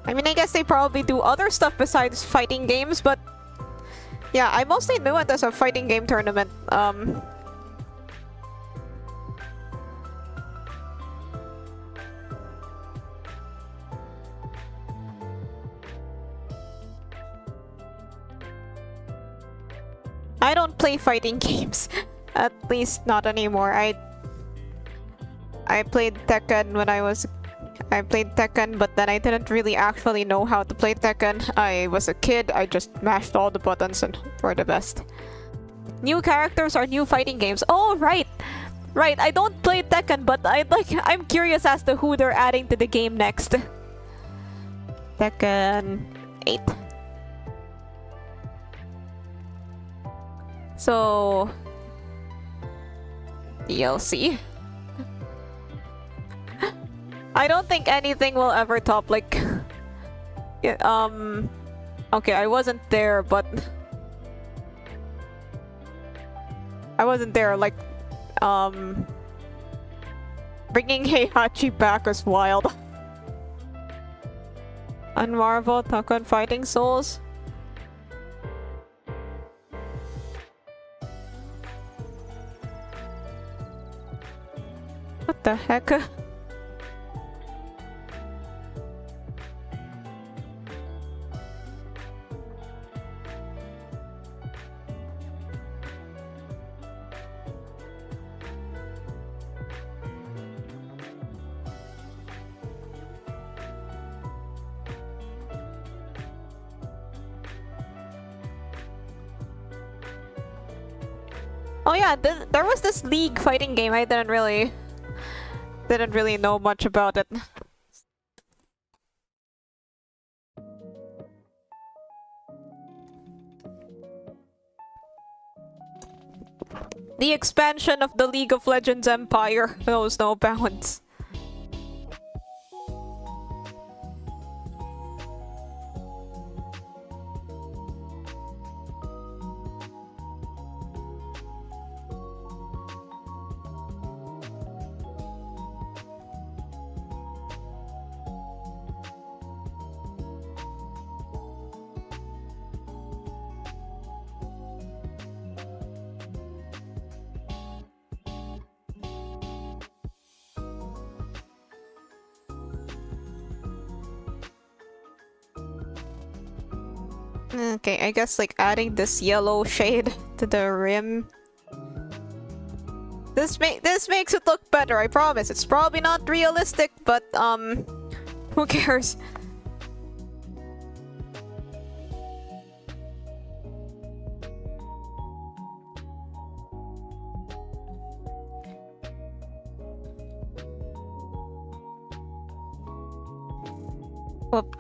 I mean, I guess they probably do other stuff besides fighting games, but... Yeah, I mostly knew it as a fighting game tournament. I don't play fighting games. At least not anymore. I played Tekken when I played Tekken, but then I didn't really actually know how to play Tekken. I was a kid, I just mashed all the buttons and for the best. New characters are new fighting games. Oh, right! Right, I don't play Tekken, but I'm curious as to who they're adding to the game next. Tekken 8. So... DLC. I don't think anything will ever top, like... Okay, I wasn't there, but... I wasn't there, like... Bringing Heihachi back was wild. Unmarvel, Tekken Fighting Souls. What the heck? Oh yeah, there was this League fighting game. I didn't really know much about it. The expansion of the League of Legends empire knows no bounds. Okay, I guess like adding this yellow shade to the rim This makes it look better, I promise. It's probably not realistic, but who cares? Whoop.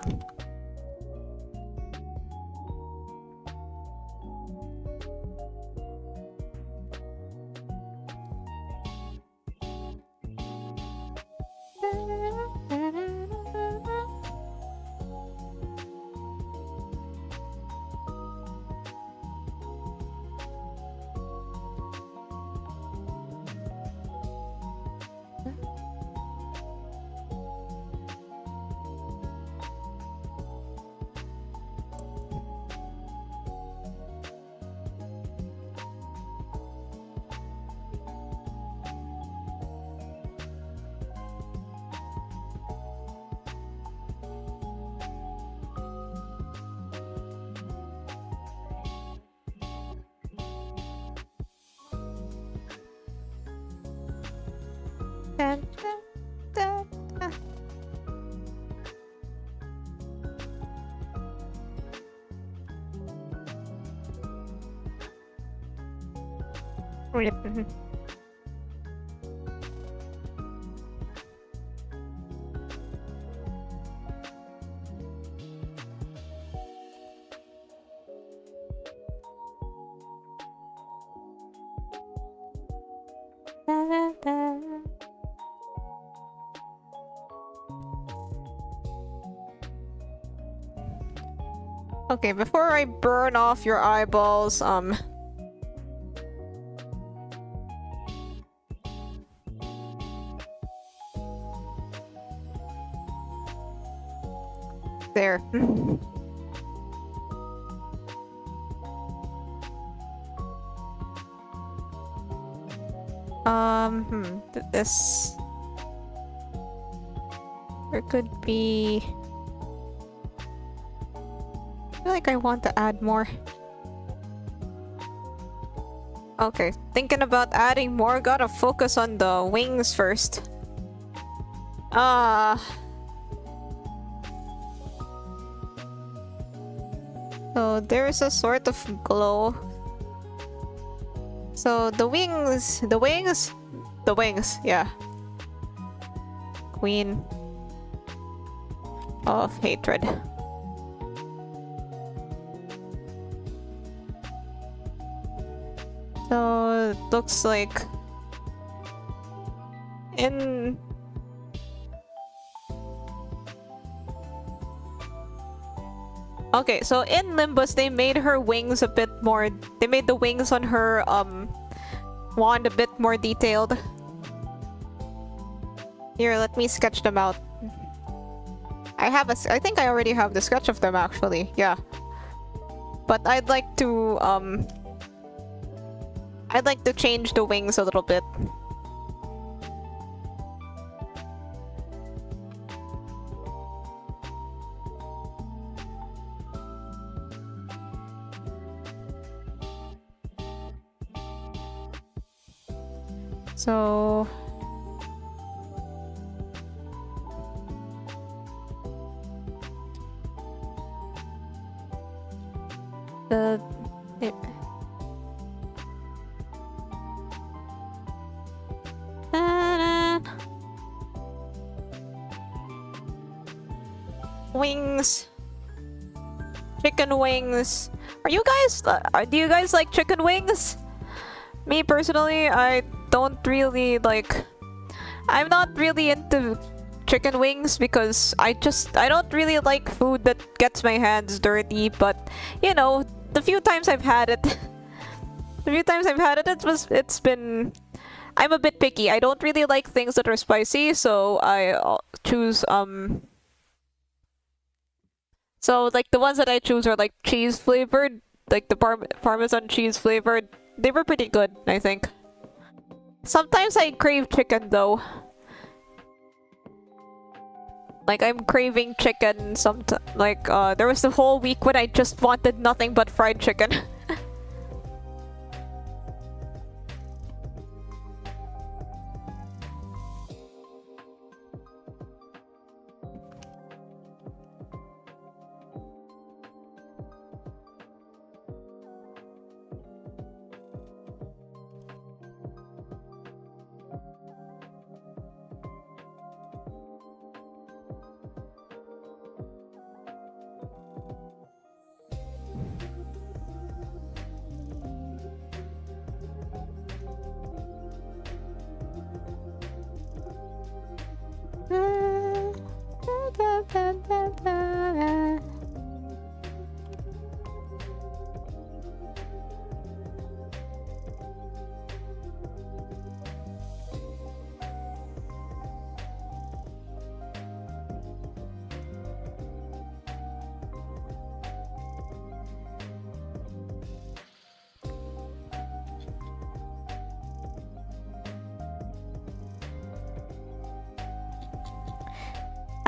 Dun, dun, dun, dun. Yep. Okay, before I burn off your eyeballs, there. This... There could be... I feel like I want to add more. Okay, thinking about adding more, gotta focus on the wings first. So there's a sort of glow. So the wings, yeah. Queen of Hatred. So it looks like in okay, so in Limbus they made her wings a bit more, they made the wings on her wand a bit more detailed. Here, let me sketch them out. I think I already have the sketch of them actually, yeah. But I'd like to change the wings a little bit. So... Wings. Chicken wings. Are you guys... do you guys like chicken wings? Me personally, I don't really like... I'm not really into chicken wings because I don't really like food that gets my hands dirty, but you know, the few times I've had it, it's been... I'm a bit picky. I don't really like things that are spicy, so I choose so like the ones that I choose are like cheese flavored, like the Parmesan cheese flavored. They were pretty good, I think. Sometimes I crave chicken though. Like I'm craving chicken sometimes. Like there was the whole week when I just wanted nothing but fried chicken.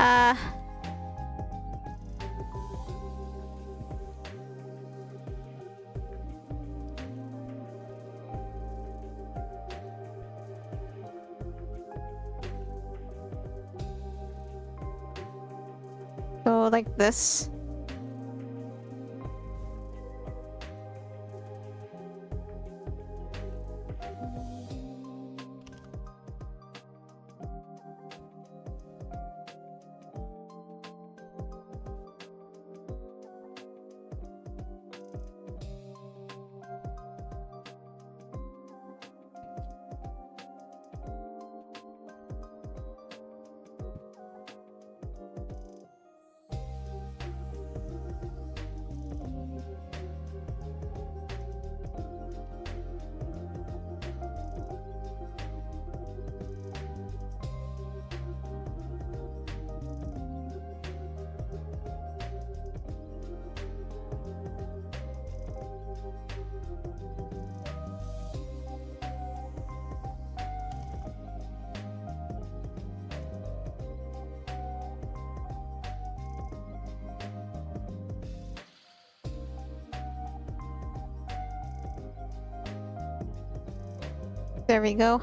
Uh, go like this. There we go.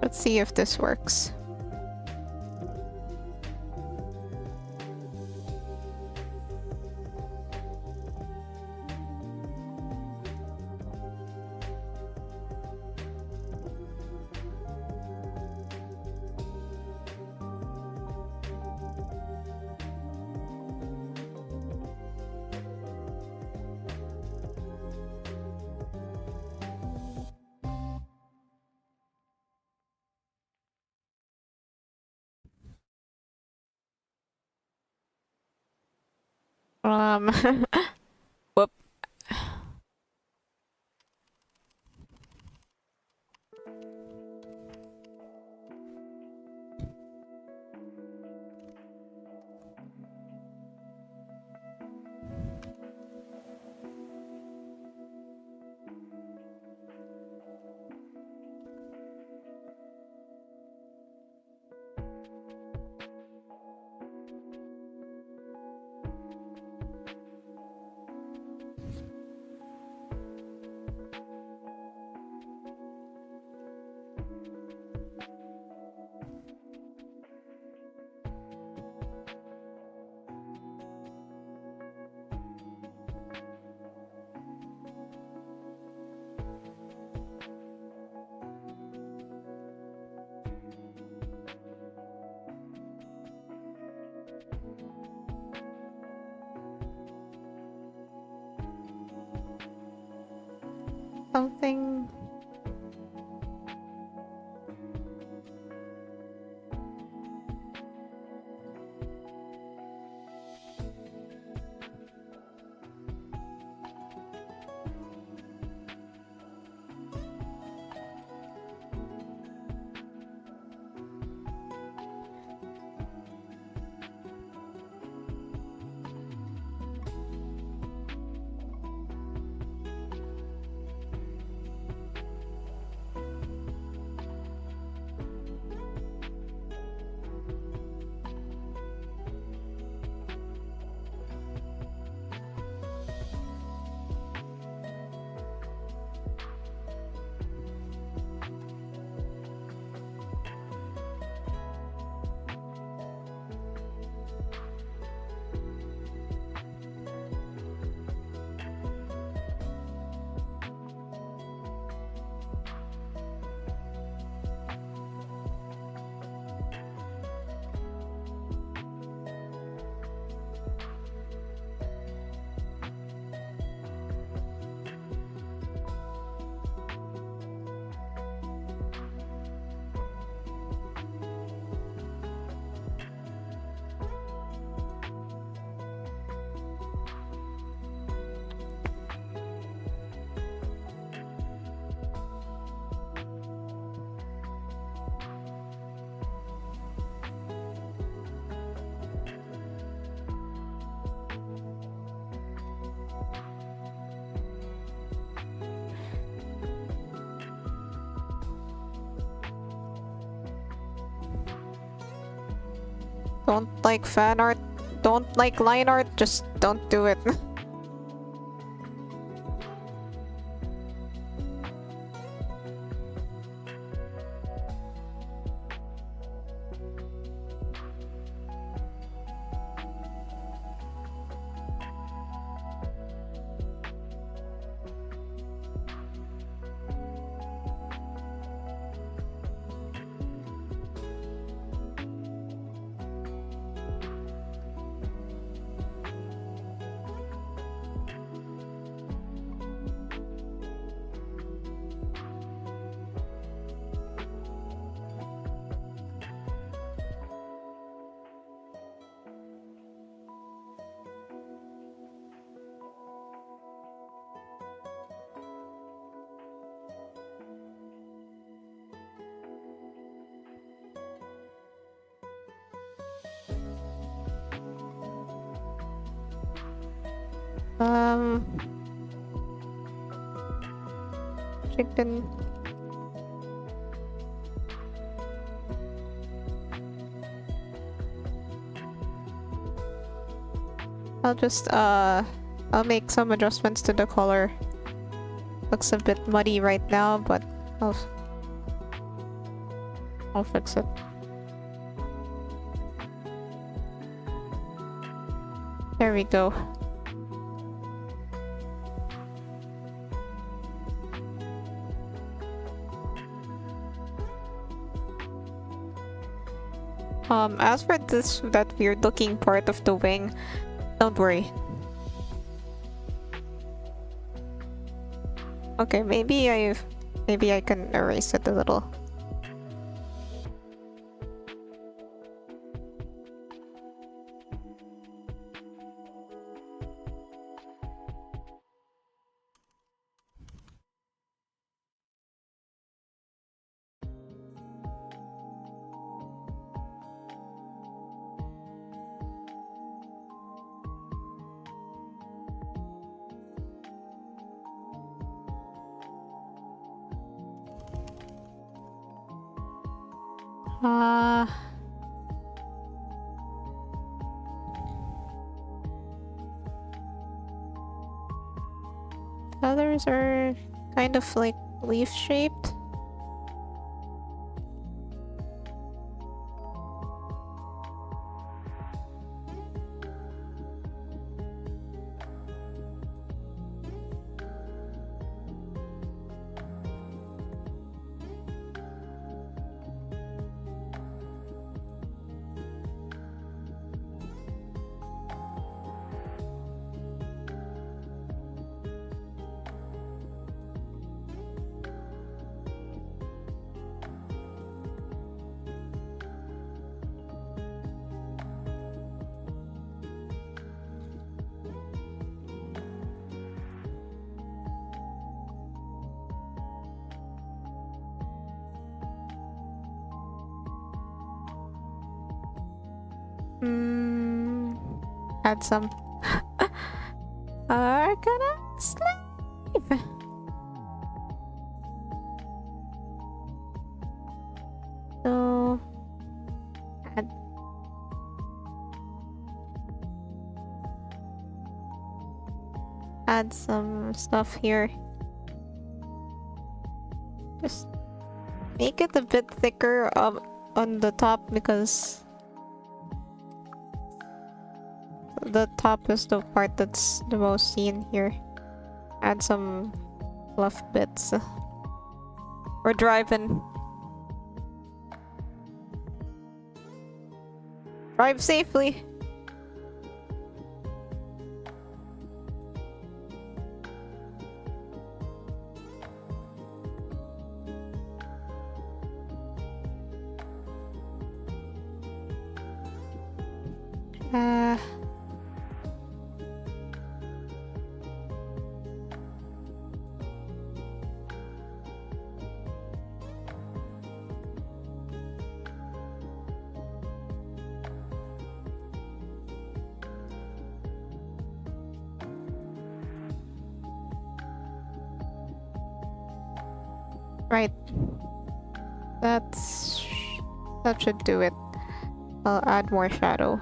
Let's see if this works. Whoop. Something. Don't like fan art, don't like line art, just don't do it. Chicken. I'll just I'll make some adjustments to the color. Looks a bit muddy right now, but I'll fix it. There we go. As for that weird looking part of the wing, don't worry. Okay, maybe I can erase it a little. Others are kind of like leaf shaped. Add some Arcana Slave. So add some stuff here. Just make it a bit thicker on the top because the top is the part that's the most seen here. Add some fluff bits. We're driving. Drive safely. Right. That should do it. I'll add more shadow.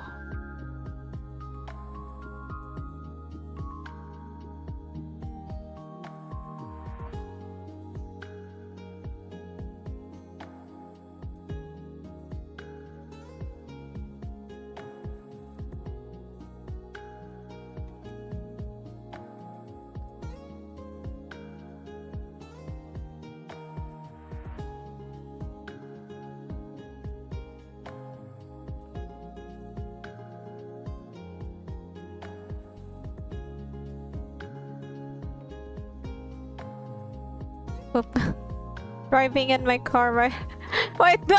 Oop. Driving in my car, right? Wait, no!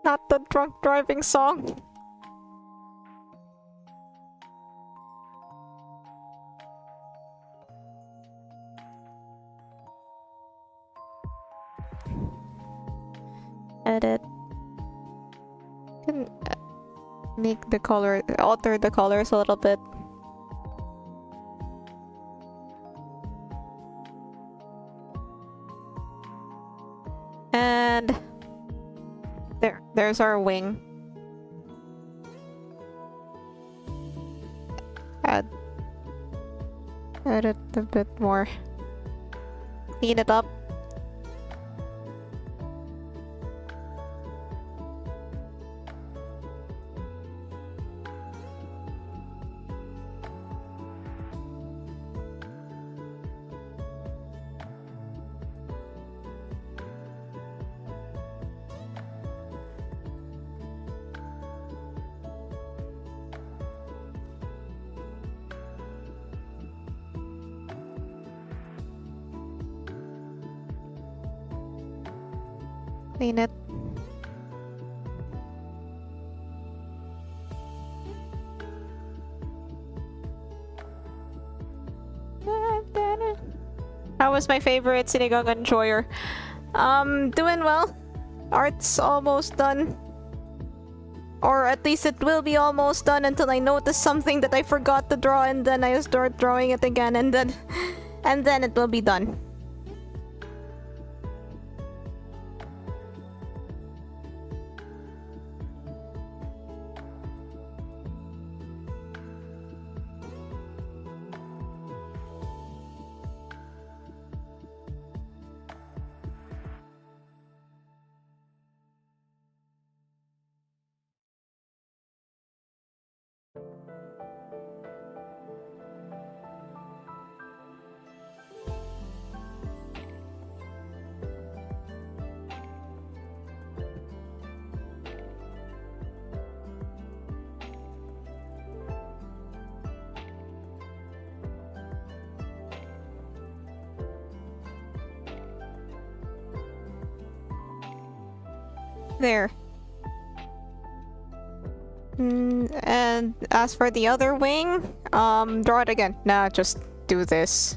Not the drunk driving song. Edit. Can make the color, alter the colors a little bit. And there's our wing. Add it a bit more. Clean it up. Clean it. That was my favorite Sinigang Enjoyer. Doing well. Art's almost done. Or at least it will be almost done until I notice something that I forgot to draw and then I start drawing it again and then it will be done. There. And as for the other wing, draw it again. Nah, just do this.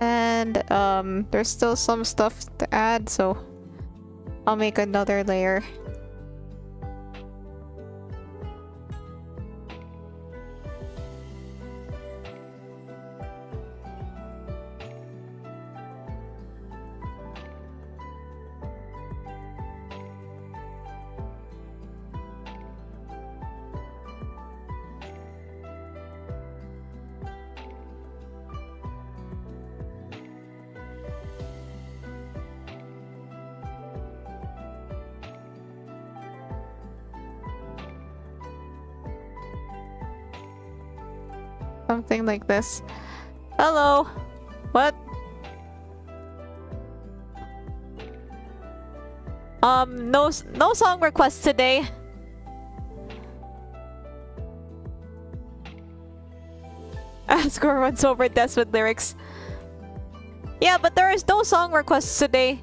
And there's still some stuff to add, so I'll make another layer. Something like this. Hello! What? No song requests today. Score runs over deaths with lyrics. Yeah, but there is no song requests today.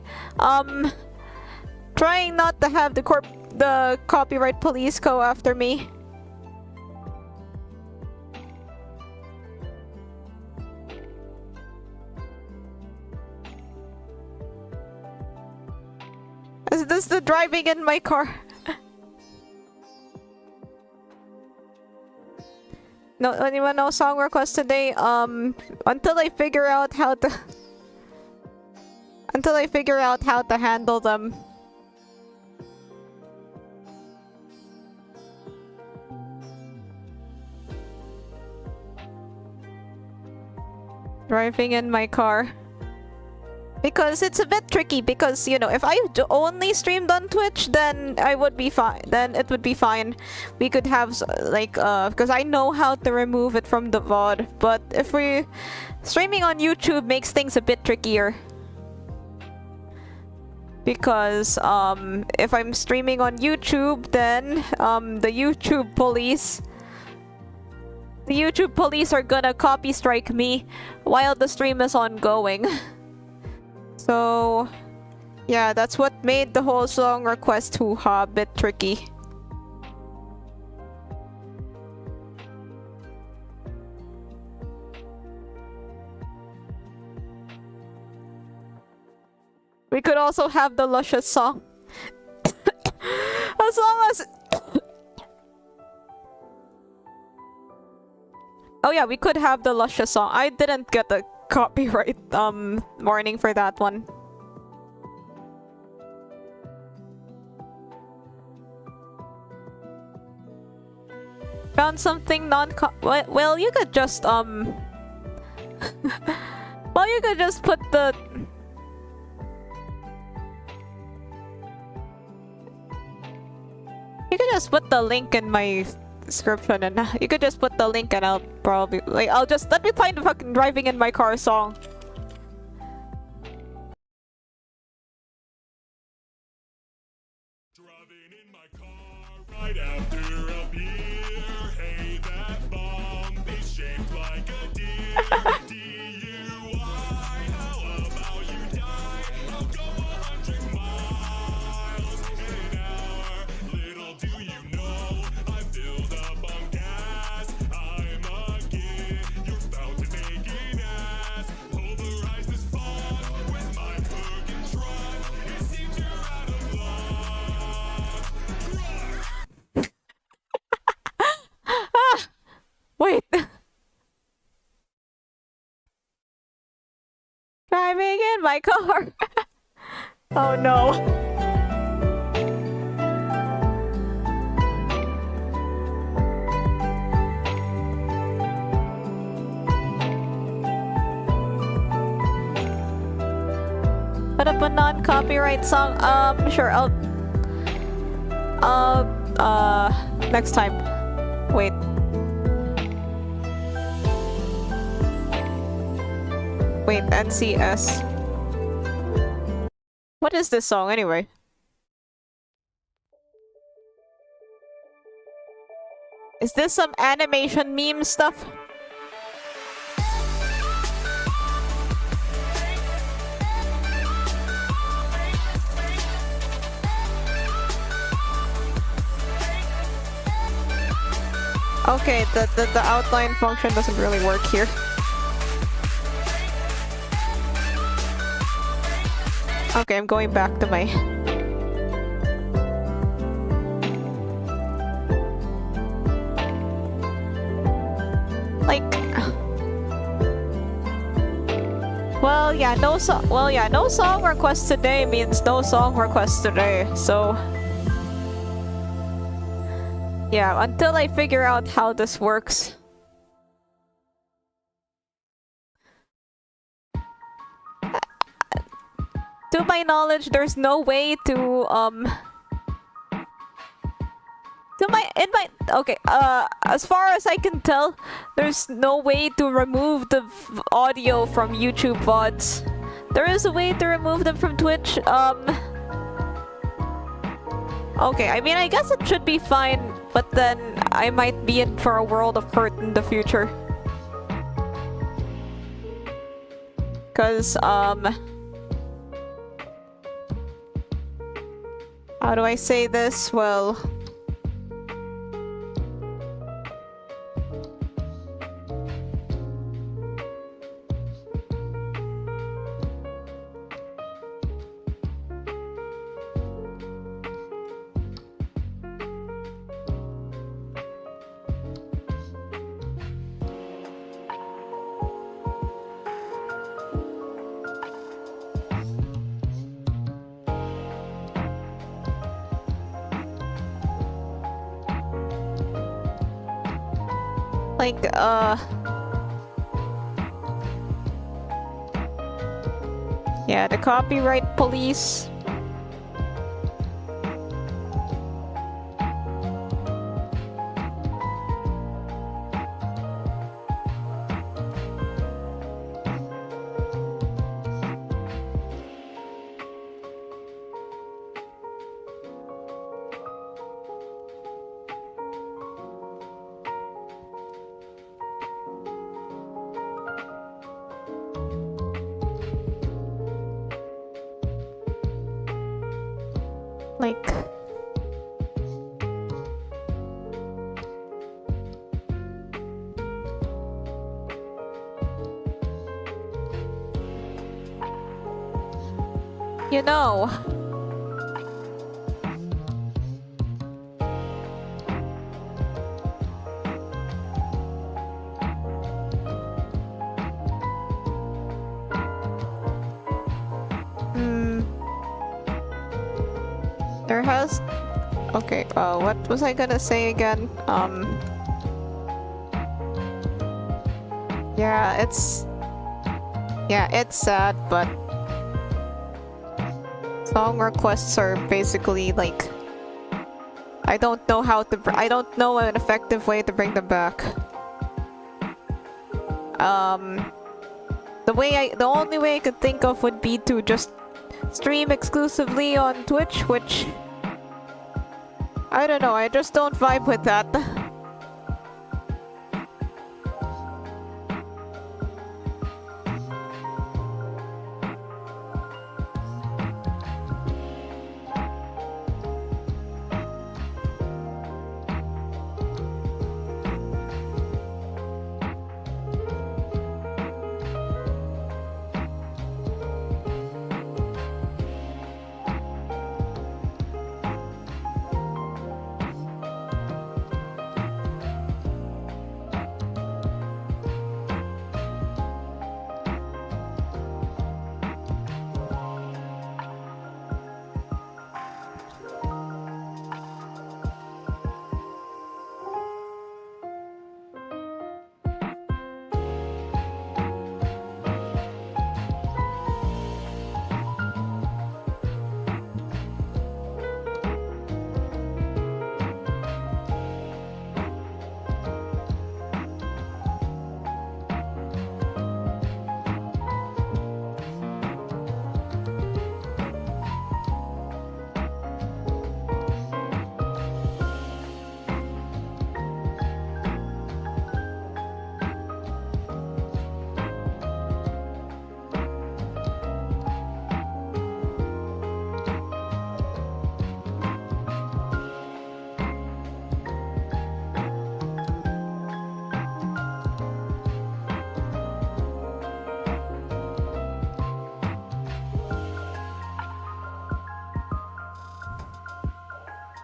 Trying not to have the copyright police go after me. Is this the driving in my car? No, anyone no song request today? Until I figure out how to handle them. Driving in my car. Because it's a bit tricky because, you know, if I only streamed on Twitch, then I would be fine. Then it would be fine. We could have, like, because I know how to remove it from the VOD. But if we... Streaming on YouTube makes things a bit trickier. Because, if I'm streaming on YouTube, then, the YouTube police... The YouTube police are gonna copy strike me while the stream is ongoing. So, yeah, that's what made the whole song request hoo-ha a bit tricky. We could also have the luscious song. As long as... Oh yeah, we could have the luscious song. I didn't get a copyright warning for that one. Found something well, you could just well, you could just put the link in my description, and you could just put the link, and I'll probably let me find the fucking driving in my car song. Driving in my car right after a beer. Hey, that bomb is shaped like a deer. DUI, how about you die? I'll go 100 miles in an hour. Little do you know, I filled up on gas. I'm a kid, you're about to make an ass. Pulverize this fog with my fucking truck. It seems you're out of luck. Wait. Driving in my car. Oh no. Put up a non-copyright song. Sure, next time. Wait. Wait, NCS. What is this song anyway? Is this some animation meme stuff? Okay, the outline function doesn't really work here. Okay, I'm going back to my... Like... Well, yeah, no song request today means no song request today, so... Yeah, until I figure out how this works. To my knowledge, there's no way to okay, as far as I can tell, there's no way to remove the audio from YouTube VODs. There is a way to remove them from Twitch. Okay, I mean, I guess it should be fine, but then I might be in for a world of hurt in the future. Cause, how do I say this? Well... Like, yeah, the copyright police. Like... You know... There has... Okay, what was I gonna say again? Yeah, it's... Yeah, it's sad, but... Song requests are basically, like... I don't know how to... I don't know an effective way to bring them back. The only way I could think of would be to just stream exclusively on Twitch, which... I don't know, I just don't vibe with that.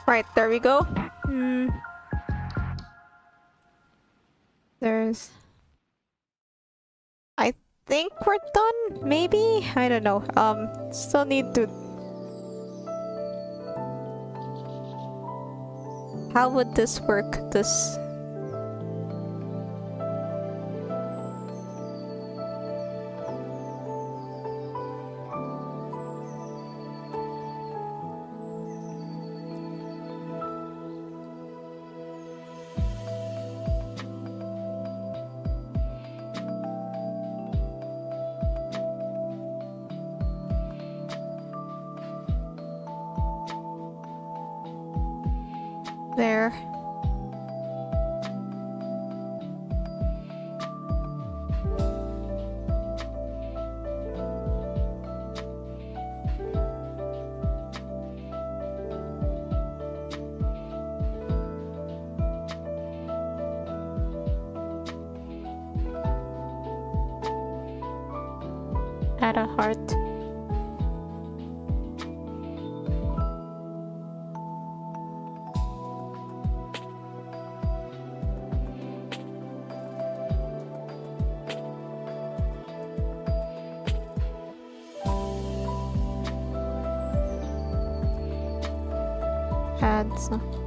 Right, there we go. There's... I think we're done, maybe? I don't know. Still need to... How would this work? This... There. Add a heart. Add some.